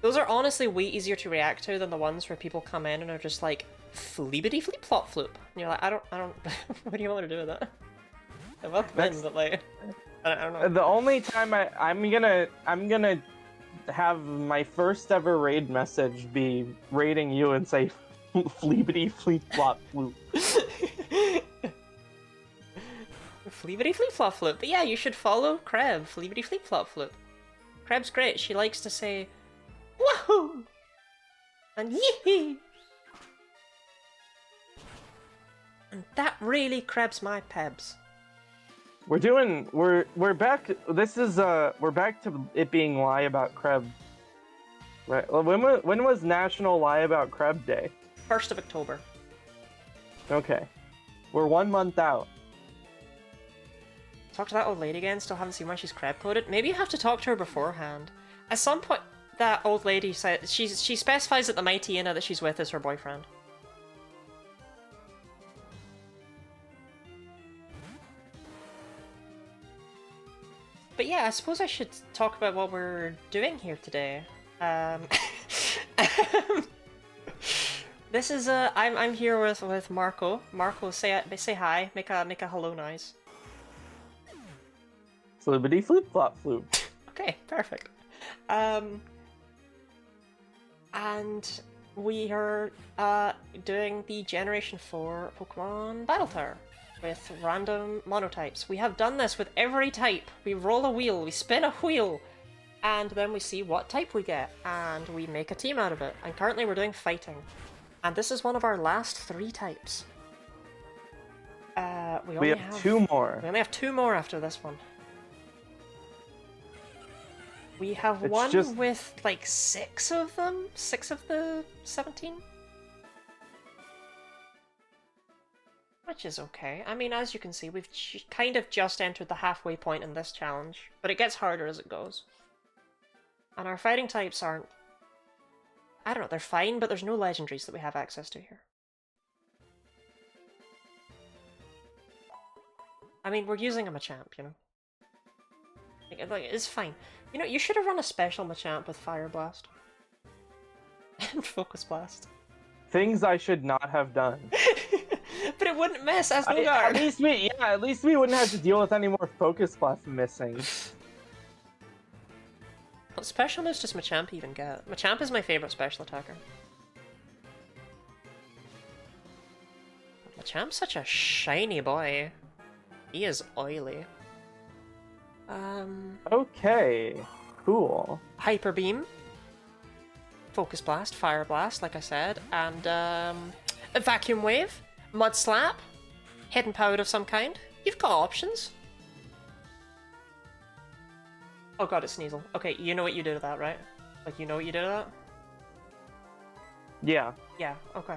Those are honestly way easier to react to than the ones where people come in and are just like, fleebity flip flop floop. And you're like, I don't, what do you want me to do with that? I welcome in, but like, I don't know. The only time I'm gonna have my first ever raid message be raiding you and say fleebity fleep flop floop. Fleebity fleep flop floop. But yeah, you should follow Kreb, Fleebity fleep flop floop. Kreb's great. She likes to say, wahoo! And yee! And that really Krebs my pebs. We're back. This is we're back to it being Lie About Kreb. Right. When was National Lie About Kreb Day? 1st of October. Okay. We're 1 month out. Talk to that old lady again, still haven't seen why she's Kreb coded. Maybe you have to talk to her beforehand. At some point, that old lady said, she specifies that the mighty Inna that she's with is her boyfriend. But yeah, I suppose I should talk about what we're doing here today. This is I'm here with Marco. Marco, say hi. Make a hello noise. Flippity flip flop floop. Okay, perfect. And we are doing the Generation 4 Pokemon Battle Tower with random monotypes. We have done this with every type. We roll a wheel, we spin a wheel, and then we see what type we get, and we make a team out of it. And currently we're doing fighting. And this is one of our last 3 types. We have 2 more. We only have 2 more after this one. We have It's one just... with like 6 of them? 6 of the 17? Which is okay. I mean, as you can see, we've kind of just entered the halfway point in this challenge, but it gets harder as it goes. And our fighting types aren't... I don't know, they're fine, but there's no legendaries that we have access to here. I mean, we're using a Machamp, you know? Like, it's fine. You know, you should have run a special Machamp with Fire Blast. And Focus Blast. Things I should not have done. But it wouldn't miss as no guard. At least we wouldn't have to deal with any more Focus Blast missing. What special moves does Machamp even get? Machamp is my favorite special attacker. Machamp's such a shiny boy. He is oily. Okay, cool. Hyper Beam, Focus Blast, Fire Blast, like I said, and a Vacuum Wave, Mud Slap, Hidden Power of some kind. You've got options. Oh god, it's Sneasel. Okay, you know what you did to that, right? Like, you know what you did to that? Yeah. Yeah, okay.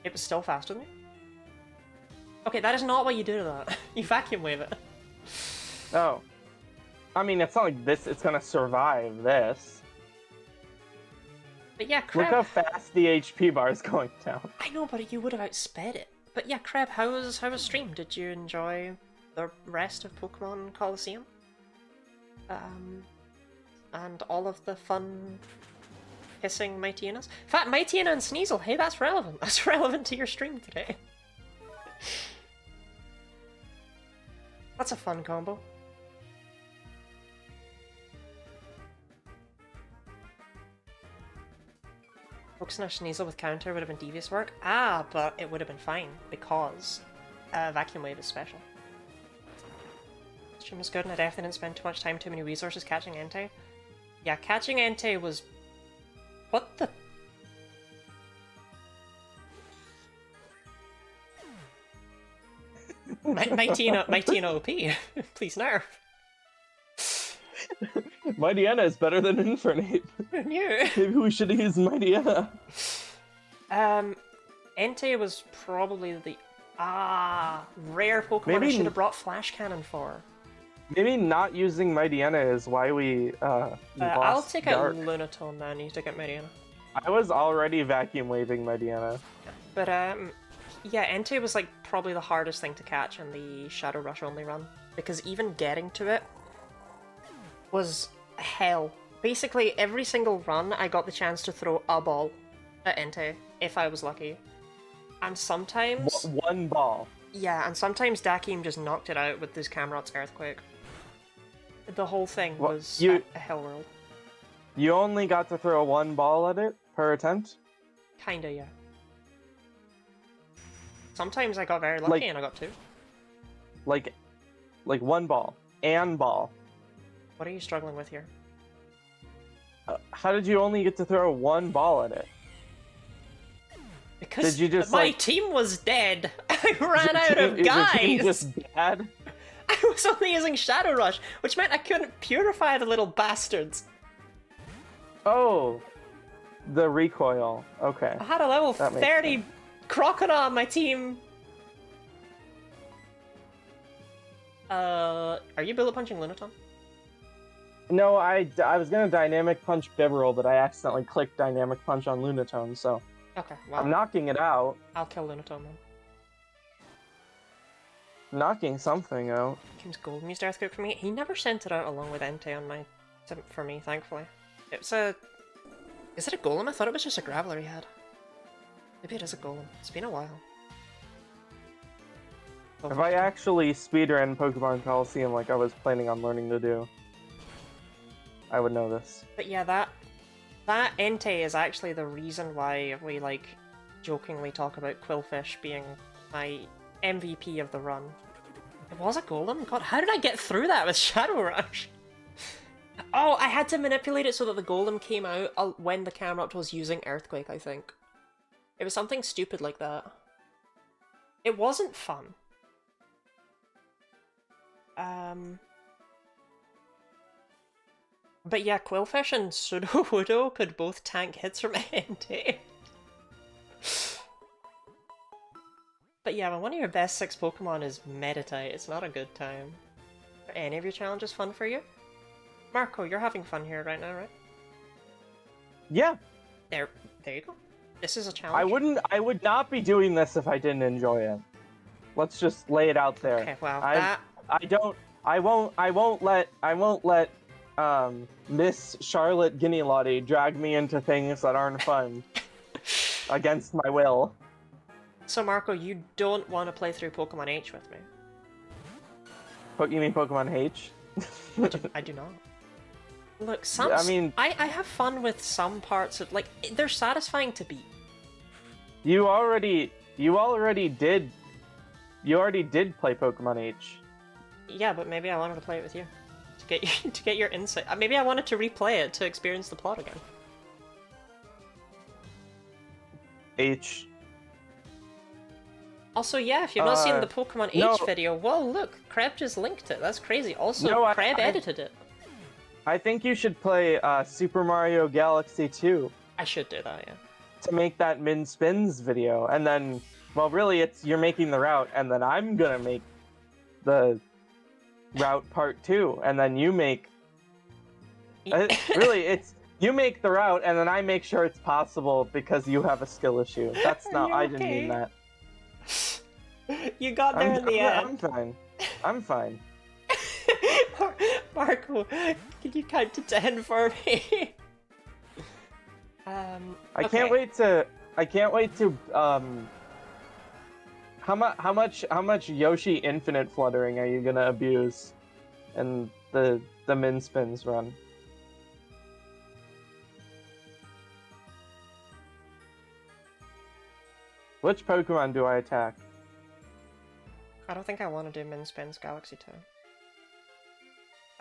It was still faster than me? Okay, that is not what you did to that. You Vacuum Wave it. Oh. I mean, it's not like this, it's gonna survive this. But yeah, Kreb... Look how fast the HP bar is going down. I know, but you would have outsped it. But yeah, Kreb, how was stream? Did you enjoy the rest of Pokemon Coliseum? And all of the fun hissing Mightyenas? In fact, Mightyena and Sneasel, hey, that's relevant. That's relevant to your stream today. That's a fun combo. Focusing on Sneasel with counter would have been devious work. Ah, but it would have been fine, because Vacuum Wave is special. Stream was good and I definitely didn't spend too much time, too many resources catching Entei. Yeah, catching Entei was... What the... Mightyena OP. Please nerf. Mightyena is better than Infernape. Who knew? Maybe we should have used Mightyena. Entei was probably the rare Pokemon I should have brought Flash Cannon for. Maybe not using Mightyena is why we I'll take Dark. out Lunatone then, you take out Mightyena. I was already Vacuum Waving Mightyena. But yeah, Entei was like probably the hardest thing to catch in the Shadow Rush only run, because even getting to it was hell. Basically, every single run I got the chance to throw a ball at Entei, if I was lucky. And sometimes... One ball. Yeah, and sometimes Dakim just knocked it out with his Camelot's Earthquake. The whole thing was a hell world. You only got to throw one ball at it per attempt? Kinda, yeah. Sometimes I got very lucky and I got 2. Like one ball. And ball. What are you struggling with here? How did you only get to throw one ball at it? Because did you just, my team was dead. I ran out of guys. Is your team just bad? I was only using Shadow Rush, which meant I couldn't purify the little bastards. Oh, the recoil. Okay. I had a level 30 Crocodile on my team. Are you bullet punching Lunatone? No, I was gonna Dynamic Punch Bibarel, but I accidentally clicked Dynamic Punch on Lunatone, so... Okay, well... I'm knocking it out. I'll kill Lunatone then. Knocking something out. Kim's Golden used Earthquake for me. He never sent it out along with Entei on for me, thankfully. It's Is it a golem? I thought it was just a graveler he had. Maybe it is a golem. It's been a while. If I actually speedrun Pokemon Coliseum like I was planning on learning to do, I would know this. But yeah, that Entei is actually the reason why we, like, jokingly talk about Quillfish being my MVP of the run. It was a golem? God, how did I get through that with Shadow Rush? Oh, I had to manipulate it so that the golem came out when the Camelot was using Earthquake, I think. It was something stupid like that. It wasn't fun. But yeah, Quillfish and Sudowoodo could both tank hits from Entei. But yeah, when one of your best 6 Pokemon is Meditite, it's not a good time. Are any of your challenges fun for you? Marco, you're having fun here right now, right? Yeah. There you go. This is a challenge. I would not be doing this if I didn't enjoy it. Let's just lay it out there. Okay, well, I won't let Miss Charlotte Guinea Lottie drag me into things that aren't fun against my will. So Marco, you don't want to play through Pokemon H with me? You mean Pokemon H? I do not. Look, I have fun with some parts of, like, they're satisfying to beat. You already did play Pokemon H. Yeah, but maybe I wanted to play it with you. To get your insight. Maybe I wanted to replay it to experience the plot again. H. Also, yeah, if you've not seen the Pokemon H video, whoa, look, Kreb just linked it. That's crazy. Also, Kreb edited it. I think you should play Super Mario Galaxy 2. I should do that, yeah. To make that Min Spins video, and then, well, really, you're making the route, and then I'm gonna make the route part 2, and then you make... really, you make the route, and then I make sure it's possible because you have a skill issue. That's not... I didn't mean that. You got there in the end. I'm fine. Marco, can you count to 10 for me? I can't wait to how much Yoshi Infinite Fluttering are you gonna abuse in the Min Spins run? Which Pokemon do I attack? I don't think I want to do Min Spins Galaxy 2.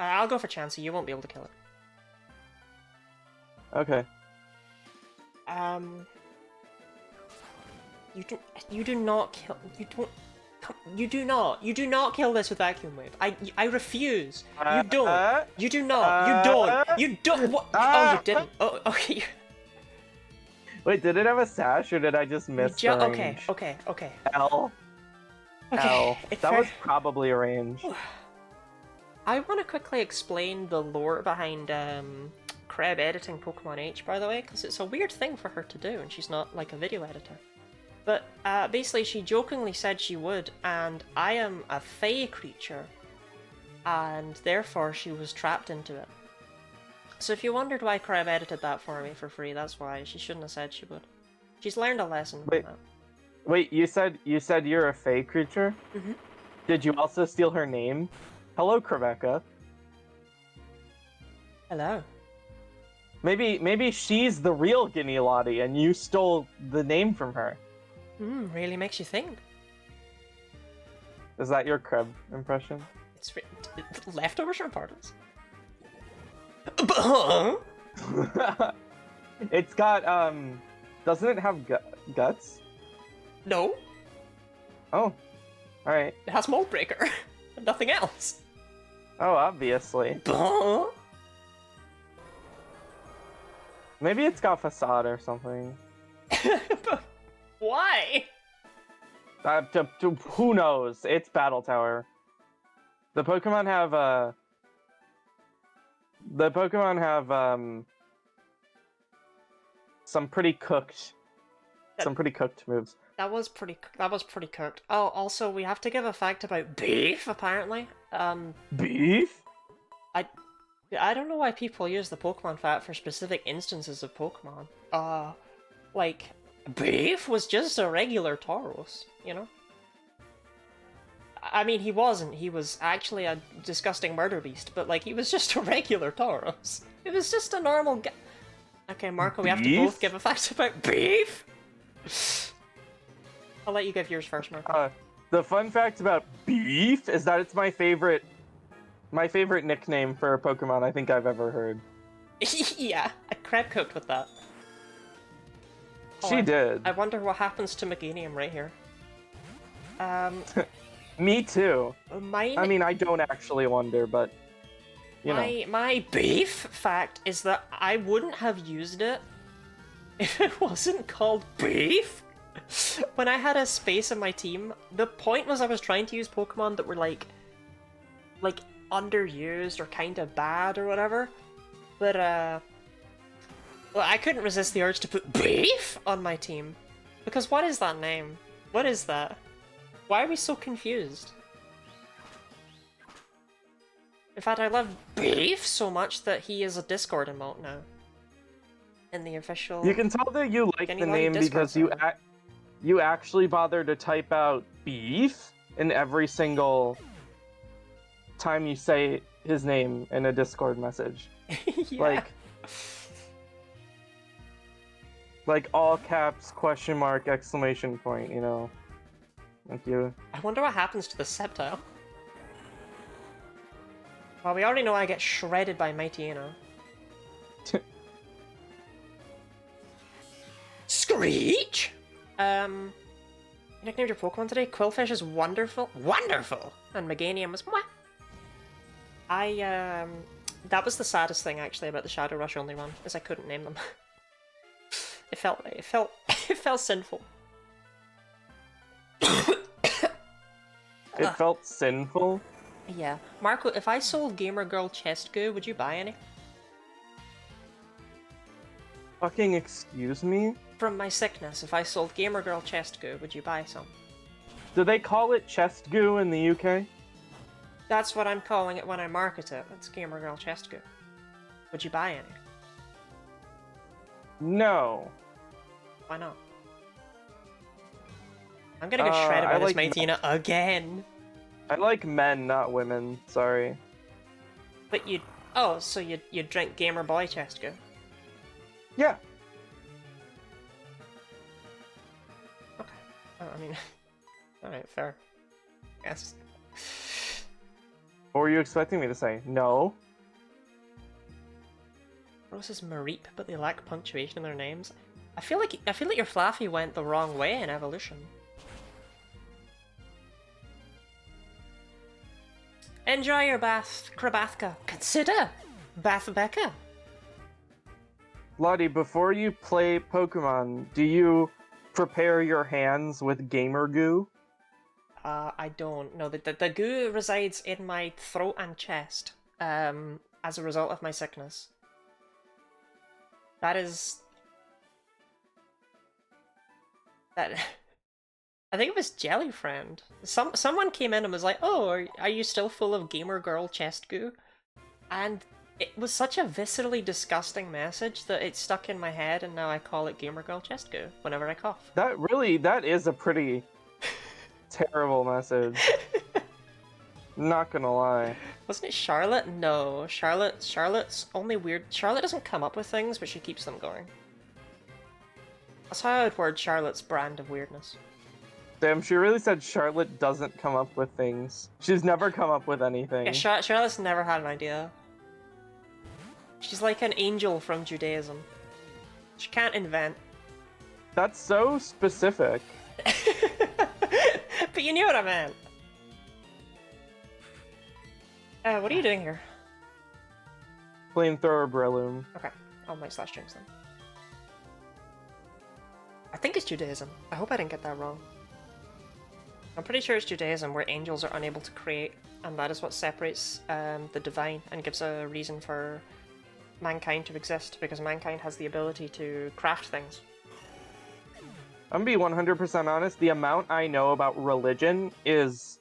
I'll go for Chansey, you won't be able to kill it. Okay. You do not kill. You do not kill this with Vacuum Wave. I refuse. You don't. You do not. You don't. You don't. What? Oh, you didn't. Oh, okay. Wait, did it have a sash or did I just miss the range? Okay. L. Okay. That was probably a range. I want to quickly explain the lore behind Kreb editing Pokemon H, by the way, because it's a weird thing for her to do, and she's not like a video editor. But basically, she jokingly said she would, and I am a Fey creature, and therefore she was trapped into it. So if you wondered why Kreb edited that for me for free, that's why. She shouldn't have said she would. She's learned a lesson from that. Wait, you said you're a Fey creature? Mm-hmm. Did you also steal her name? Hello, Rebecca. Hello. Maybe she's the real Guinea Lottie and you stole the name from her. Really makes you think. Is that your Kreb impression? It's leftovers from parties. It's got, doesn't it have guts? No. Oh, alright. It has Mold Breaker, and nothing else. Oh, obviously. Maybe it's got Facade or something. Why? Who knows? It's Battle Tower. The Pokemon have some pretty cooked moves. That was pretty cooked. Oh, also we have to give a fact about beef. Apparently, beef. I don't know why people use the Pokemon fact for specific instances of Pokemon. Like, Beef was just a regular Tauros, you know? I mean, he wasn't. He was actually a disgusting murder beast, but, like, he was just a regular Tauros. It was just a normal guy. Okay, Marco, we have to both give a fact about Beef? I'll let you give yours first, Marco. The fun fact about Beef is that it's my favorite nickname for a Pokemon I think I've ever heard. Yeah, I crab cooked with that. She did. I wonder what happens to Meganium right here. Me too. Mine... I mean, I don't actually wonder, but you know. My beef fact is that I wouldn't have used it if it wasn't called beef. When I had a space in my team, the point was I was trying to use Pokemon that were like underused or kind of bad or whatever, but well, I couldn't resist the urge to put beef on my team, because what is that name? What is that? Why are we so confused? In fact, I love beef so much that he is a Discord emote now. In the official... You can tell that you like the name because you actually bother to type out beef in every single time you say his name in a Discord message. Yeah. Like all caps, question mark, exclamation point, you know. Thank you. I wonder what happens to the Sceptile. Well, we already know I get shredded by Mighty Eno. Screech! You nicknamed your Pokemon today? Quillfish is wonderful. Wonderful! And Meganium was mwah! That was the saddest thing, actually, about the Shadow Rush only run, is I couldn't name them. It felt sinful. It felt sinful? Yeah. Marco, if I sold Gamer Girl chest goo, would you buy any? Fucking excuse me? From my sickness, if I sold Gamer Girl chest goo, would you buy some? Do they call it chest goo in the UK? That's what I'm calling it when I market it. It's Gamer Girl chest goo. Would you buy any? No. Why not? I'm gonna get shredded by this Mightyena again. I like men, not women. Sorry. But you... Oh, so you drink Gamer Boy chest goo? Yeah. Okay. Oh, I mean... Alright, fair. Yes. What were you expecting me to say? No. Rose is Mareep, but they lack punctuation in their names. I feel like your Flaffy went the wrong way in evolution. Enjoy your bath, Krabathka. Consider Bathbecca. Lottie, before you play Pokemon, do you prepare your hands with gamer goo? I don't. No, the goo resides in my throat and chest, as a result of my sickness. That is... That... I think it was Jellyfriend. Someone came in and was like, "Oh, are you still full of Gamer Girl chest goo?" And it was such a viscerally disgusting message that it stuck in my head, and now I call it Gamer Girl chest goo whenever I cough. That is a pretty terrible message. Not gonna lie. Wasn't it Charlotte? No, Charlotte's only weird. Charlotte doesn't come up with things, but she keeps them going. That's how I would word Charlotte's brand of weirdness. Damn, she really said Charlotte doesn't come up with things. She's never come up with anything. Yeah, Charlotte's never had an idea. She's like an angel from Judaism. She can't invent. That's so specific. But you knew what I meant. What are you doing here? Flamethrower Breloom. Okay, I'll my slash jinx then. I think it's Judaism. I hope I didn't get that wrong. I'm pretty sure it's Judaism where angels are unable to create, and that is what separates the divine and gives a reason for mankind to exist, because mankind has the ability to craft things. I'm gonna be 100% honest, the amount I know about religion is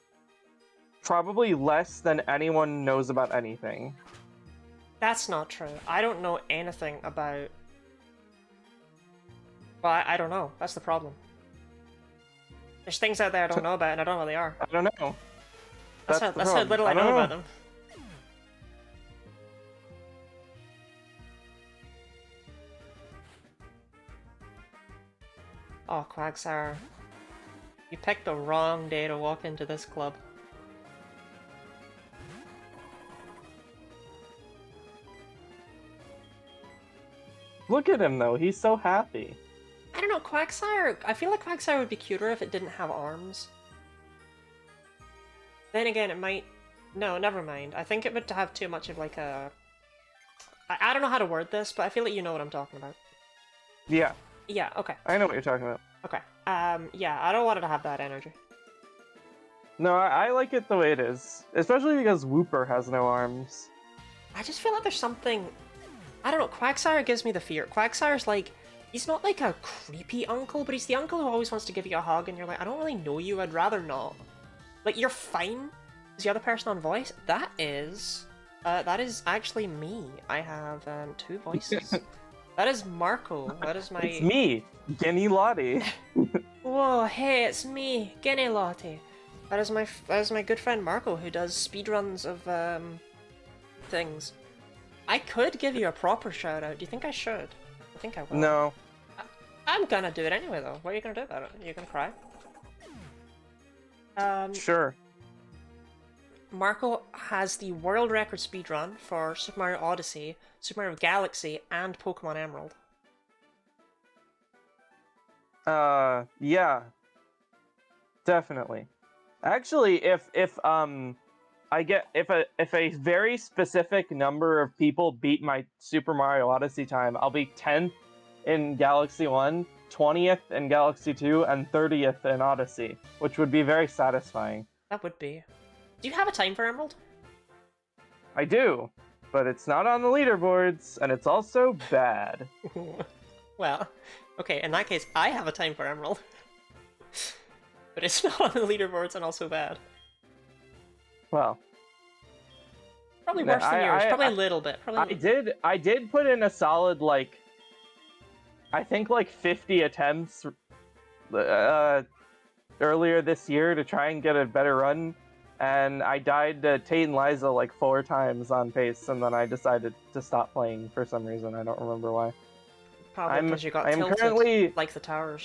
probably less than anyone knows about anything. That's not true. I don't know anything about... Well, I don't know. That's the problem. There's things out there I don't know about, and I don't know what they are. I don't know. That's how little I know about them. Oh, Quagsire. You picked the wrong day to walk into this club. Look at him, though. He's so happy. I don't know, Quagsire... I feel like Quagsire would be cuter if it didn't have arms. Then again, it might... No, never mind. I think it would have too much of like a... I don't know how to word this, but I feel like you know what I'm talking about. Yeah. Yeah, okay. I know what you're talking about. Okay. Yeah, I don't want it to have that energy. No, I like it the way it is. Especially because Wooper has no arms. I just feel like there's something... I don't know, Quagsire gives me the fear. Quagsire's like... He's not like a creepy uncle, but he's the uncle who always wants to give you a hug, and you're like, I don't really know you, I'd rather not. Like, you're fine. Is the other person on voice? That is actually me. I have, 2 voices. That is Marco. That is my... It's me, Guinea Lottie. Whoa, hey, it's me, Guinea Lottie. That is my good friend Marco, who does speedruns of, things. I could give you a proper shout out. Do you think I should? I think I will. No. I'm gonna do it anyway, though. What are you gonna do about it? You're gonna cry? Sure. Marco has the world record speedrun for Super Mario Odyssey, Super Mario Galaxy, and Pokemon Emerald. Yeah. Definitely. Actually, if a very specific number of people beat my Super Mario Odyssey time, I'll be 10th in Galaxy 1, 20th in Galaxy 2, and 30th in Odyssey, which would be very satisfying. That would be. Do you have a time for Emerald? I do, but it's not on the leaderboards, and it's also bad. Well, okay, in that case, I have a time for Emerald. But it's not on the leaderboards and also bad. Well, probably worse than yours. Probably a little bit. I did put in a solid, like, I think like 50 attempts earlier this year to try and get a better run, and I died to Tate and Liza like 4 times on pace, and then I decided to stop playing for some reason. I don't remember why. Probably because you got tilted, currently like the towers.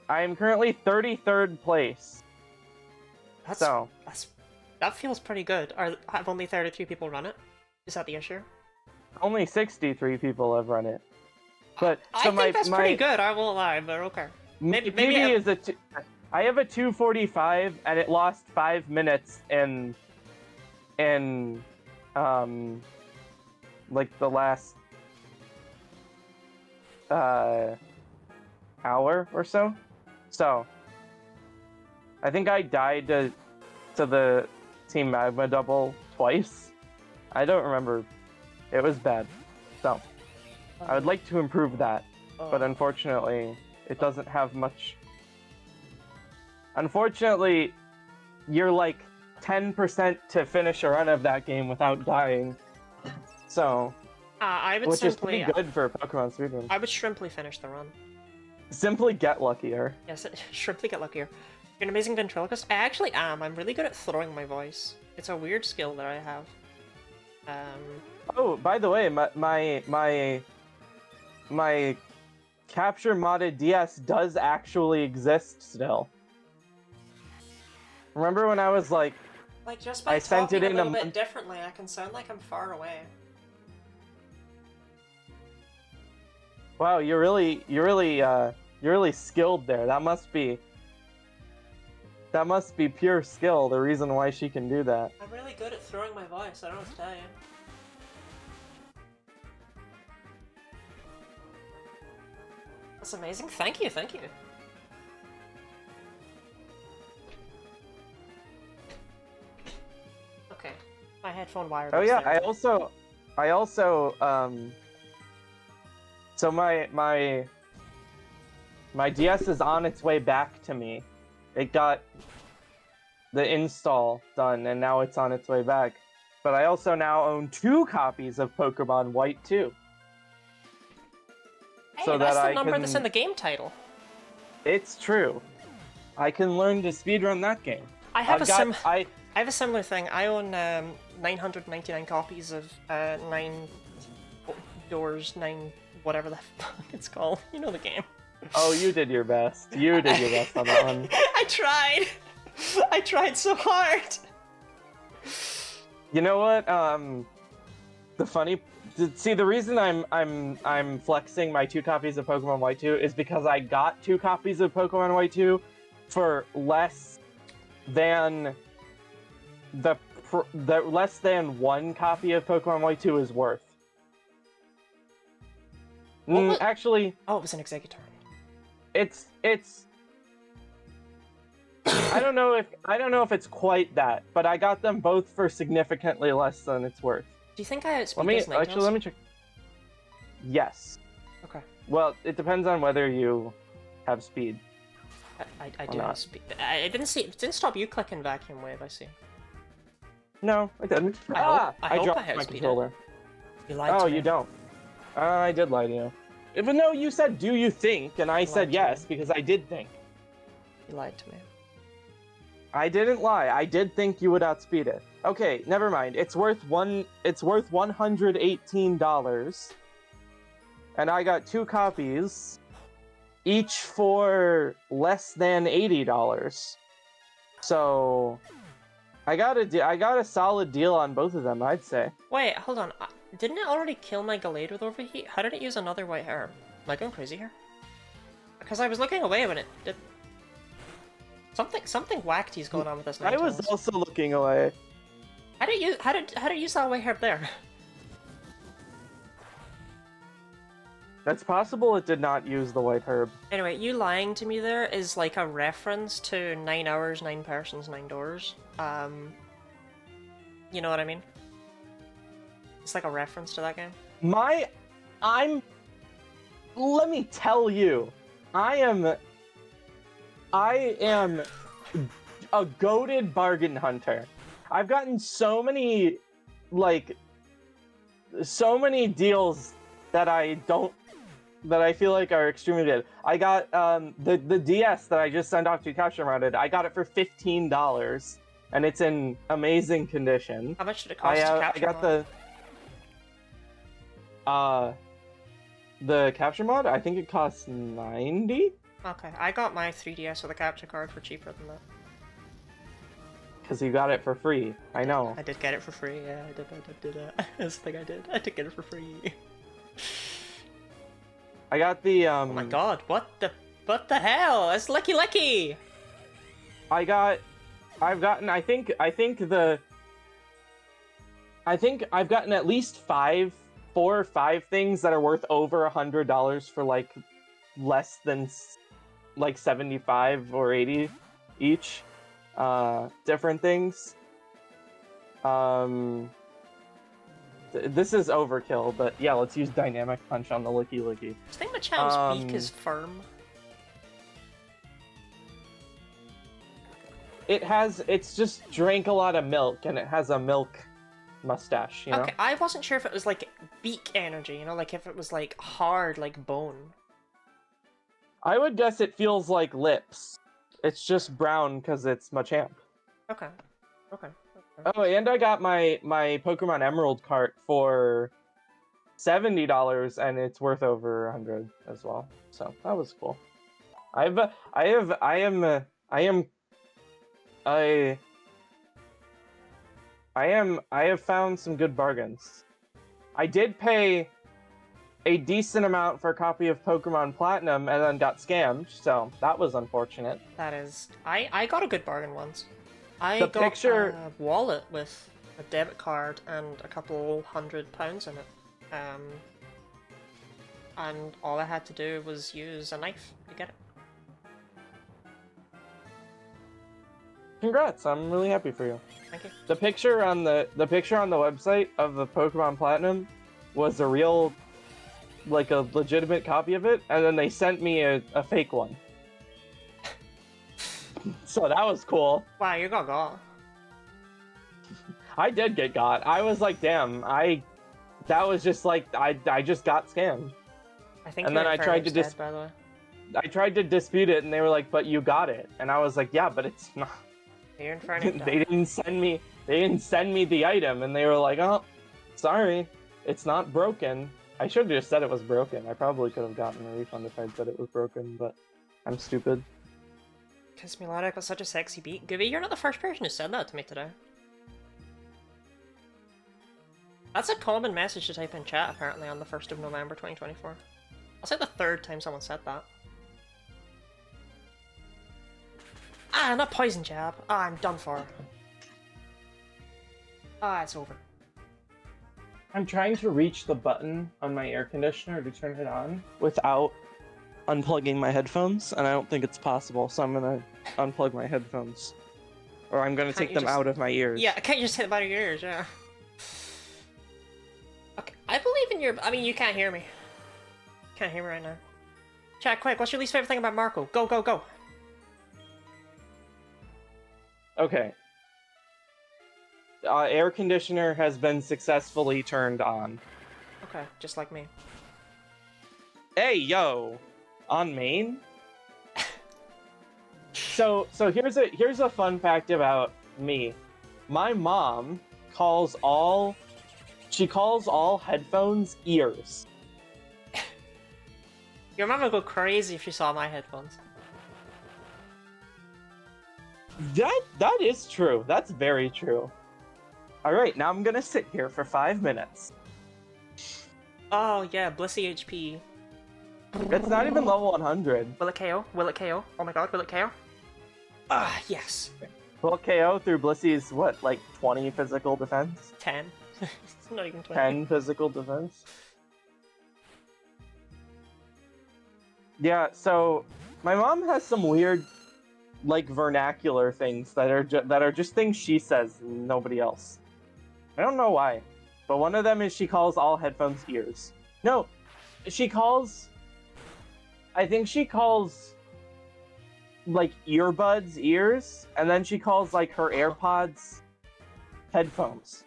I am currently 33rd place. That feels pretty good. Have only 33 people run it? Is that the issue? Only 63 people have run it. But I think that's pretty good. I won't lie, but okay. Maybe I have a 245, and it lost 5 minutes in like the last hour or so. So I think I died to the Team Magma double twice. I don't remember. It was bad. So I would like to improve that, but unfortunately it doesn't have much. Unfortunately, you're like 10% to finish a run of that game without dying. So I would which simply, is pretty good for Pokemon speedrun. I would shrimply finish the run. Simply get luckier. Yes, shrimply get luckier. You're an amazing ventriloquist. I actually am. I'm really good at throwing my voice. It's a weird skill that I have. Oh, by the way, my capture modded DS does actually exist still. Remember when I was like just by talking a little bit differently, I can sound like I'm far away. Wow, you're really skilled there. That must be pure skill, the reason why she can do that. I'm really good at throwing my voice, I don't know what to tell you. That's amazing. Thank you, thank you. Okay. My headphone wire. Oh yeah, there. I also so my DS is on its way back to me. It got the install done, and now it's on its way back. but I also now own 2 copies of Pokemon White 2. Hey, So that's that the I number can... that's in the game title. It's true. I can learn to speedrun that game. I have I have a similar thing. I own 999 copies of 9 Doors, 9 whatever the fuck it's called. You know the game. Oh, you did your best. You did your best on that one. I tried. I tried so hard. You know what? The reason I'm flexing my 2 copies of Pokemon White 2 is because I got 2 copies of Pokemon White 2 for less than less than 1 copy of Pokemon White 2 is worth. Actually, oh, it was an Exeggutor. It's I don't know if it's quite that, but I got them both for significantly less than it's worth. Do you think I outspeed let me check. Yes. Okay. Well, it depends on whether you have speed. I do have speed. It didn't stop you clicking Vacuum Wave. I see. No, I didn't. I dropped have my speed. controller. You lied to me. You don't. I did lie to you. Even though you said, "Do you think?" and I said yes because I did think. You lied to me. I didn't lie. I did think you would outspeed it. Okay, never mind. It's worth $118, and I got 2 copies, each for less than $80. So I got a solid deal on both of them, I'd say. Wait, hold on. Didn't it already kill my Gallade with Overheat? How did it use another white hair? Am I going crazy here? Because I was looking away when it did. Something wacky's going on with this. I was also looking away. How did it use that white hair there? That's possible it did not use the white herb. Anyway, you lying to me there is like a reference to 9 hours, 9 persons, 9 doors. You know what I mean? It's like a reference to that game. Let me tell you, I am a goated bargain hunter. I've gotten so many deals that I feel like are extremely good. I got the DS that I just sent off to Capture Mounted. I got it for $15, and it's in amazing condition. How much did it cost to capture? I got the capture mod. I think it costs $90. Okay, I got my 3DS with a capture card for cheaper than that. Because you got it for free. I know. I did get it for free. Yeah, I did. That's the thing I did. I did get it for free. I got the Oh my god! What the hell? It's Licky! I've gotten. I think I've gotten at least 4 or 5 things that are worth over $100 for like less than like 75 or 80 each. Different things. This is overkill, but yeah, let's use Dynamic Punch on the Licky. I think Machown's beak is firm. It's just drank a lot of milk, and it has a milk mustache, you know? Okay, I wasn't sure if it was like beak energy, you know, like if it was like hard, like bone. I would guess it feels like lips. It's just brown because it's Machamp. Okay. Oh, and I got my Pokemon Emerald cart for $70, and it's worth over 100 as well. So that was cool. I have found some good bargains. I did pay a decent amount for a copy of Pokemon Platinum and then got scammed, so that was unfortunate. That is... I got a good bargain once. I got a wallet with a debit card and a couple £100 in it. And all I had to do was use a knife to get it. Congrats, I'm really happy for you. Thank you. The picture on the website of the Pokemon Platinum was a real, like a legitimate copy of it, and then they sent me a fake one. So that was cool. Wow, you got. I did get got. I was like, damn, that was just like, I just got scammed. I think And you're then in fair dead, by the way. I tried to dispute it, and they were like, but you got it. And I was like, yeah, but it's not. You're in fair They dead. didn't send me the item, and they were like, oh, sorry, it's not broken. I should have just said it was broken. I probably could have gotten a refund if I'd said it was broken, but I'm stupid. Kiss Me Loud got such a sexy beat. Gooby, you're not the first person who said that to me today. That's a common message to type in chat, apparently, on the 1st of November 2024. I'll say the 3rd time someone said that. Ah, not poison jab. Ah, I'm done for. Ah, it's over. I'm trying to reach the button on my air conditioner to turn it on without unplugging my headphones, and I don't think it's possible, so I'm gonna unplug my headphones. Or I'm gonna take them out of my ears. Yeah, I can't just hit them out of your ears, yeah. Okay, I believe in your... I mean, you can't hear me. Can't hear me right now. Chat, quick, what's your least favorite thing about Marco? Go, go, go! Okay. Air conditioner has been successfully turned on. Okay, just like me. Hey, yo! On main? So here's a fun fact about me. My mom calls all headphones ears. Your mom would go crazy if she saw my headphones. That is true. That's very true. Alright, now I'm gonna sit here for 5 minutes. Oh yeah, Blissey HP. It's not even level 100. Will it KO? Will it KO? Oh my god, will it KO? Ah, yes. Well, KO through Blissy's, what, like 20 physical defense? 10. It's not even 20. 10 physical defense? Yeah, so my mom has some weird, like, vernacular things that are just things she says and nobody else. I don't know why, but one of them is she calls all headphones ears. No, I think she calls, like, earbuds ears, and then she calls, like, her AirPods headphones.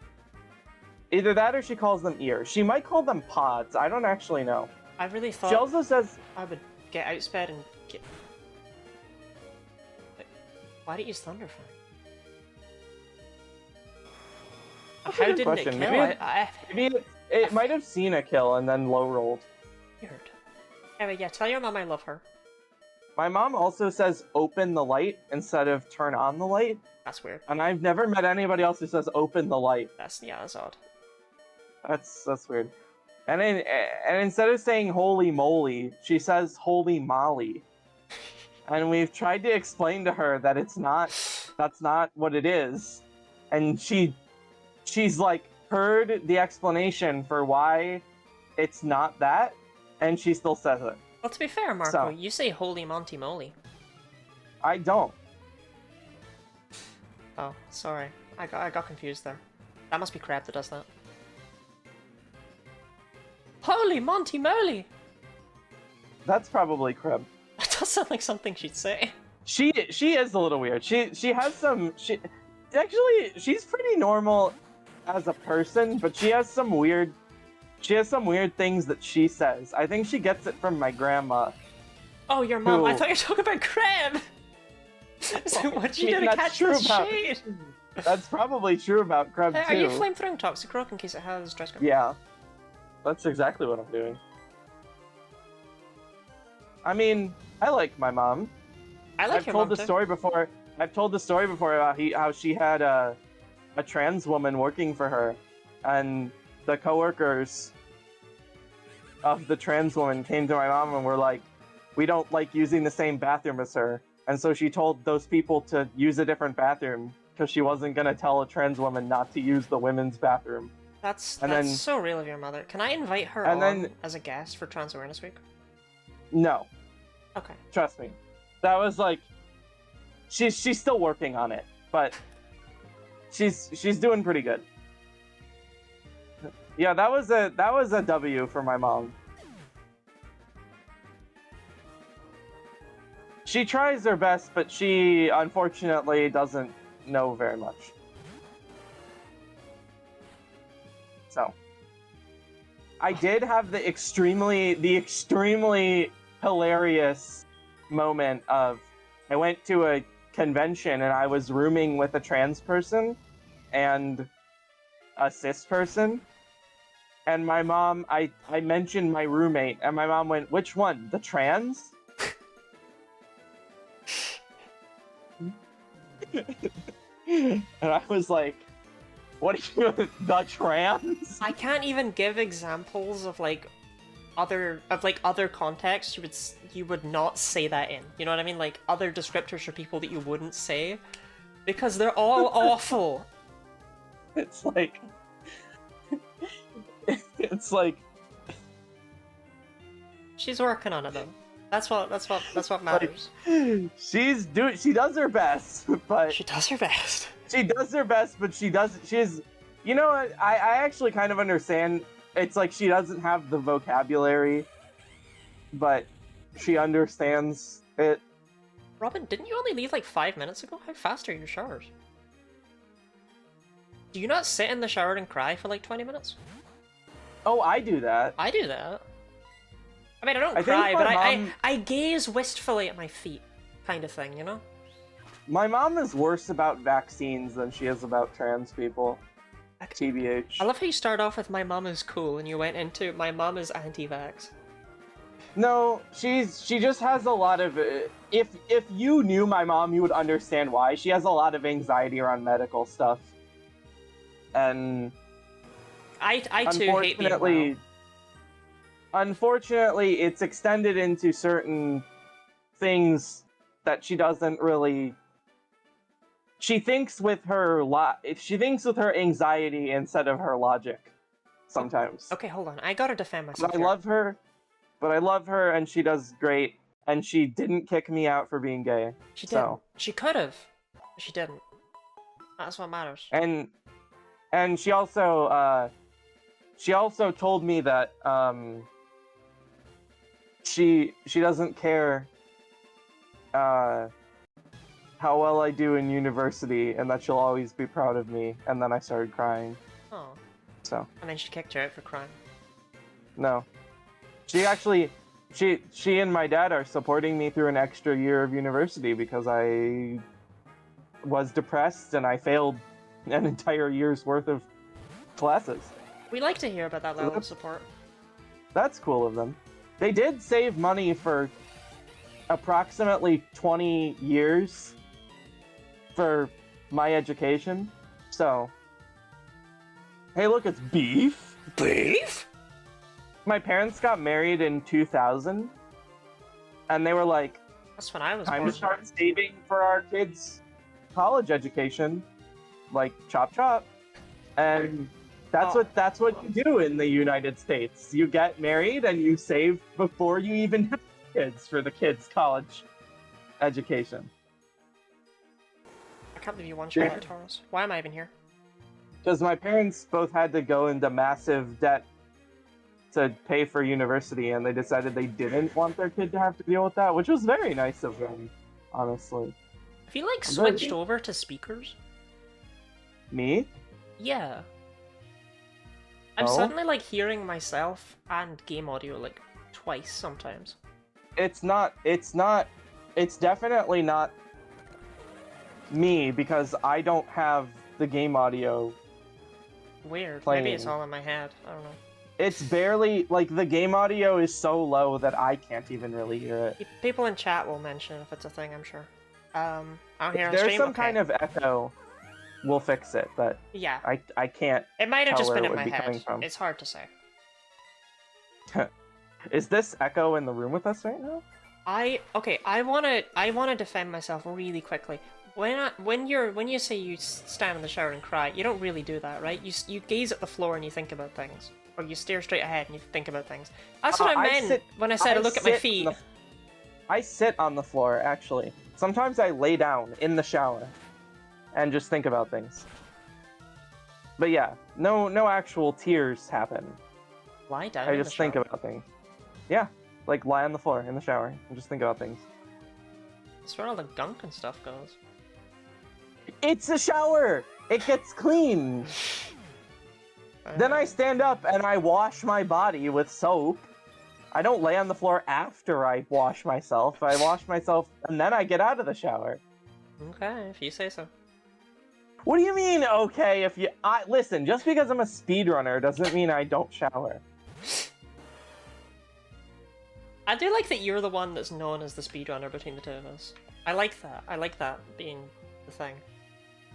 Either that or she calls them ears. She might call them pods. I don't actually know. I really thought She also says... I would get outsped and get... Wait, why did you use Thunderfire? How didn't question. it kill? Maybe it might have seen a kill and then low rolled. Weird. Anyway, yeah, tell your mom I love her. My mom also says open the light instead of turn on the light. That's weird. And I've never met anybody else who says open the light. That's odd. That's weird. And instead of saying holy moly, she says holy molly. And we've tried to explain to her that that's not what it is. And she's like heard the explanation for why it's not that, and she still says it. Well, to be fair, Marco, So, you say holy Monty Moly. I don't. Oh, sorry. I got confused there. That must be Crab that does that. Holy Monty Moly! That's probably Crib. That does sound like something she'd say. She is a little weird. She has some actually she's pretty normal as a person, but she has some weird things that she says. I think she gets it from my grandma. Oh, your mom. Who... I thought you were talking about Crab! So what you did to catch this shade? That's probably true about Crab too. Are you flamethrowing Toxic Rock in case it has Stress Gun? Yeah. That's exactly what I'm doing. I mean, I like my mom. I like your mom too. I've told the story before about how she had a trans woman working for her, and the coworkers of the trans woman came to my mom and were like, "We don't like using the same bathroom as her," and so she told those people to use a different bathroom because she wasn't gonna tell a trans woman not to use the women's bathroom. That's then, so real of your mother. Can I invite her as a guest for Trans Awareness Week? No. Okay. Trust me. That was like, she's still working on it, but she's doing pretty good. Yeah, that was a W for my mom. She tries her best, but she unfortunately doesn't know very much. So I did have the extremely hilarious moment of I went to a convention and I was rooming with a trans person and a cis person. And my mom, I mentioned my roommate, and my mom went, "Which one? The trans?" And I was like, "What are you, the trans?" I can't even give examples of other contexts you would not say that in. You know what I mean? Like other descriptors for people that you wouldn't say because they're all awful. It's like it's like she's working on it though. That's what matters. Like, she does her best, but she does her best. She does her best, but she's you know what? I actually kind of understand. It's like she doesn't have the vocabulary, but she understands it. Robin, didn't you only leave like 5 minutes ago? How fast are your showers? Do you not sit in the shower and cry for like 20 minutes? Oh, I do that. I do that. I mean, I don't cry, but I gaze wistfully at my feet, kind of thing, you know? My mom is worse about vaccines than she is about trans people. TBH. I love how you start off with "my mom is cool" and you went into "my mom is anti-vax." No, she just has a lot of. If you knew my mom, you would understand why. She has a lot of anxiety around medical stuff, and I too hate being well. Unfortunately, it's extended into certain things that she doesn't really. She thinks with her anxiety instead of her logic, sometimes. Okay, hold on. I gotta defend myself. I love her, and she does great. And she didn't kick me out for being gay. She didn't. She could have. She didn't. That's what matters. And she also told me that she doesn't care how well I do in university, and that she'll always be proud of me. And then I started crying. Oh. So. And then she kicked you out for crying. No. She actually, she and my dad are supporting me through an extra year of university because I was depressed and I failed an entire year's worth of classes. We like to hear about that level of support. That's cool of them. They did save money for approximately 20 years for my education, so... Hey, look, it's beef! Beef? My parents got married in 2000, and they were like, that's when I was time born. to start saving for our kids' college education. Like, chop chop. And that's what you do in the United States. You get married and you save before you even have kids for the kids' college education. I can't believe you one-shot that, Taurus. Why am I even here? Because my parents both had to go into massive debt to pay for university, and they decided they didn't want their kid to have to deal with that, which was very nice of them, honestly. Have you, like, switched over to speakers? Me? Yeah. I'm suddenly, like, hearing myself and game audio, like, twice sometimes. It's definitely not me, because I don't have the game audio. Weird. Playing. Maybe it's all in my head. I don't know. It's barely, like, the game audio is so low that I can't even really hear it. People in chat will mention if it's a thing, I'm sure. I don't hear on There's stream. some kind of echo. We'll fix it, but yeah, I can't. It might have just been in my head. From. It's hard to say. Is this echo in the room with us right now? I wanna defend myself really quickly. When you say you stand in the shower and cry, you don't really do that, right? You gaze at the floor and you think about things, or you stare straight ahead and you think about things. That's what I meant when I said I look at my feet. I sit on the floor, actually. Sometimes I lay down in the shower and just think about things. But yeah, no actual tears happen. Lie down. I just think about things. Yeah, like lie on the floor in the shower and just think about things. That's where all the gunk and stuff goes. It's a shower! It gets clean! Then I stand up and I wash my body with soap. I don't lay on the floor after I wash myself. I wash myself and then I get out of the shower. Okay, if you say so. What do you mean, okay, if you... listen, just because I'm a speedrunner doesn't mean I don't shower. I do like that you're the one that's known as the speedrunner between the two of us. I like that. I like that being the thing.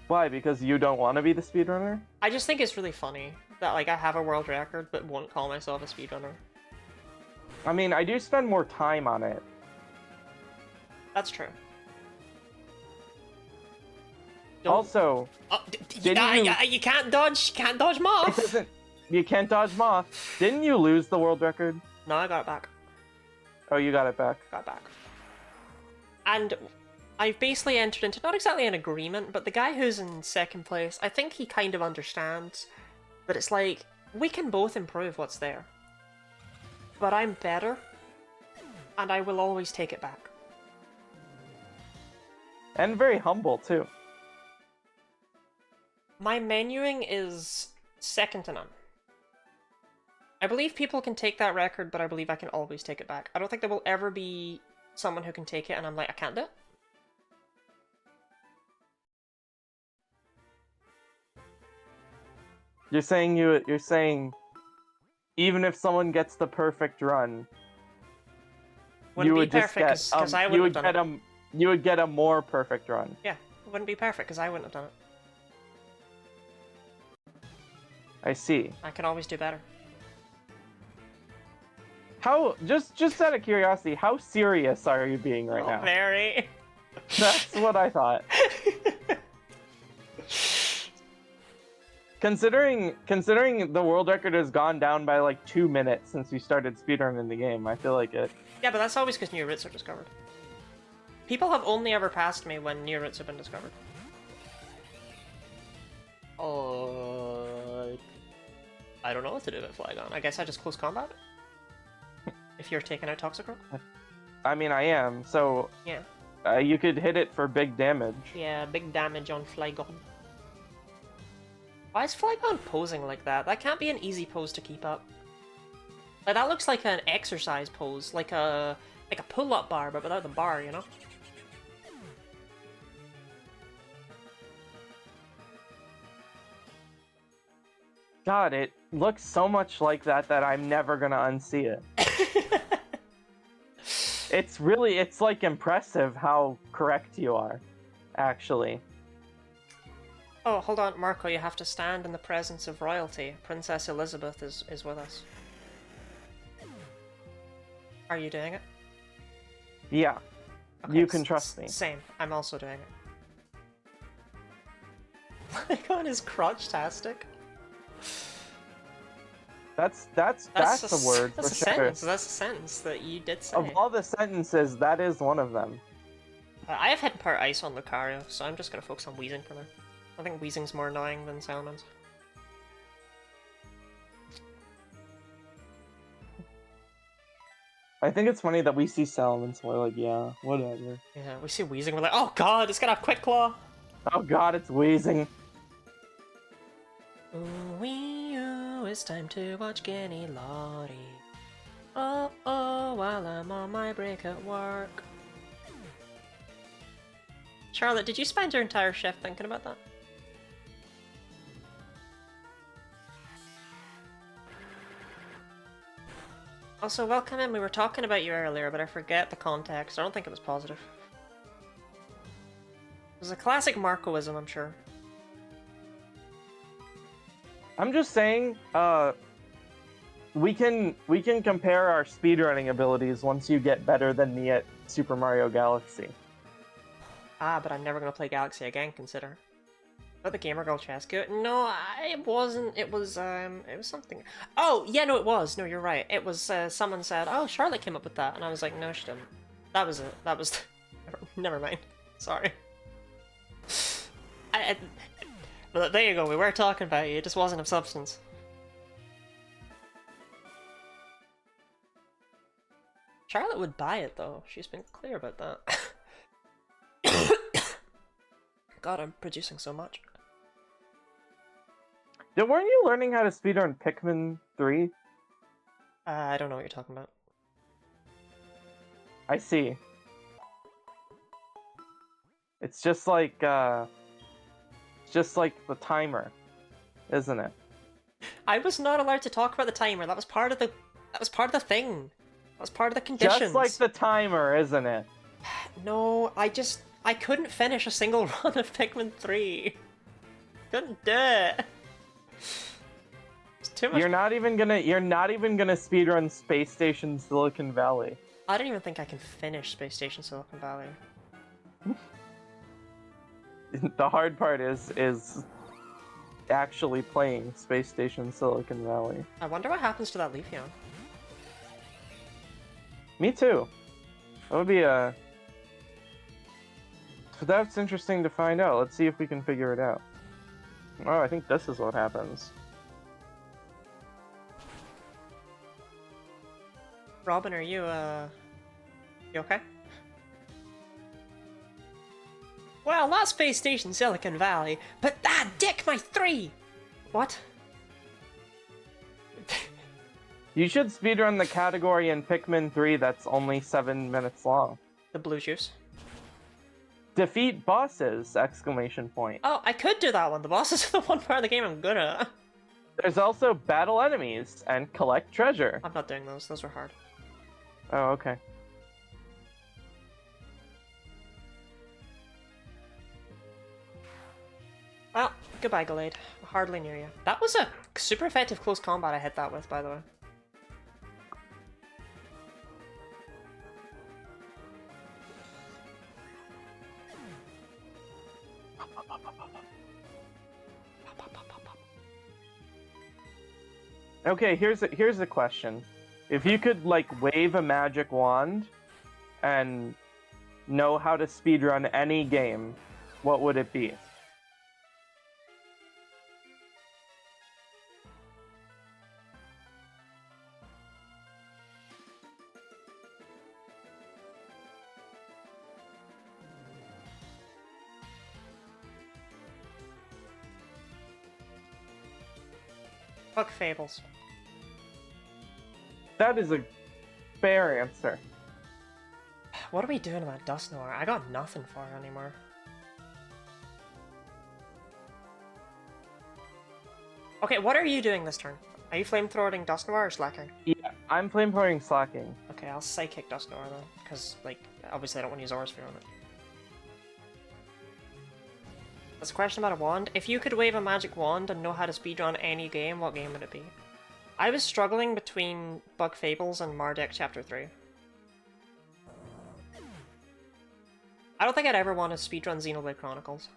Why? Because you don't want to be the speedrunner? I just think it's really funny that, like, I have a world record but won't call myself a speedrunner. I mean, I do spend more time on it. That's true. Also, you can't dodge moth! It doesn't... You can't dodge moth. Didn't you lose the world record? No, I got it back. Oh, you got it back. Got it back. And I've basically entered into, not exactly an agreement, but the guy who's in second place, I think he kind of understands that it's like, we can both improve what's there. But I'm better, and I will always take it back. And very humble, too. My menuing is second to none. I believe people can take that record, but I believe I can always take it back. I don't think there will ever be someone who can take it and I'm like, I can't do it. You're saying even if someone gets the perfect run, Wouldn't be perfect because I wouldn't have done it. You would get a more perfect run. Yeah, it wouldn't be perfect because I wouldn't have done it. I see. I can always do better. How, just out of curiosity, how serious are you being right now? Very. That's what I thought. Considering the world record has gone down by like 2 minutes since we started speedrunning the game, I feel like it. Yeah, but that's always because new routes are discovered. People have only ever passed me when new routes have been discovered. I don't know what to do with Flygon. I guess I just close combat? If you're taking out Toxicroak? I mean, I am, so... Yeah. You could hit it for big damage. Yeah, big damage on Flygon. Why is Flygon posing like that? That can't be an easy pose to keep up. Like, that looks like an exercise pose, like a pull-up bar, but without the bar, you know? God, it looks so much like that I'm never gonna unsee it. It's like impressive how correct you are, actually. Oh, hold on, Marco, you have to stand in the presence of royalty. Princess Elizabeth is with us. Are you doing it? Yeah. Okay, you can trust me. Same. I'm also doing it. Flygon is crotch-tastic. That's a word that's for a sure. sentence. That's a sentence that you did say. Of all the sentences, that is one of them. I have hidden part ice on Lucario, so I'm just gonna focus on Weezing for now. I think Weezing's more annoying than Salamence. I think it's funny that we see Salamence, we're like, yeah, whatever. Yeah, we see Weezing, we're like, oh god, it's got a Quick Claw! Oh god, it's Weezing. Ooh, wee, ooh, it's time to watch Genny Lottie. Oh, oh, while I'm on my break at work. Charlotte, did you spend your entire shift thinking about that? Also, welcome in. We were talking about you earlier, but I forget the context. I don't think it was positive. It was a classic Marcoism, I'm sure. I'm just saying, we can compare our speedrunning abilities once you get better than me at Super Mario Galaxy. Ah, but I'm never gonna play Galaxy again, consider. But the Gamer Girl chess go? No, it wasn't. It was something. Oh, yeah, no, it was. No, you're right. It was, someone said, oh, Charlotte came up with that. And I was like, no, she didn't. That was it. That was... Never mind. Sorry. But there you go. We were talking about you. It just wasn't of substance. Charlotte would buy it, though. She's been clear about that. God, I'm producing so much. Weren't you learning how to speedrun Pikmin 3? I don't know what you're talking about. I see. It's just like the timer, isn't it? I was not allowed to talk about the timer. That was part of the thing. That was part of the conditions. Just like the timer, isn't it? No, I couldn't finish a single run of Pikmin 3. Couldn't do it. It's too much. You're not even gonna speedrun Space Station Silicon Valley. I don't even think I can finish Space Station Silicon Valley. The hard part is actually playing Space Station Silicon Valley. I wonder what happens to that Leafeon. Me too. That would be a... That's interesting to find out. Let's see if we can figure it out. Oh, I think this is what happens. Robin, are you okay? Well, not Space Station Silicon Valley, but dick, my 3! What? You should speedrun the category in Pikmin 3 that's only 7 minutes long. The blue juice. Defeat bosses! Exclamation point. Oh, I could do that one. The bosses are the one part of the game I'm good at. There's also battle enemies and collect treasure. I'm not doing those. Those were hard. Oh, okay. Well, goodbye, Gallade. Hardly near you. That was a super effective close combat I hit that with, by the way. Okay, here's a question. If you could, like, wave a magic wand and know how to speedrun any game, what would it be? Fuck Fables. That is a fair answer. What are we doing about Dusknoir? I got nothing for her anymore. Okay, what are you doing this turn? Are you flamethrowing Dusknoir or slacking? Yeah, I'm flamethrowing slacking. Okay, I'll Psychic Dusknoir then, because, like, obviously I don't want to use Aura Sphere on it. That's a question about a wand. If you could wave a magic wand and know how to speedrun any game, what game would it be? I was struggling between Bug Fables and Mardek Chapter 3. I don't think I'd ever want to speedrun Xenoblade Chronicles.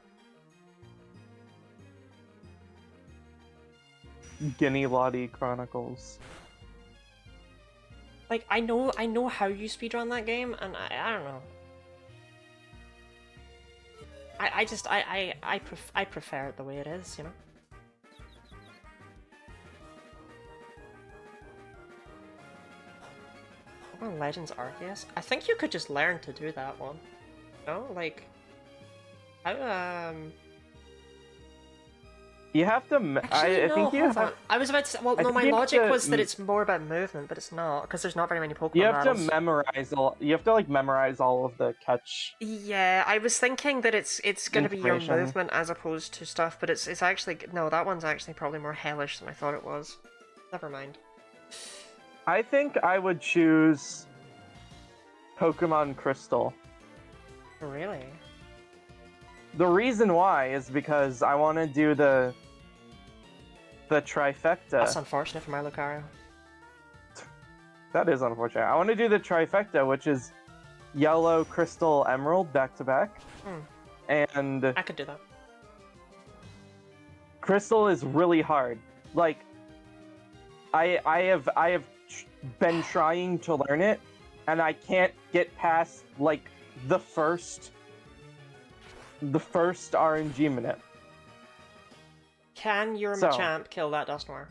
Guinea Lottie Chronicles. Like, I know how you speedrun that game, and I don't know. I prefer it the way it is, you know? Pokemon Legends Arceus? I think you could just learn to do that one. No? Like... You have to... Actually, I no, think you hold have... on. I was about to say... Well, I no, think my you have logic to- was that it's more about movement, but it's not, because there's not very many Pokemon You have to battles. memorize all... You have to, like, memorize all of the catch... Yeah, I was thinking that it's gonna be your Information. movement as opposed to stuff, but it's actually... No, that one's actually probably more hellish than I thought it was. Never mind. I think I would choose... Pokemon Crystal. Really? The reason why is because I want to do the trifecta. That's unfortunate for my Lucario. That is unfortunate. I want to do the trifecta, which is Yellow, Crystal, Emerald, back to back. And I could do that. Crystal is really hard. Like, I have been trying to learn it, and I can't get past, like, the first RNG minute. Can your So- Machamp kill that Dusknoir?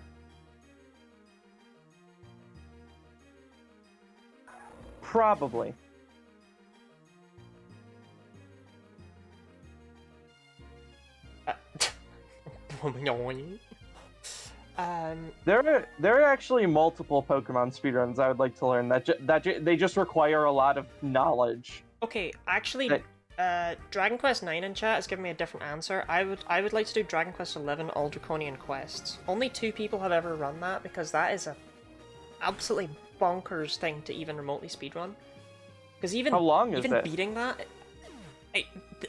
Probably. There are actually multiple Pokemon speedruns I would like to learn they just require a lot of knowledge. Okay, actually, Dragon Quest IX in chat has given me a different answer. I would like to do Dragon Quest XI All Draconian Quests. Only 2 people have ever run that because that is a absolutely bonkers thing to even remotely speedrun. Because how long is it? Beating that,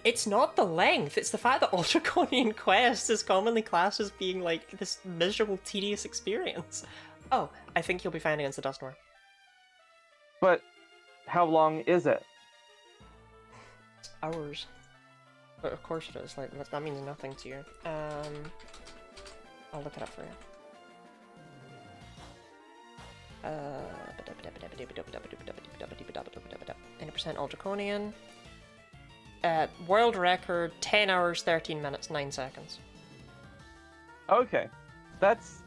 it's not the length. It's the fact that All Draconian Quest is commonly classed as being like this miserable, tedious experience. Oh, I think you'll be fine against the Dusknoir. But how long is it? Hours. But of course it is. Like that means nothing to you. I'll look it up for you. 90% All Draconian. World record 10 hours 13 minutes 9 seconds. Okay, that's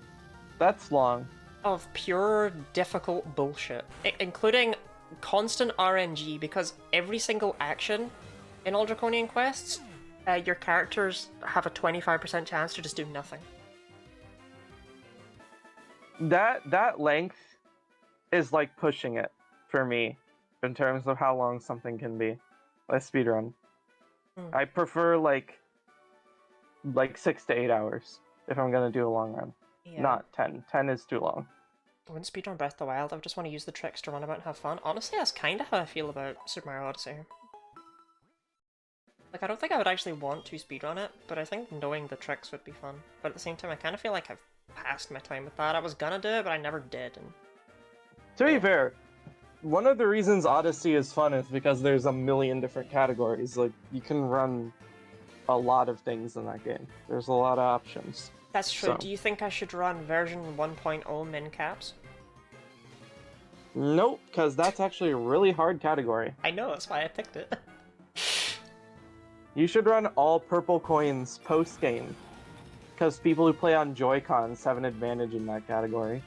long. Of pure difficult bullshit, including constant RNG, because every single action in All Draconian Quests, your characters have a 25% chance to just do nothing. That length is like pushing it for me in terms of how long something can be. A speedrun. I prefer like 6 to 8 hours if I'm gonna do a long run. Yeah. Not 10. 10 is too long. I wouldn't speedrun Breath of the Wild. I would just want to use the tricks to run about and have fun. Honestly, that's kind of how I feel about Super Mario Odyssey. Like, I don't think I would actually want to speedrun it, but I think knowing the tricks would be fun. But at the same time, I kind of feel like I've passed my time with that. I was gonna do it, but I never did. And to be fair, one of the reasons Odyssey is fun is because there's a million different categories. Like, you can run a lot of things in that game. There's a lot of options. That's true. So. Do you think I should run version 1.0 min caps? Nope, because that's actually a really hard category. I know, that's why I picked it. You should run all purple coins post-game, because people who play on Joy-Cons have an advantage in that category.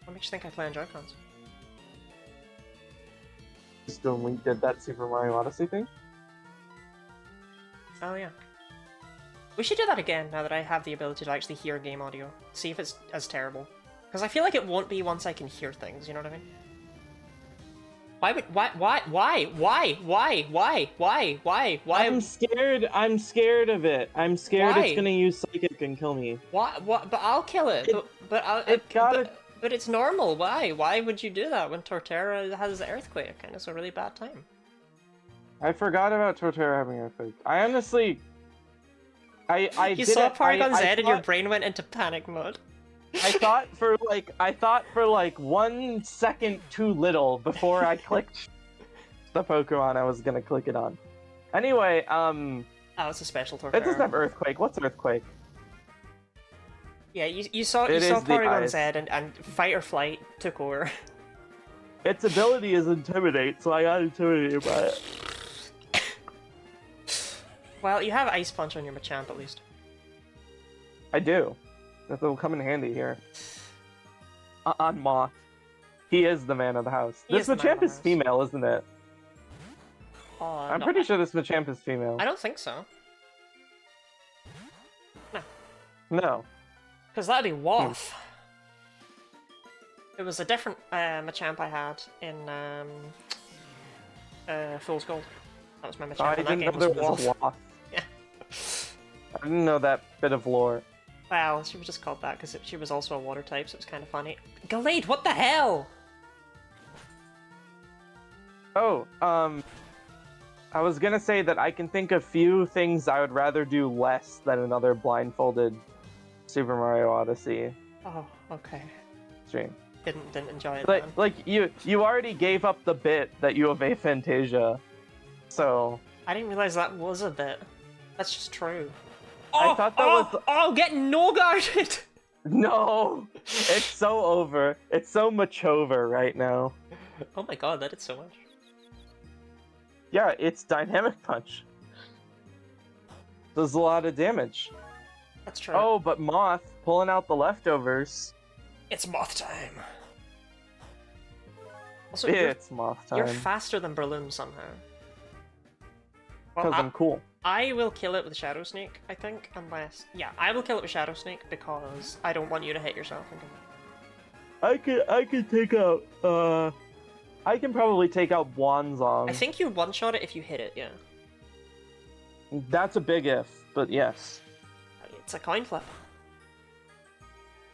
What makes you think I play on Joy-Cons? Just when we did that Super Mario Odyssey thing? Oh yeah. We should do that again now that I have the ability to actually hear game audio. See if it's as terrible. Because I feel like it won't be once I can hear things, you know what I mean? Why? I'm scared of it. I'm scared it's gonna use Psychic and kill me. What? But I'll kill it. But it's normal. Why? Why would you do that when Torterra has Earthquake and it's a really bad time? I forgot about Torterra having Earthquake. I honestly... You saw Paragon Z and your brain went into panic mode. I thought for like 1 second too little before I clicked the Pokemon I was gonna click it on. Anyway, oh, it's a special Torterra. It doesn't have Earthquake. What's Earthquake? Yeah, you saw Paragon Z and Fight or Flight took over. Its ability is Intimidate, so I got intimidated by it. Well, you have Ice Punch on your Machamp at least. I do. That will come in handy here. On Moth. He is the man of the house. This Machamp is female, isn't it? I'm pretty sure this Machamp is female. I don't think so. No. No. Because that'd be Waff. It was a different Machamp I had in Fool's Gold. That was my Machamp. I didn't know there was a Waff. Yeah. I didn't know that bit of lore. Well, she was just called that because she was also a water type, so it was kind of funny. Gallade, what the hell? Oh, I was gonna say that I can think of few things I would rather do less than another blindfolded Super Mario Odyssey. Oh, okay. Stream. Didn't enjoy it. Like you already gave up the bit that you obey Fantasia, so. I didn't realize that was a bit. That's just true. I thought that was. Oh, get no guarded. No, it's so over. It's so much over right now. Oh my god, that did so much. Yeah, it's Dynamic Punch. Does a lot of damage. That's true. Oh, but Moth pulling out the leftovers. It's Moth time. Also, it's Moth time. You're faster than Breloom somehow. Because I'm cool. I will kill it with Shadow Snake, I think, unless... Yeah, I will kill it with Shadow Snake because I don't want you to hit yourself. I could take out, I can probably take out Bwanzong. I think you one-shot it if you hit it, yeah. That's a big if, but yes. It's a coin flip.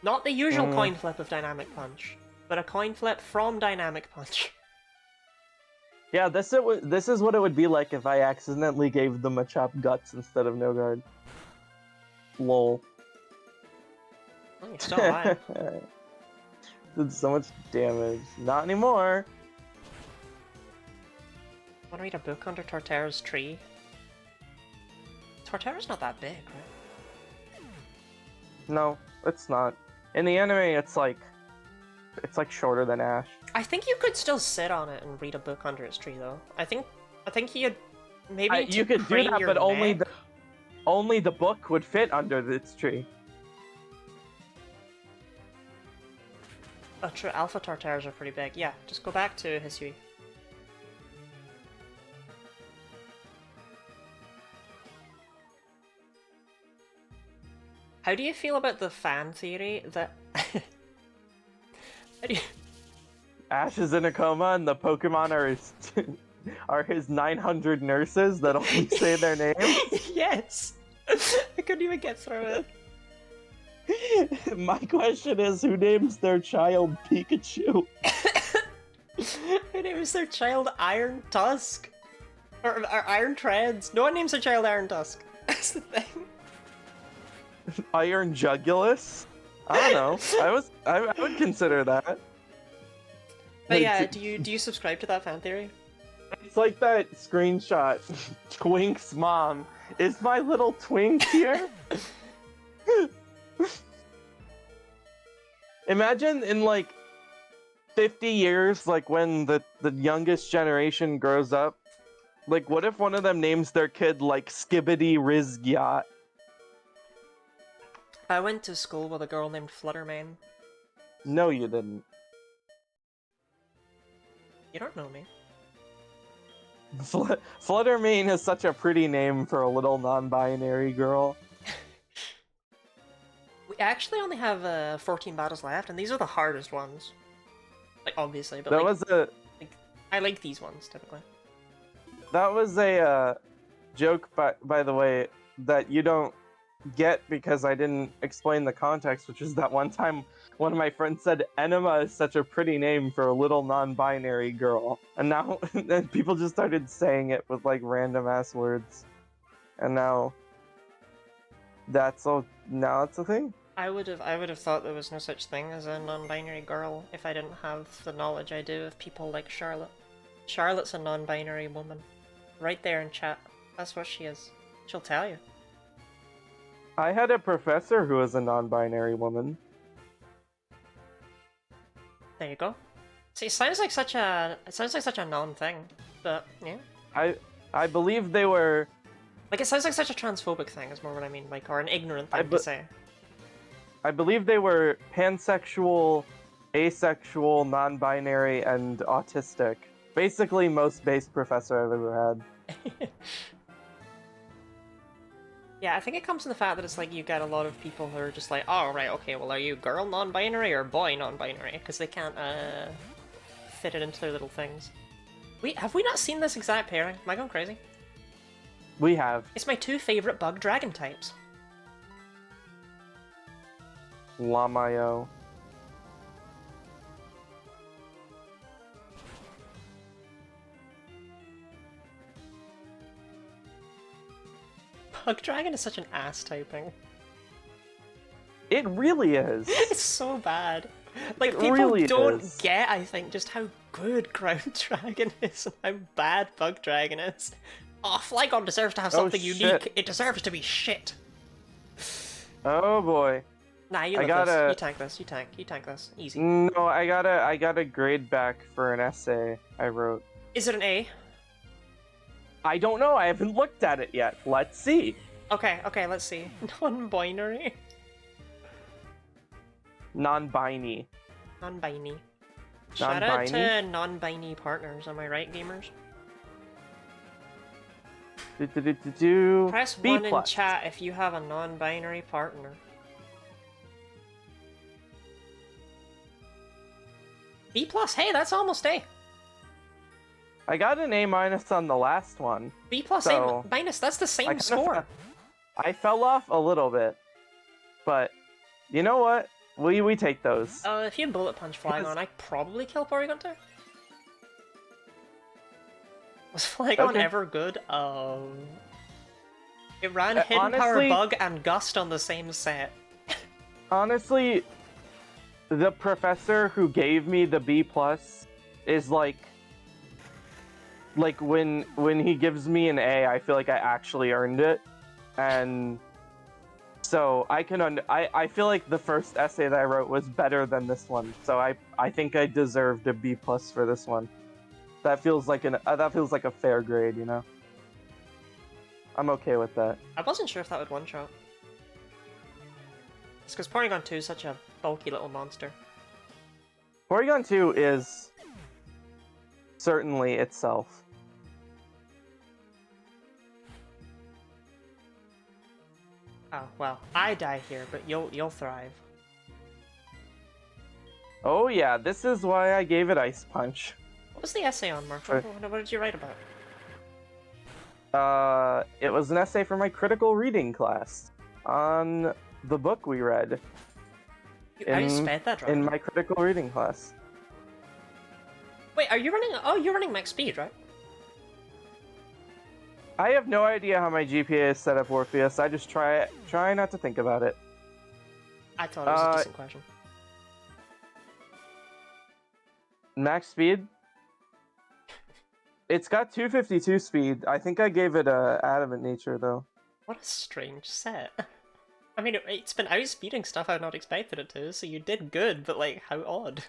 Not the usual coin flip of Dynamic Punch, but a coin flip from Dynamic Punch. Yeah, this is what it would be like if I accidentally gave the Machop Guts instead of No Guard. Lol. Oh, you're still alive. Did so much damage. Not anymore. Want to read a book under Torterra's tree? Torterra's not that big, right? No, it's not. In the anime, it's like shorter than Ash. I think you could still sit on it and read a book under its tree, though. I think you'd maybe You could do that, but only the book would fit under its tree. Oh, true. Alpha Torterras are pretty big. Yeah, just go back to Hisui. How do you feel about the fan theory that... Ash is in a coma and the Pokemon are his 900 nurses that only say their name? Yes! I couldn't even get through it. My question is, who names their child Pikachu? Who names their child Iron Tusk? Or Iron Treads? No one names their child Iron Tusk. That's the thing. Iron Jugulus? I don't know. I would consider that. But yeah, do you subscribe to that fan theory? It's like that screenshot. Twink's mom. Is my little Twink here? Imagine in like 50 years, like when the youngest generation grows up, like what if one of them names their kid like Skibbity Rizgyat? I went to school with a girl named Fluttermane. No, you didn't. You don't know me. Fluttermane is such a pretty name for a little non-binary girl. We actually only have 14 battles left, and these are the hardest ones. Like, obviously, but That like, was a... like, I like these ones, typically. That was a joke, by the way, that you don't get because I didn't explain the context, which is that one time one of my friends said Enema is such a pretty name for a little non-binary girl, and now and people just started saying it with like random ass words, and now it's a thing. I would have thought there was no such thing as a non-binary girl if I didn't have the knowledge I do of people like Charlotte. Charlotte's a non-binary woman. Right there in chat. That's what she is. She'll tell you. I had a professor who was a non-binary woman. There you go. See, it sounds like such a non-thing, but yeah. I believe they were... Like, it sounds like such a transphobic thing, is more what I mean, like, or an ignorant thing to say. I believe they were pansexual, asexual, non-binary, and autistic. Basically, most base professor I've ever had. Yeah, I think it comes from the fact that it's like you get a lot of people who are just like, oh, right, okay, well, are you girl non-binary or boy non-binary? Because they can't fit it into their little things. Have we not seen this exact pairing? Am I going crazy? We have. It's my two favorite bug dragon types. Lamayo. Bug dragon is such an ass typing. It really is. It's so bad. Like, people really don't is. get, I think, just how good ground dragon is and how bad bug dragon is. Oh, Flygon deserves to have something unique. It deserves to be shit. Oh boy. Nah, you live this. You tank this. You tank this. Easy. No, I got a grade back for an essay I wrote. Is it an A? I don't know. I haven't looked at it yet. Let's see. Okay, let's see. Non-binary. Non-binary. Non-binary. Shout out to non-binary partners. Am I right, gamers? Press B 1 in plus. chat if you have a non-binary partner. B plus, hey, that's almost A. I got an A minus on the last one. B plus, So, A minus, that's the I same kinda score. I fell off a little bit, but you know what? We take those. If you bullet punch Flygon, I probably kill Porygon too. Was Flygon Okay. ever good? It ran Hidden Power honestly- Bug and Gust on the same set. Honestly, the professor who gave me the B plus is like when he gives me an A, I feel like I actually earned it, and so I feel like the first essay that I wrote was better than this one, so I think I deserved a B plus for this one. That feels like a fair grade, you know. I'm okay with that. I wasn't sure if that would one-shot. It's because Porygon 2 is such a bulky little monster. Porygon 2 is certainly itself. Oh, well, I die here, but you'll thrive. Oh yeah, this is why I gave it Ice Punch. What was the essay on, Marco? What did you write about? It was an essay for my critical reading class on the book we read. I sped that, right? In my critical reading class. Wait, are you running? Oh, you're running max speed, right? I have no idea how my GPA is set up, Orpheus. I just try not to think about it. I thought it was a decent question. Max speed? It's got 252 speed. I think I gave it a adamant nature, though. What a strange set. I mean, it's been outspeeding stuff I'd not expected it to, so you did good, but like, how odd.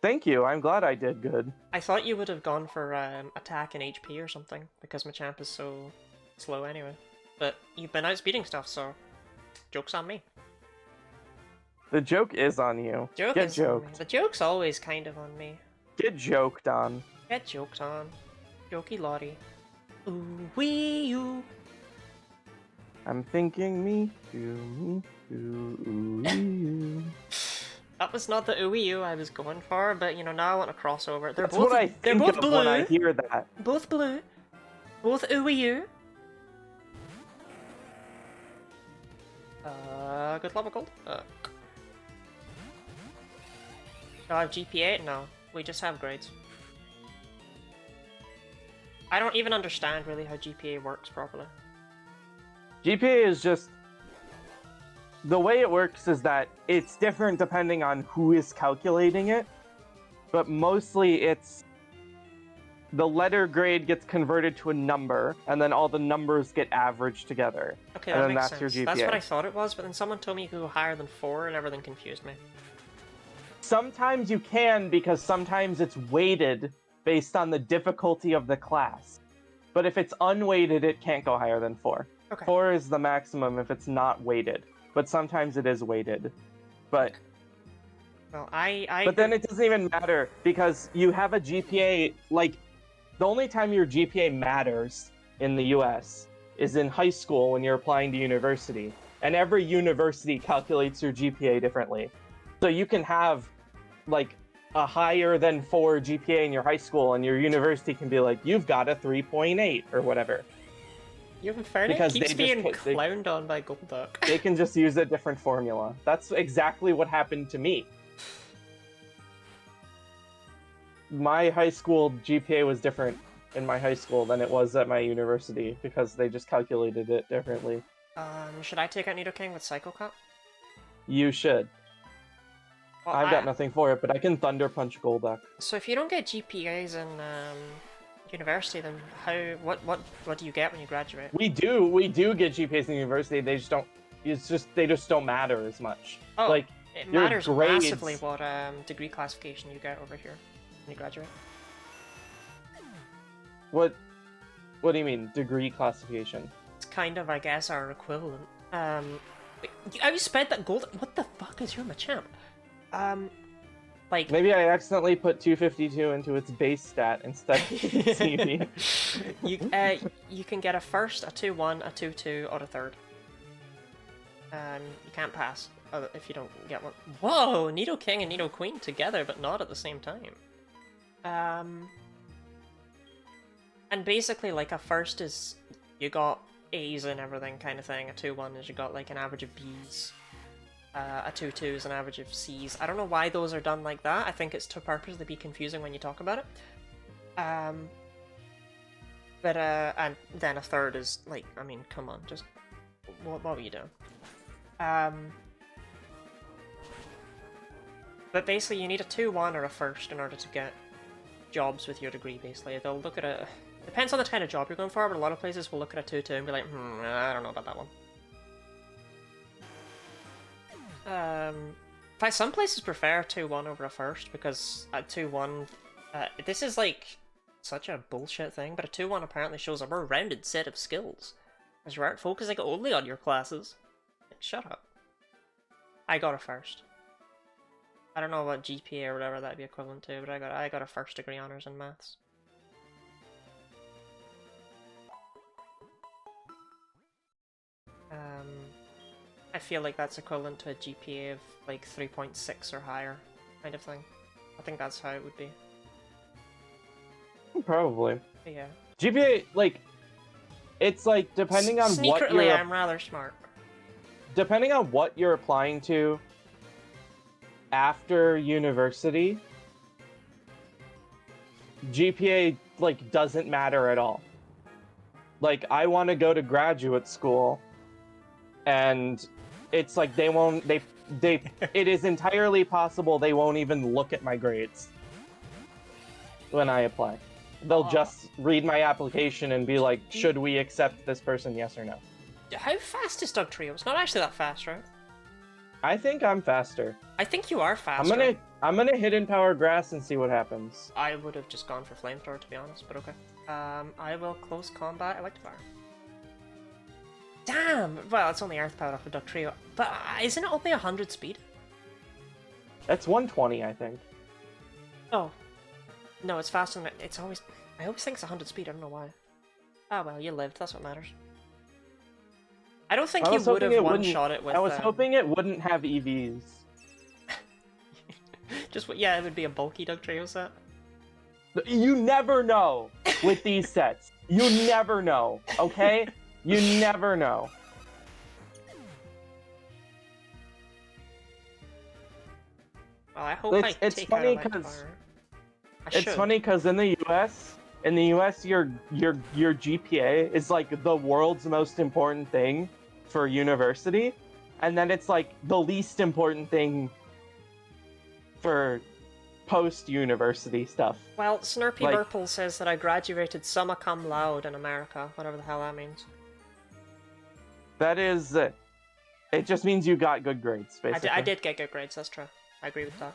Thank you, I'm glad I did good. I thought you would have gone for attack and HP or something, because Machamp is so slow anyway. But you've been outspeeding stuff, so joke's on me. The joke is on you. Get joked. The joke's always kind of on me. Get joked on. Get joked on. Jokey Lottie. Ooh wee oo. I'm thinking me too, ooh wee. That was not the ooey I was going for, but you know, now I want a crossover. They're That's both what I think both of blue. when I hear that. Both blue. Both ooey. Good level gold. Do I have GPA? No. We just have grades. I don't even understand really how GPA works properly. GPA is just... The way it works is that it's different depending on who is calculating it, but mostly it's... The letter grade gets converted to a number, and then all the numbers get averaged together. Okay, and that then makes that's sense. your GPA. That's what I thought it was, but then someone told me you could go higher than 4 and everything confused me. Sometimes you can, because sometimes it's weighted based on the difficulty of the class. But if it's unweighted, it can't go higher than 4. Okay. 4 is the maximum if it's not weighted. But sometimes it is weighted. But Well, But then it doesn't even matter, because you have a GPA, like, the only time your GPA matters in the US is in high school when you're applying to university. And every university calculates your GPA differently. So you can have, like, a higher than 4 GPA in your high school, and your university can be like, you've got a 3.8 or whatever. You have Fernie Because keeps they just being put- they- clowned on by Golduck. They can just use a different formula. That's exactly what happened to me. My high school GPA was different in my high school than it was at my university, because they just calculated it differently. Should I take out Nidoking with Psycho Cut? You should. Well, I've got nothing for it, but I can Thunder Punch Golduck. So if you don't get GPAs in university, then what do you get when you graduate? We do get GPAs in university. They just don't. They just don't matter as much. Oh, Like, it your matters grades- massively what degree classification you get over here when you graduate. What do you mean, degree classification? It's kind of, I guess, our equivalent. Wait, I sped that gold. What the fuck is your Machamp? Like Maybe I accidentally put 252 into its base stat instead of CV. you can get a first, a 2-1, a 2-2, or a third. You can't pass if you don't get one. Whoa! Nido King and Nido Queen together, but not at the same time. And basically, like, a first is you got A's and everything kind of thing. A 2-1 is you got like an average of B's. A 2-2 is an average of C's. I don't know why those are done like that. I think it's to purposely be confusing when you talk about it. And then a third is like, I mean, come on, just what were you doing? But basically, you need a 2-1 or a first in order to get jobs with your degree. Basically, they'll look at a. Depends on the kind of job you're going for, but a lot of places will look at a 2-2 and be like, I don't know about that one. Some places prefer 2-1 over a first, because a 2-1, this is like such a bullshit thing, but a 2-1 apparently shows a more rounded set of skills, as you aren't focusing only on your classes. Shut up. I got a first. I don't know what GPA or whatever that'd be equivalent to, but I got a first degree honors in maths. I feel like that's equivalent to a GPA of like 3.6 or higher, kind of thing. I think that's how it would be. Probably. But yeah. GPA, like, it's like depending on what Secretly, you're. I'm rather smart. Depending on what you're applying to after university, GPA like doesn't matter at all. Like, I want to go to graduate school, and it's like it is entirely possible they won't even look at my grades when I apply. They'll just read my application and be like, should we accept this person, yes or no? How fast is Doug Trio? It's not actually that fast, right? I think I'm faster. I think you are faster. I'm gonna hidden power grass and see what happens. I would have just gone for flamethrower, to be honest, but okay. I will close combat electivire. Damn! Well, it's only earth power off of Duck Trio, but isn't it only 100 speed? That's 120, I think. Oh. No, it's faster than it's always. I always think it's 100 speed, I don't know why. Ah well, you lived, that's what matters. I don't think you would have one-shot it with... I was hoping it wouldn't have EVs. Yeah, it would be a bulky Doug Trio set. You never know with these sets. You never know, okay? You never know. Well, I hope it's funny because it's funny because in the US, your GPA is like the world's most important thing for university, and then it's like the least important thing for post-university stuff. Well, Snurpy Burple says that I graduated summa cum laude in America, whatever the hell that means. That is, it just means you got good grades, basically. I did get good grades, that's true. I agree with that.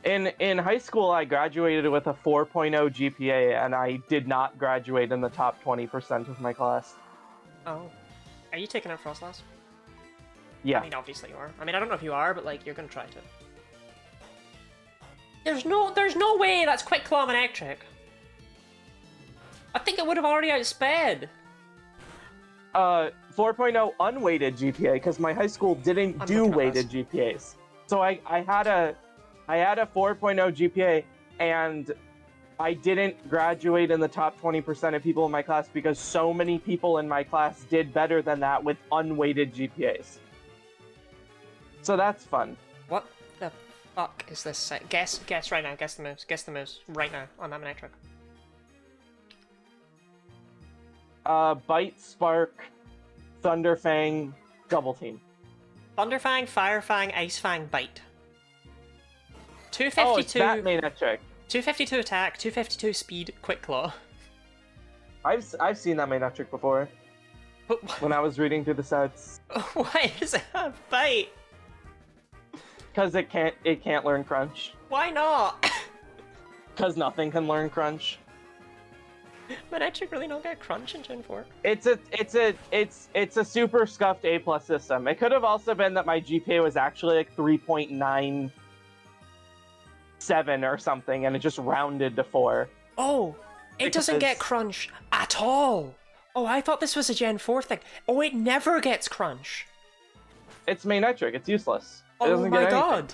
In high school, I graduated with a 4.0 GPA, and I did not graduate in the top 20% of my class. Oh. Are you taking out Frost Lass? Yeah. I mean, obviously you are. I mean, I don't know if you are, but, like, you're gonna try to. There's no way that's Quick Claw Manectric. I think it would have already outsped. 4.0 unweighted GPA, because my high school didn't do weighted GPAs. So I had a 4.0 GPA, and I didn't graduate in the top 20% of people in my class because so many people in my class did better than that with unweighted GPAs. So that's fun. What the fuck is this set? Guess right now. Guess the moves right now on that Manectric. Bite, Spark, Thunderfang, Double Team. Thunderfang, Firefang, Icefang, Bite. 252. Oh, it's that Manectric. 252 attack, 252 speed, Quick Claw. I've seen that Manectric before. When I was reading through the sets. Why does it have Bite? Because it can't learn Crunch. Why not? Because nothing can learn Crunch. Manectric really don't get Crunch in Gen 4. It's a super scuffed A+ system. It could have also been that my GPA was actually like 3.9 7 or something, and it just rounded to 4. Oh, it doesn't get Because- crunch at all. Oh, I thought this was a Gen 4 thing. Oh, it never gets crunch. It's Manetric. It's useless. It Oh doesn't my get anything. god.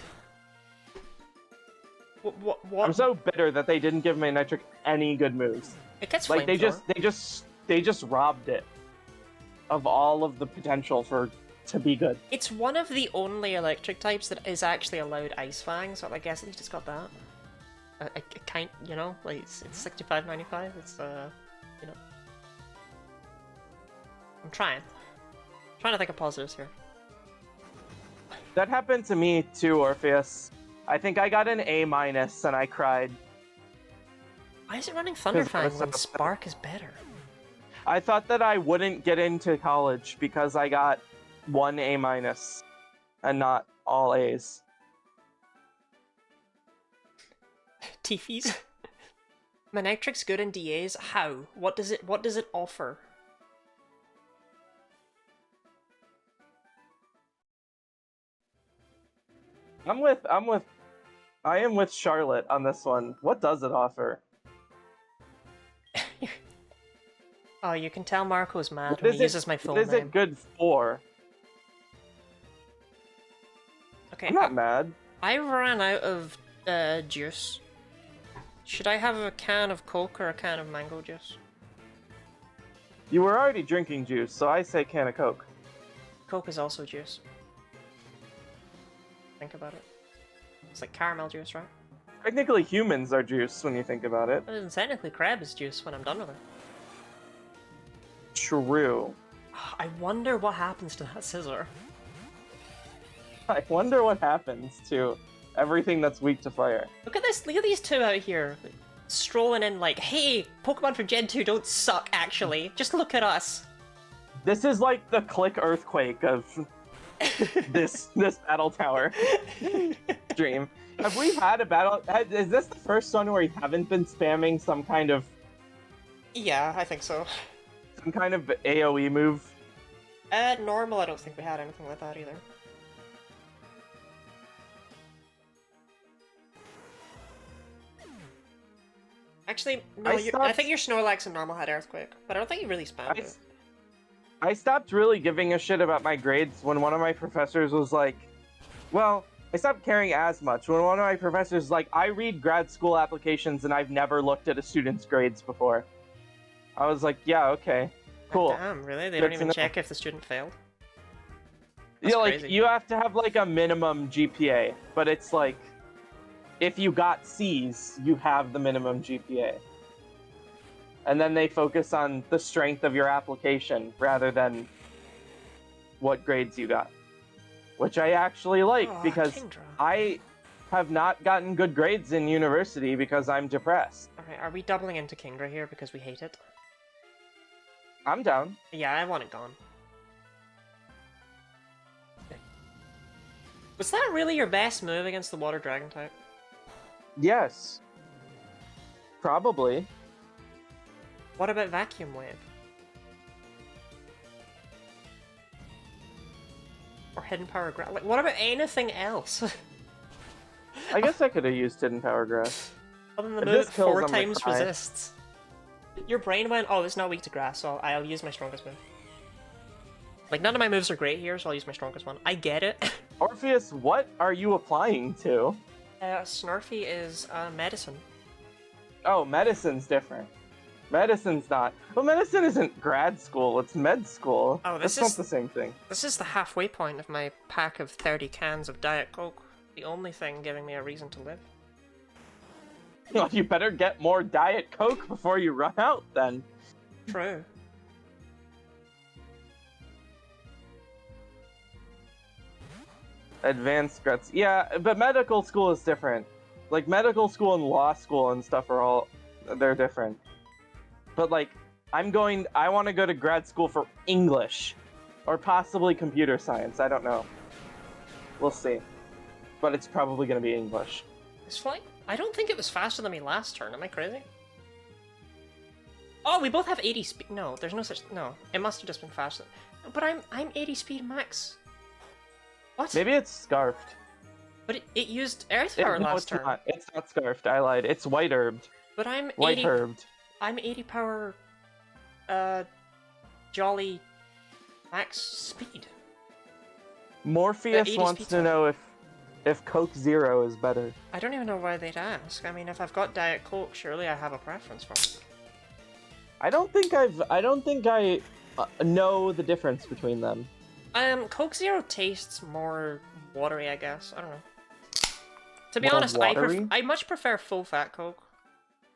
What? I'm so bitter that they didn't give Manetric any good moves. It gets Like flamethrower. they just robbed it of all of the potential to be good. It's one of the only electric types that is actually allowed Ice Fang, so I guess at least it's got that. I kind, you know, like it's 65.95. It's you know, I'm trying to think of positives here. That happened to me too, Orpheus. I think I got an A- and I cried. Why is it running Thunderfang was when so- Spark is better? I thought that I wouldn't get into college because I got 1 A- and not all A's. Teefies. Manetric's good in DAs. How? What does it offer? I am with Charlotte on this one. What does it offer? Oh, you can tell Marco's mad What when is he uses my full what is name. it good for? Okay, I'm not mad. I ran out of juice. Should I have a can of Coke or a can of mango juice? You were already drinking juice, so I say can of Coke. Coke is also juice. Think about it. It's like caramel juice, right? Technically, humans are juice when you think about it. And technically, crab is juice when I'm done with it. True. I wonder what happens to that scissor. I wonder what happens to everything that's weak to fire. Look at this! Look at these two out here, strolling in like, "Hey, Pokemon from Gen 2 don't suck. Actually, just look at us." This is like the click earthquake of this battle tower stream. Have we had a battle? Is this the first one where we haven't been spamming some kind of Yeah, I think so. AOE move? Normal, I don't think we had anything like that either. Actually, no, I think your Snorlax and normal had Earthquake, but I don't think you really spammed it. I stopped really giving a shit about my grades when one of my professors was like, well, I stopped caring as much when one of my professors was like, I read grad school applications and I've never looked at a student's grades before. I was like, yeah, okay, cool. Damn, really? They don't even check if the student failed? Yeah, like, crazy. you have to have like a minimum GPA, but it's like, if you got C's, you have the minimum GPA. And then they focus on the strength of your application rather than what grades you got. Which I actually like, because Kingdra. I have not gotten good grades in university because I'm depressed. Okay, are we doubling into Kingdra here because we hate it? I'm down. Yeah, I want it gone. Was that really your best move against the Water Dragon type? Yes. Probably. What about Vacuum Wave? Or Hidden Power Grass? Like, what about anything else? I guess I could have used Hidden Power Grass. Other than the If move this that kills, 4 I'm gonna times cry. resists. Your brain went, oh, it's not weak to grass, so I'll use my strongest move. Like, none of my moves are great here, so I'll use my strongest one. I get it. Orpheus, what are you applying to? Snarfy is medicine. Oh, medicine's different. Medicine's not. Well, medicine isn't grad school, it's med school. Oh, this That's is- not the same thing. This is the halfway point of my pack of 30 cans of Diet Coke. The only thing giving me a reason to live. Well, you better get more Diet Coke before you run out, then. True. Advanced grads. Yeah, but medical school is different. Like, medical school and law school and stuff are all... they're different. But, like, I want to go to grad school for English. Or possibly computer science, I don't know. We'll see. But it's probably going to be English. It's fine. I don't think it was faster than me last turn. Am I crazy? Oh, we both have 80 speed. No, there's no such. No, it must have just been faster. But I'm 80 speed max. What? Maybe it's scarfed. But it used Earth Power No, last it's turn. not. It's not scarfed. I lied. It's white herbed. But I'm White 80. herbed. I'm 80 power. Jolly max speed. Morpheus 80 wants speed, to sorry. know if Coke Zero is better. I don't even know why they'd ask. I mean, if I've got Diet Coke, surely I have a preference for it. I don't think I know the difference between them. Coke Zero tastes more watery, I guess. I don't know. To be More honest, watery? I much prefer full fat Coke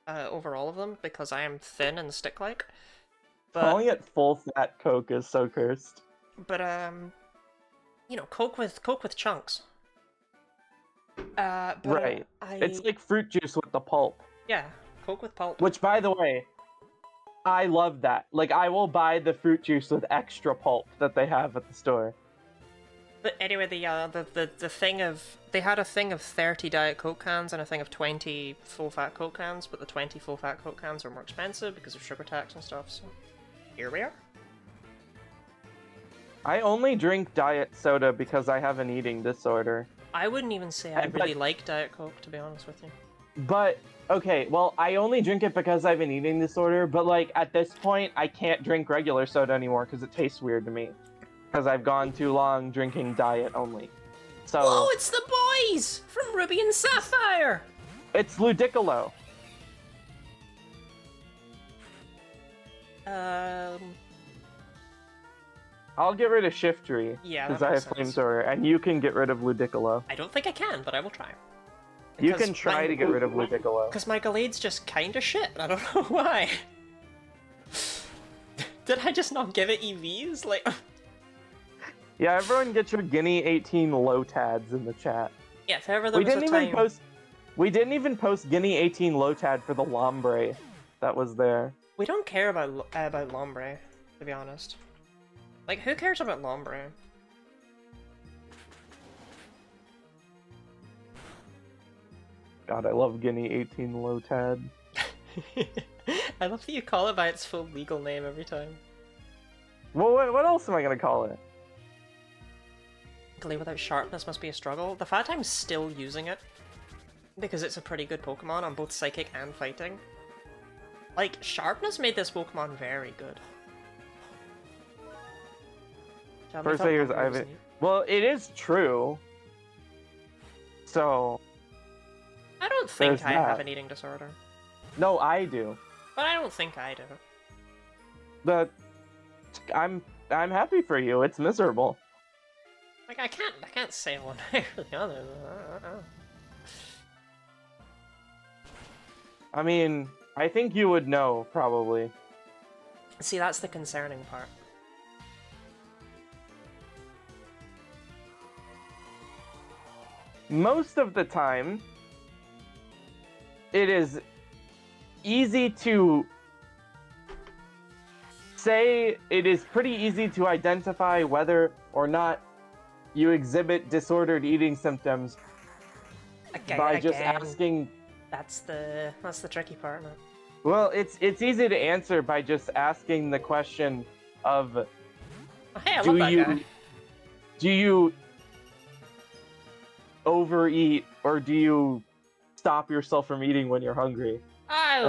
over all of them because I am thin and stick-like. Calling it full fat Coke is so cursed. But you know, Coke with chunks. But, Right. It's like fruit juice with the pulp. Yeah, Coke with pulp. Which, by the way, I love that. Like, I will buy the fruit juice with extra pulp that they have at the store. But anyway, the thing of they had a thing of 30 Diet Coke cans and a thing of 20 full fat Coke cans, but the 20 full fat Coke cans are more expensive because of sugar tax and stuff. So here we are. I only drink diet soda because I have an eating disorder. I wouldn't even say I really like Diet Coke, to be honest with you. But, okay, well, I only drink it because I have an eating disorder, but, like, at this point, I can't drink regular soda anymore because it tastes weird to me. Because I've gone too long drinking diet only. So... Oh, it's the boys! From Ruby and Sapphire! It's Ludicolo. I'll get rid of Shiftry. Yeah, because that I makes have sense. Flamethrower, and you can get rid of Ludicolo. I don't think I can, but I will try. You can try to get rid of Ludicolo. Because my Gallade's just kinda shit, I don't know why. Did I just not give it EVs? Like... Yeah, everyone get your Guinea 18 Lotads in the chat. Yeah, if ever there was a time... We didn't even post Guinea 18 Lotad for the Lombre that was there. We don't care about Lombre, to be honest. Like, who cares about Lombre? God, I love Guinea 18 Lotad. I love that you call it by its full legal name every time. Well, what else am I gonna call it? Glade without sharpness must be a struggle. The fact I'm still using it, because it's a pretty good Pokemon on both Psychic and Fighting. Like, sharpness made this Pokemon very good. First figures I haven't... Well, it is true. So... I don't think I have an eating disorder. No, I do. But I don't think I do. But... I'm happy for you. It's miserable. Like, I can't say one way or the other. I mean, I think you would know, probably. See, that's the concerning part. Most of the time, it is easy to say, it is pretty easy to identify whether or not you exhibit disordered eating symptoms by just asking. That's the tricky part, man. Well, it's easy to answer by just asking the question of, oh, hey, I love that guy. Do you overeat or do you stop yourself from eating when you're hungry? I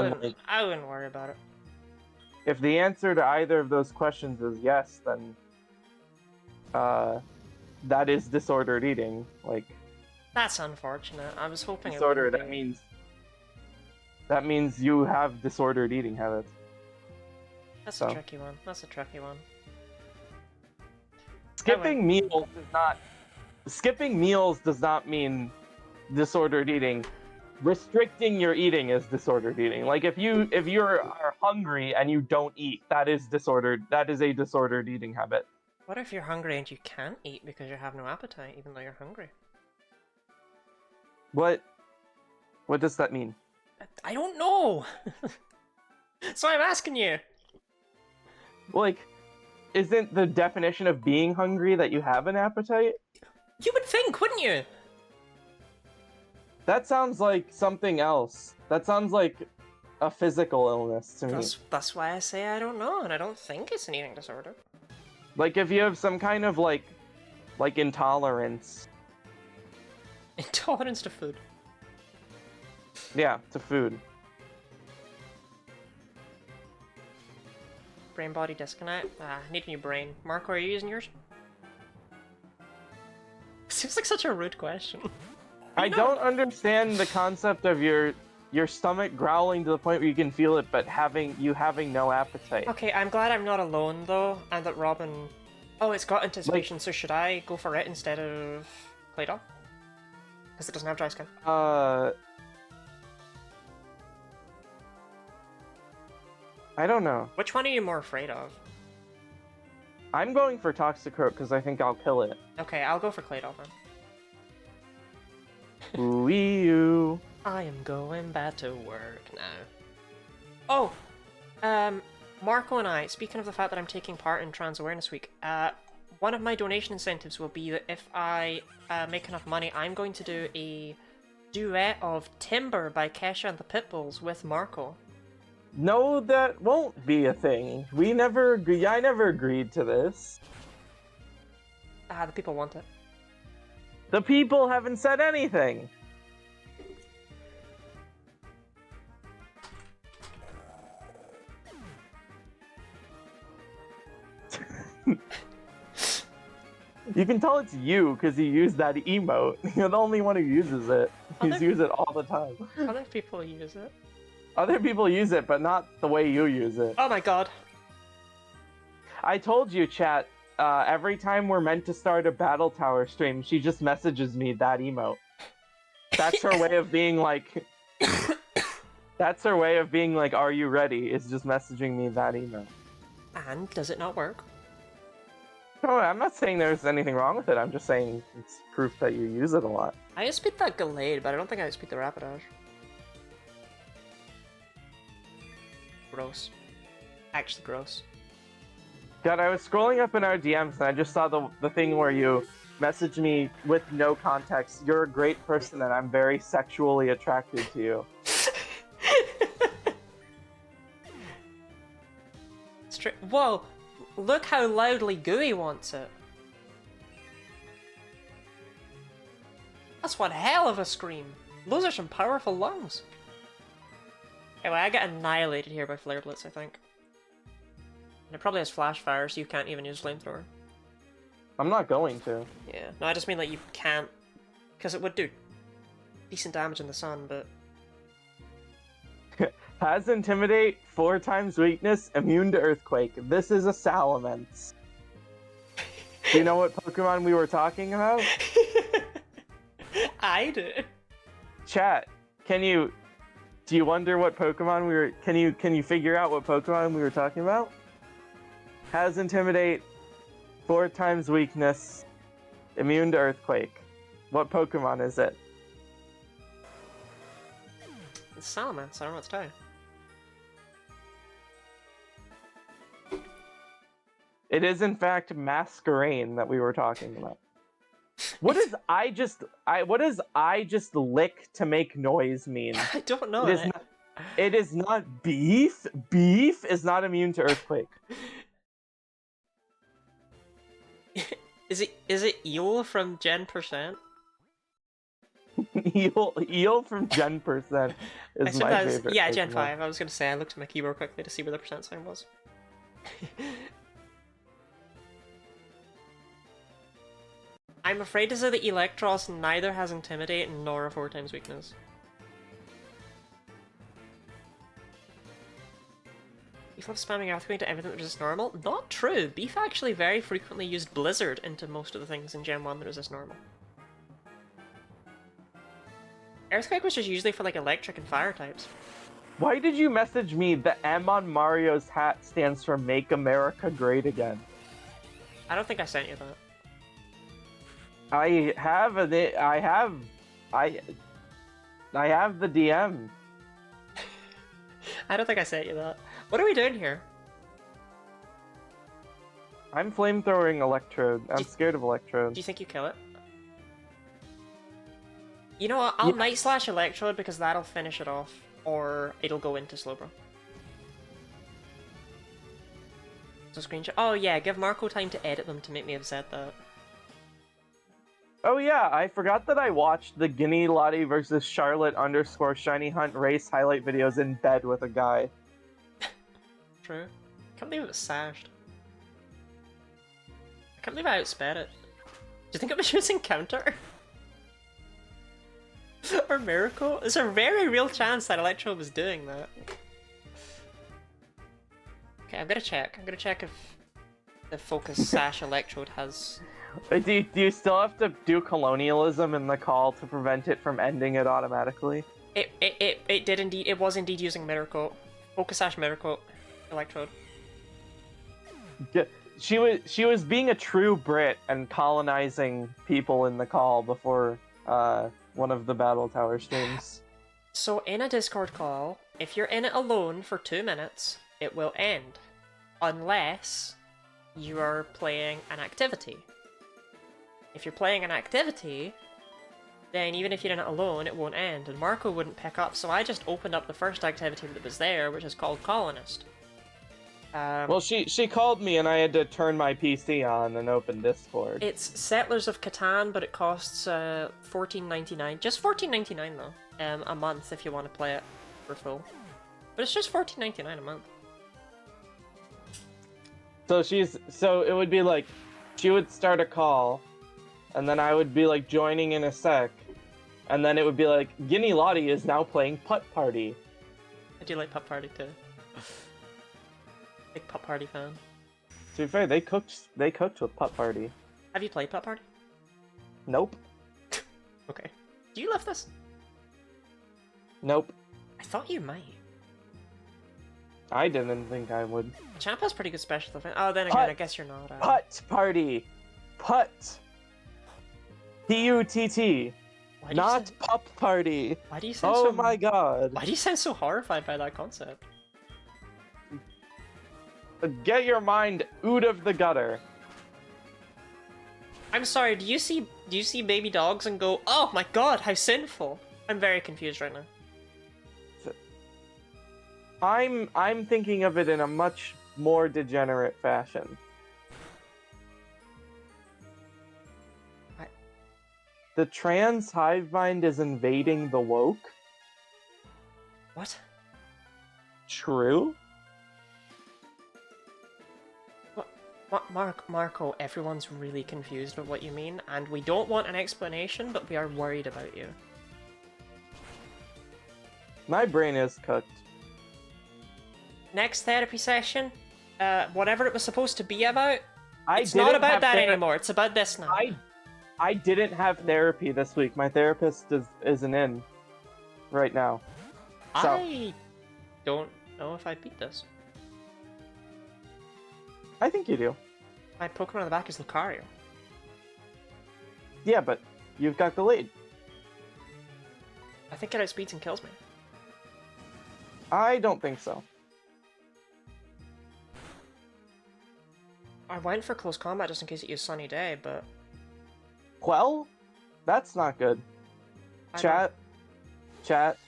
wouldn't worry about it. If the answer to either of those questions is yes, then that is disordered eating. Like, that's unfortunate. I was hoping disorder. It would be. That means you have disordered eating habits. That's a tricky one. That's a tricky one. Skipping meals does not mean disordered eating. Restricting your eating is disordered eating. Like, if you are hungry and you don't eat, that is disordered. That is a disordered eating habit. What if you're hungry and you can't eat because you have no appetite, even though you're hungry? What does that mean? I don't know. So I'm asking you. Like, isn't the definition of being hungry that you have an appetite? You would think, wouldn't you? That sounds like something else. That sounds like a physical illness to me. That's why I say I don't know, and I don't think it's an eating disorder. Like, if you have some kind of, like intolerance. Intolerance to food. Yeah, to food. Brain body disconnect. Need a new brain. Marco, are you using yours? Seems like such a rude question. I don't understand the concept of your stomach growling to the point where you can feel it, but having no appetite. Okay, I'm glad I'm not alone though, and that Robin. Oh, it's got anticipation. So should I go for it instead of Claydol? Because it doesn't have dry skin. I don't know. Which one are you more afraid of? I'm going for Toxicroak because I think I'll kill it. Okay, I'll go for Claydol then. Ooh-ee-oo. I am going back to work now. Oh! Marco and I, speaking of the fact that I'm taking part in Trans Awareness Week, one of my donation incentives will be that if I make enough money, I'm going to do a duet of Timber by Kesha and the Pitbulls with Marco. No, that won't be a thing. I never agreed to this. The people want it. The people haven't said anything. You can tell it's you because you used that emote. You're the only one who uses it. He's used it all the time. Other people use it. Other people use it, but not the way you use it. Oh my god. I told you, chat, every time we're meant to start a Battle Tower stream, she just messages me that emote. That's her way of being like... That's her way of being like, are you ready? Is just messaging me that emote. And does it not work? No, I'm not saying there's anything wrong with it. I'm just saying it's proof that you use it a lot. I outspeed that Gallade, but I don't think I outspeed the Rapidash. Gross. Actually gross. God, I was scrolling up in our DMs and I just saw the thing where you messaged me with no context. You're a great person and I'm very sexually attracted to you. Whoa! Look how loudly Gooey wants it. That's one hell of a scream. Those are some powerful lungs. Anyway, I get annihilated here by Flare Blitz, I think. And it probably has Flash Fire, so you can't even use Flamethrower. I'm not going to. Yeah. No, I just mean like you can't... Because it would do decent damage in the sun, but... Has Intimidate, 4 times weakness, immune to Earthquake. This is a Salamence. Do you know what Pokemon we were talking about? I do. Chat, do you wonder what Pokemon we were... Can you figure out what Pokemon we were talking about? Has Intimidate, 4 times weakness, immune to Earthquake. What Pokemon is it? It's Salamence, I don't know what to tell you. It is in fact Masquerain that we were talking about. What does I just lick to make noise mean? I don't know. It is not beef. Beef is not immune to Earthquake. Is it Eel from Gen%? Eel from Gen% is my favorite. Yeah, Pokemon. Gen 5. I was gonna say I looked at my keyboard quickly to see where the percent sign was. I'm afraid to say that Electros neither has Intimidate nor a 4 times weakness. Beef loves spamming Earthquake to everything that resists normal? Not true! Beef actually very frequently used Blizzard into most of the things in Gen 1 that resist normal. Earthquake was just usually for like electric and fire types. Why did you message me the M on Mario's hat stands for Make America Great Again? I don't think I sent you that. I have the DM. I don't think I sent you that. What are we doing here? I'm flamethrowing Electrode. I'm scared of Electrode. Do you think you kill it? You know what? I'll Night Slash Electrode because that'll finish it off, or it'll go into Slowbro. So screenshot. Oh yeah, give Marco time to edit them to make me have said that. Oh yeah, I forgot that I watched the Guinea Lottie versus Charlotte _ Shiny Hunt race highlight videos in bed with a guy. True. Can't believe it was sashed. I can't believe I outsped it. Do you think it was using counter? Or miracle? There's a very real chance that Electro was doing that. Okay, I'm gonna check. I'm gonna check if the Focus Sash Electrode has... Wait, do you still have to do colonialism in the call to prevent it from ending it automatically? It did indeed. It was indeed using Miracle. Focus Sash Miracle Electrode. She was being a true Brit and colonizing people in the call before one of the Battle Tower streams. So in a Discord call, if you're in it alone for 2 minutes, it will end. Unless you are playing an activity. If you're playing an activity, then even if you're in it alone, it won't end, and Marco wouldn't pick up, so I just opened up the first activity that was there, which is called Colonist. Well, she called me and I had to turn my PC on and open Discord. It's Settlers of Catan, but it costs $14.99. Just $14.99 though, a month if you want to play it for full. But it's just $14.99 a month. So it would be like, she would start a call, and then I would be like joining in a sec, and then it would be like, Guinea Lottie is now playing Putt Party. I do like Putt Party too. Big Putt Party fan. To be fair, they cooked with Putt Party. Have you played Putt Party? Nope. Okay. Do you love this? Nope. I thought you might. I didn't think I would. Champ has pretty good special defense. Oh, then again, Putt, I guess you're not. Putt Party. Putt. P-U-T-T. Not Pup Party. Why do you sound so... Oh my god. Why do you sound so horrified by that concept? Get your mind out of the gutter. I'm sorry, do you see baby dogs and go, oh my god, how sinful? I'm very confused right now. I'm thinking of it in a much more degenerate fashion. The trans hive mind is invading the woke? What? True? Marco, everyone's really confused with what you mean, and we don't want an explanation, but we are worried about you. My brain is cooked. Next therapy session, whatever it was supposed to be about, it's not about that anymore, it's about this now. I didn't have therapy this week. My therapist isn't in right now. So. I don't know if I beat this. I think you do. My Pokemon on the back is Lucario. Yeah, but you've got the lead. I think it outspeeds and kills me. I don't think so. I went for close combat just in case it used Sunny Day, but... Well, that's not good. Chat. Chat.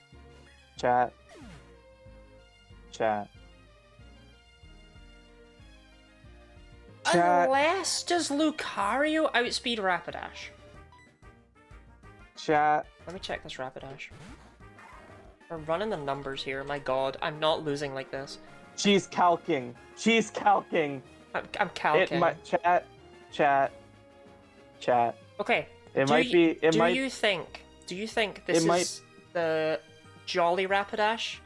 Unless does Lucario outspeed Rapidash? Chat. Let me check this Rapidash. We're running the numbers here, my god, I'm not losing like this. She's calking. I'm calking. Chat. Okay. Do you think this is the Jolly Rapidash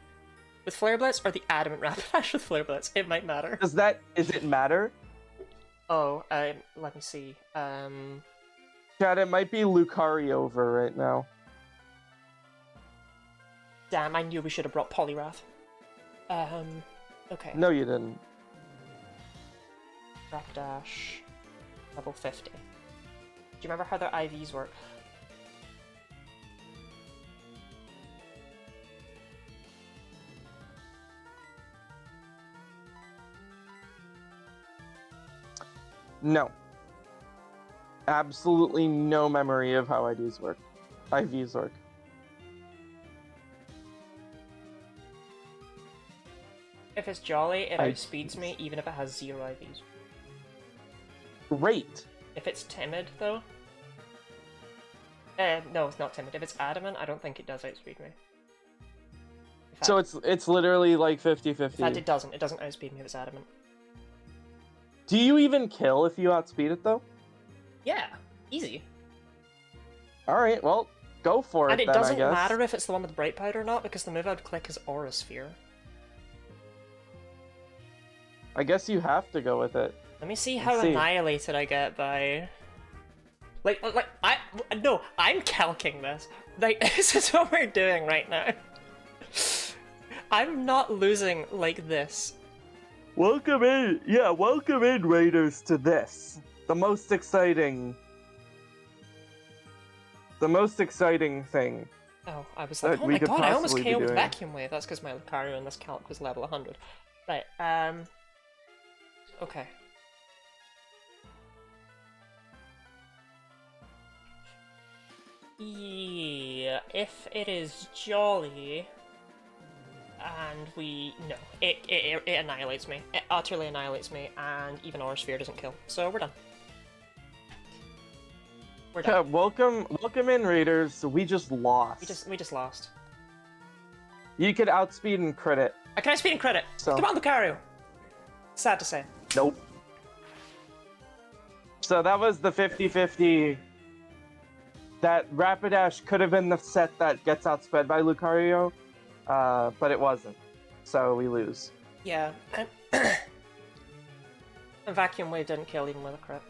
with Flare Blitz or the Adamant Rapidash with Flare Blitz? It might matter. Does it matter? Oh, let me see. Chat, it might be Lucario over right now. Damn, I knew we should have brought Poliwrath. Okay. No, you didn't. Rapidash, level 50. Do you remember how their IVs work? No. Absolutely no memory of how IVs work. If it's Jolly, it outspeeds me even if it has 0 IVs. Great. If it's Timid, though, No, it's not timid. If it's adamant, I don't think it does outspeed me. In So fact, it's literally like in fact, 50-50. it doesn't. It doesn't outspeed me if it's adamant. Do you even kill if you outspeed it though? Yeah, easy. Alright, well, go for it And it then, I doesn't guess. matter if it's the one with Bright Powder or not, because the move I would click is Aura Sphere. I guess you have to go with it. Let me see how Let's see. annihilated I get by... No, I'm calking this. Like, this is what we're doing right now. I'm not losing like this. Welcome in, Raiders, to this. The most exciting thing. Oh, I was That like, oh we my could god, I almost possibly be KO'd doing. Vacuum Wave. That's because my Lucario in this calc was level 100. Right, okay. Yeah, if it is Jolly, and no, it annihilates me. It utterly annihilates me, and even Aura Sphere doesn't kill. So we're done. We're Yeah, done. welcome in, Raiders. We just lost. We just lost. You could outspeed and crit it. I can outspeed and credit. So. Come on, Lucario. Sad to say. Nope. So that was the 50-50. That Rapidash could have been the set that gets outsped by Lucario, but it wasn't. So we lose. Yeah. And Vacuum Wave didn't kill even with a crit.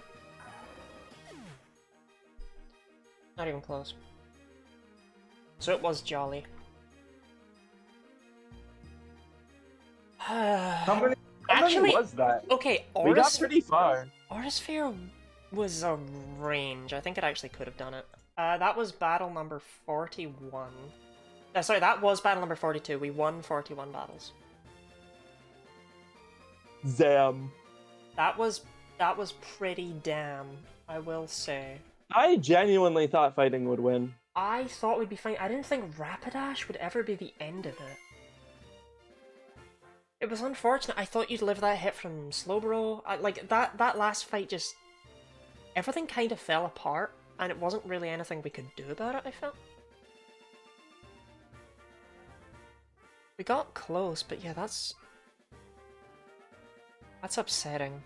Not even close. So it was Jolly. How many Actually, was that? okay, We got pretty far. Aura Sphere was a range. I think it actually could have done it. That was battle number 41. Sorry, that was battle number 42. We won 41 battles. Zam. That was pretty damn, I will say. I genuinely thought fighting would win. I thought we'd be fine. I didn't think Rapidash would ever be the end of it. It was unfortunate. I thought you'd live that hit from Slowbro. Like, that last fight just... Everything kind of fell apart, and it wasn't really anything we could do about it, I felt. We got close, but yeah, that's upsetting.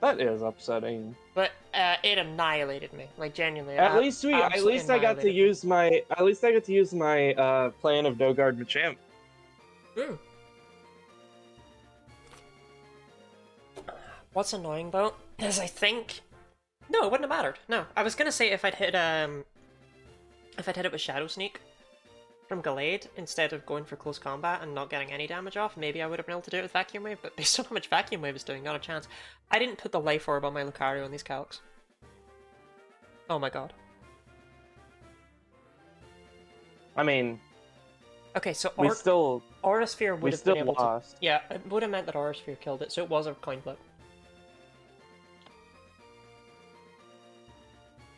That is upsetting. But it annihilated me, like genuinely. At least I got to use my plan of no guard Machamp. What's annoying though is I think no, it wouldn't have mattered. No, I was gonna say if I'd hit it with Shadow Sneak from Gallade instead of going for close combat and not getting any damage off, maybe I would have been able to do it with Vacuum Wave. But based on how much Vacuum Wave is doing, not a chance. I didn't put the Life Orb on my Lucario in these calcs. Oh my god. I mean, okay, so Aura Sphere would have been able lost. to. Yeah, it would have meant that Aura Sphere killed it, so it was a coin flip.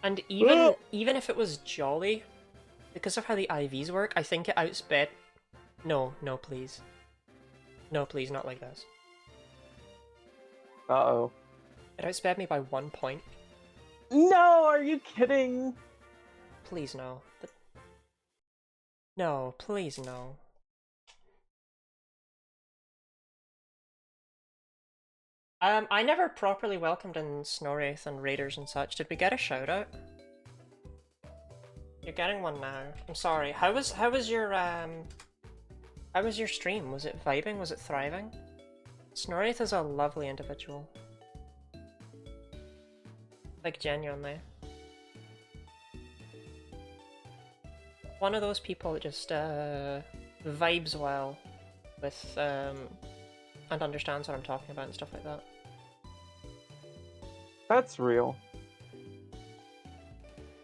And even if it was Jolly, because of how the IVs work, I think it outsped... No, please. No, please, not like this. Uh-oh. It outsped me by 1 point. No, are you kidding? Please no. No, please no. I never properly welcomed in Snorrath and Raiders and such. Did we get a shout out? You're getting one now. I'm sorry. How was your stream? Was it vibing? Was it thriving? Snorrath is a lovely individual. Like, genuinely. One of those people that just vibes well with and understands what I'm talking about and stuff like that. That's real.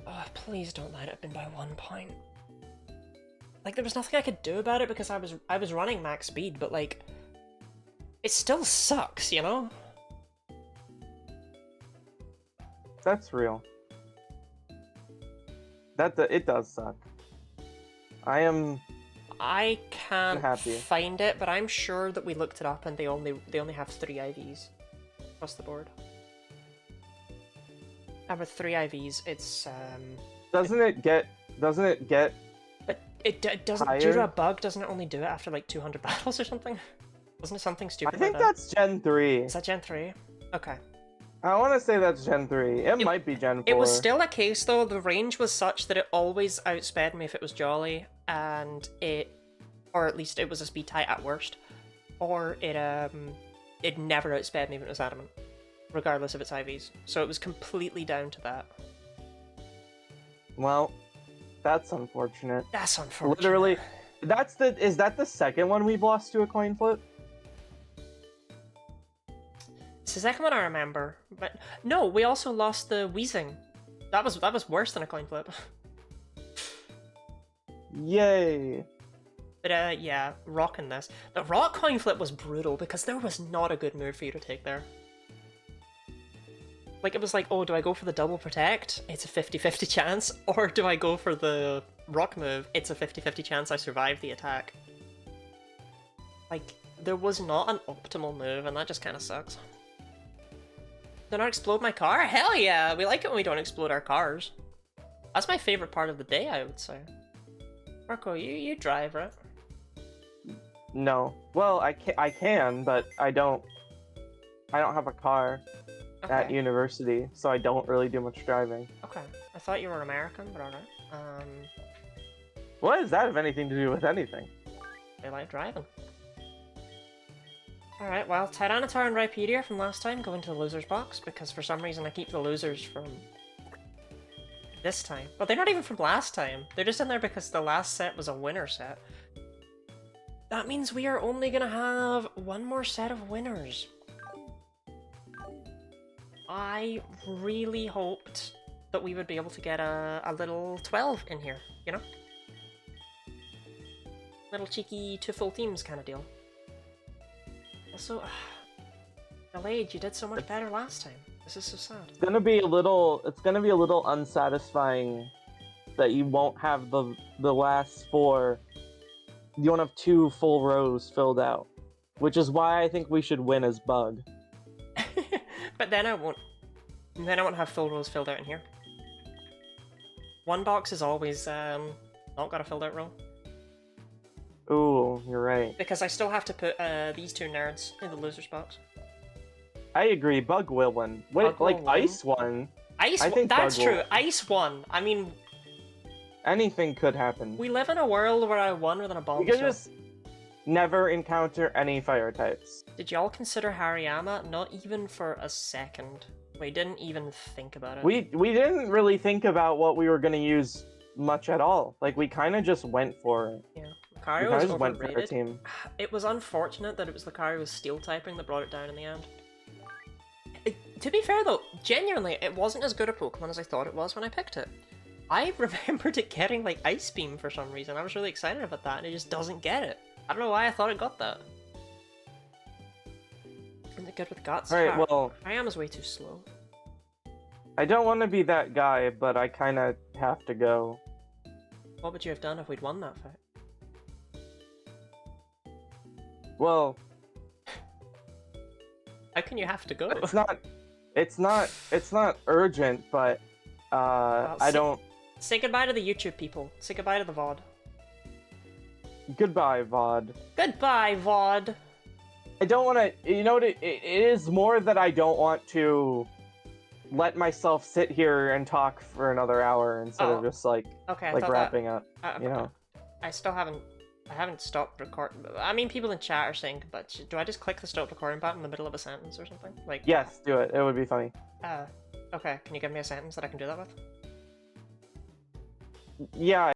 Oh, please don't let it have been by 1 point. Like, there was nothing I could do about it because I was running max speed, but like, it still sucks, you know? That's real. It does suck. I can't happy. find it, but I'm sure that we looked it up and they only have 3 IVs across the board. And with 3 IVs, it's Doesn't it get But it doesn't, higher? due to a bug, doesn't it only do it after like 200 battles or something? Wasn't it something stupid I think like that? that's Gen 3. Is that Gen 3? Okay. I want to say that's Gen 3. It might be Gen 4. It was still a case though, the range was such that it always outsped me if it was Jolly, and or at least it was a speed tie at worst, or it never outsped me when it was Adamant, regardless of its IVs. So it was completely down to that. Well, that's unfortunate. That's unfortunate. Literally, is that the second one we've lost to a coin flip? It's the second one I remember, but no, we also lost the wheezing. That was worse than a coin flip. Yay! But yeah, rocking this. The rock coin flip was brutal because there was not a good move for you to take there. Like, it was like, oh, do I go for the double protect? It's a 50-50 chance. Or do I go for the rock move? It's a 50-50 chance I survive the attack. Like, there was not an optimal move, and that just kind of sucks. Do not explode my car? Hell yeah! We like it when we don't explode our cars. That's my favorite part of the day, I would say. Marco, you drive, right? No. Well, I can, but I don't have a car at university, so I don't really do much driving. Okay. I thought you were American, but alright. What does that have anything to do with anything? They like driving. Alright, well, Tyranitar and Rhyperior from last time go into the loser's box, because for some reason I keep the losers from this time. But they're not even from last time. They're just in there because the last set was a winner set. That means we are only gonna have one more set of winners. I really hoped that we would be able to get a little 12 in here, you know? Little cheeky 2 full teams kind of deal. Also, Alleged, you did so much better last time. This is so sad. It's gonna be a little unsatisfying that you won't have the last 4. You won't have 2 full rows filled out, which is why I think we should win as Bug. But then I won't. Then I won't have full rows filled out in here. One box is always not got a filled out row. Ooh, you're right. Because I still have to put these 2 nerds in the losers box. I agree. Bug will win. Wait, Bug will like win. Ice won. Ice. That's true. Ice won. I mean, anything could happen. we live in a world where I won within a bomb. We could So. just never encounter any fire types. Did y'all consider Hariyama? Not even for a second. We didn't even think about it. We didn't really think about what we were gonna use much at all. Like we kind of just went for it. Yeah, We Lucario kind was of just went for our overrated. team. It was unfortunate that it was Lucario with steel typing that brought it down in the end. To be fair though, genuinely, it wasn't as good a Pokemon as I thought it was when I picked it. I remembered it getting like Ice Beam for some reason. I was really excited about that, and it just doesn't get it. I don't know why I thought it got that. Isn't it good with Guts? Alright, well, Hariyama's way too slow. I don't want to be that guy, but I kind of have to go. What would you have done if we'd won that fight? Well, How can you have to go? it's not urgent, but Well, I don't. Say goodbye to the YouTube people. Say goodbye to the VOD. Goodbye, VOD. Goodbye, VOD. I don't want to. You know what? It is more that I don't want to let myself sit here and talk for another hour instead of just like Okay, I like thought wrapping up. that, You know. I still haven't. I haven't stopped recording. I mean, people in chat are saying, but do I just click the stop recording button in the middle of a sentence or something? Like. Yes, do it. It would be funny. Okay. Can you give me a sentence that I can do that with? Yeah.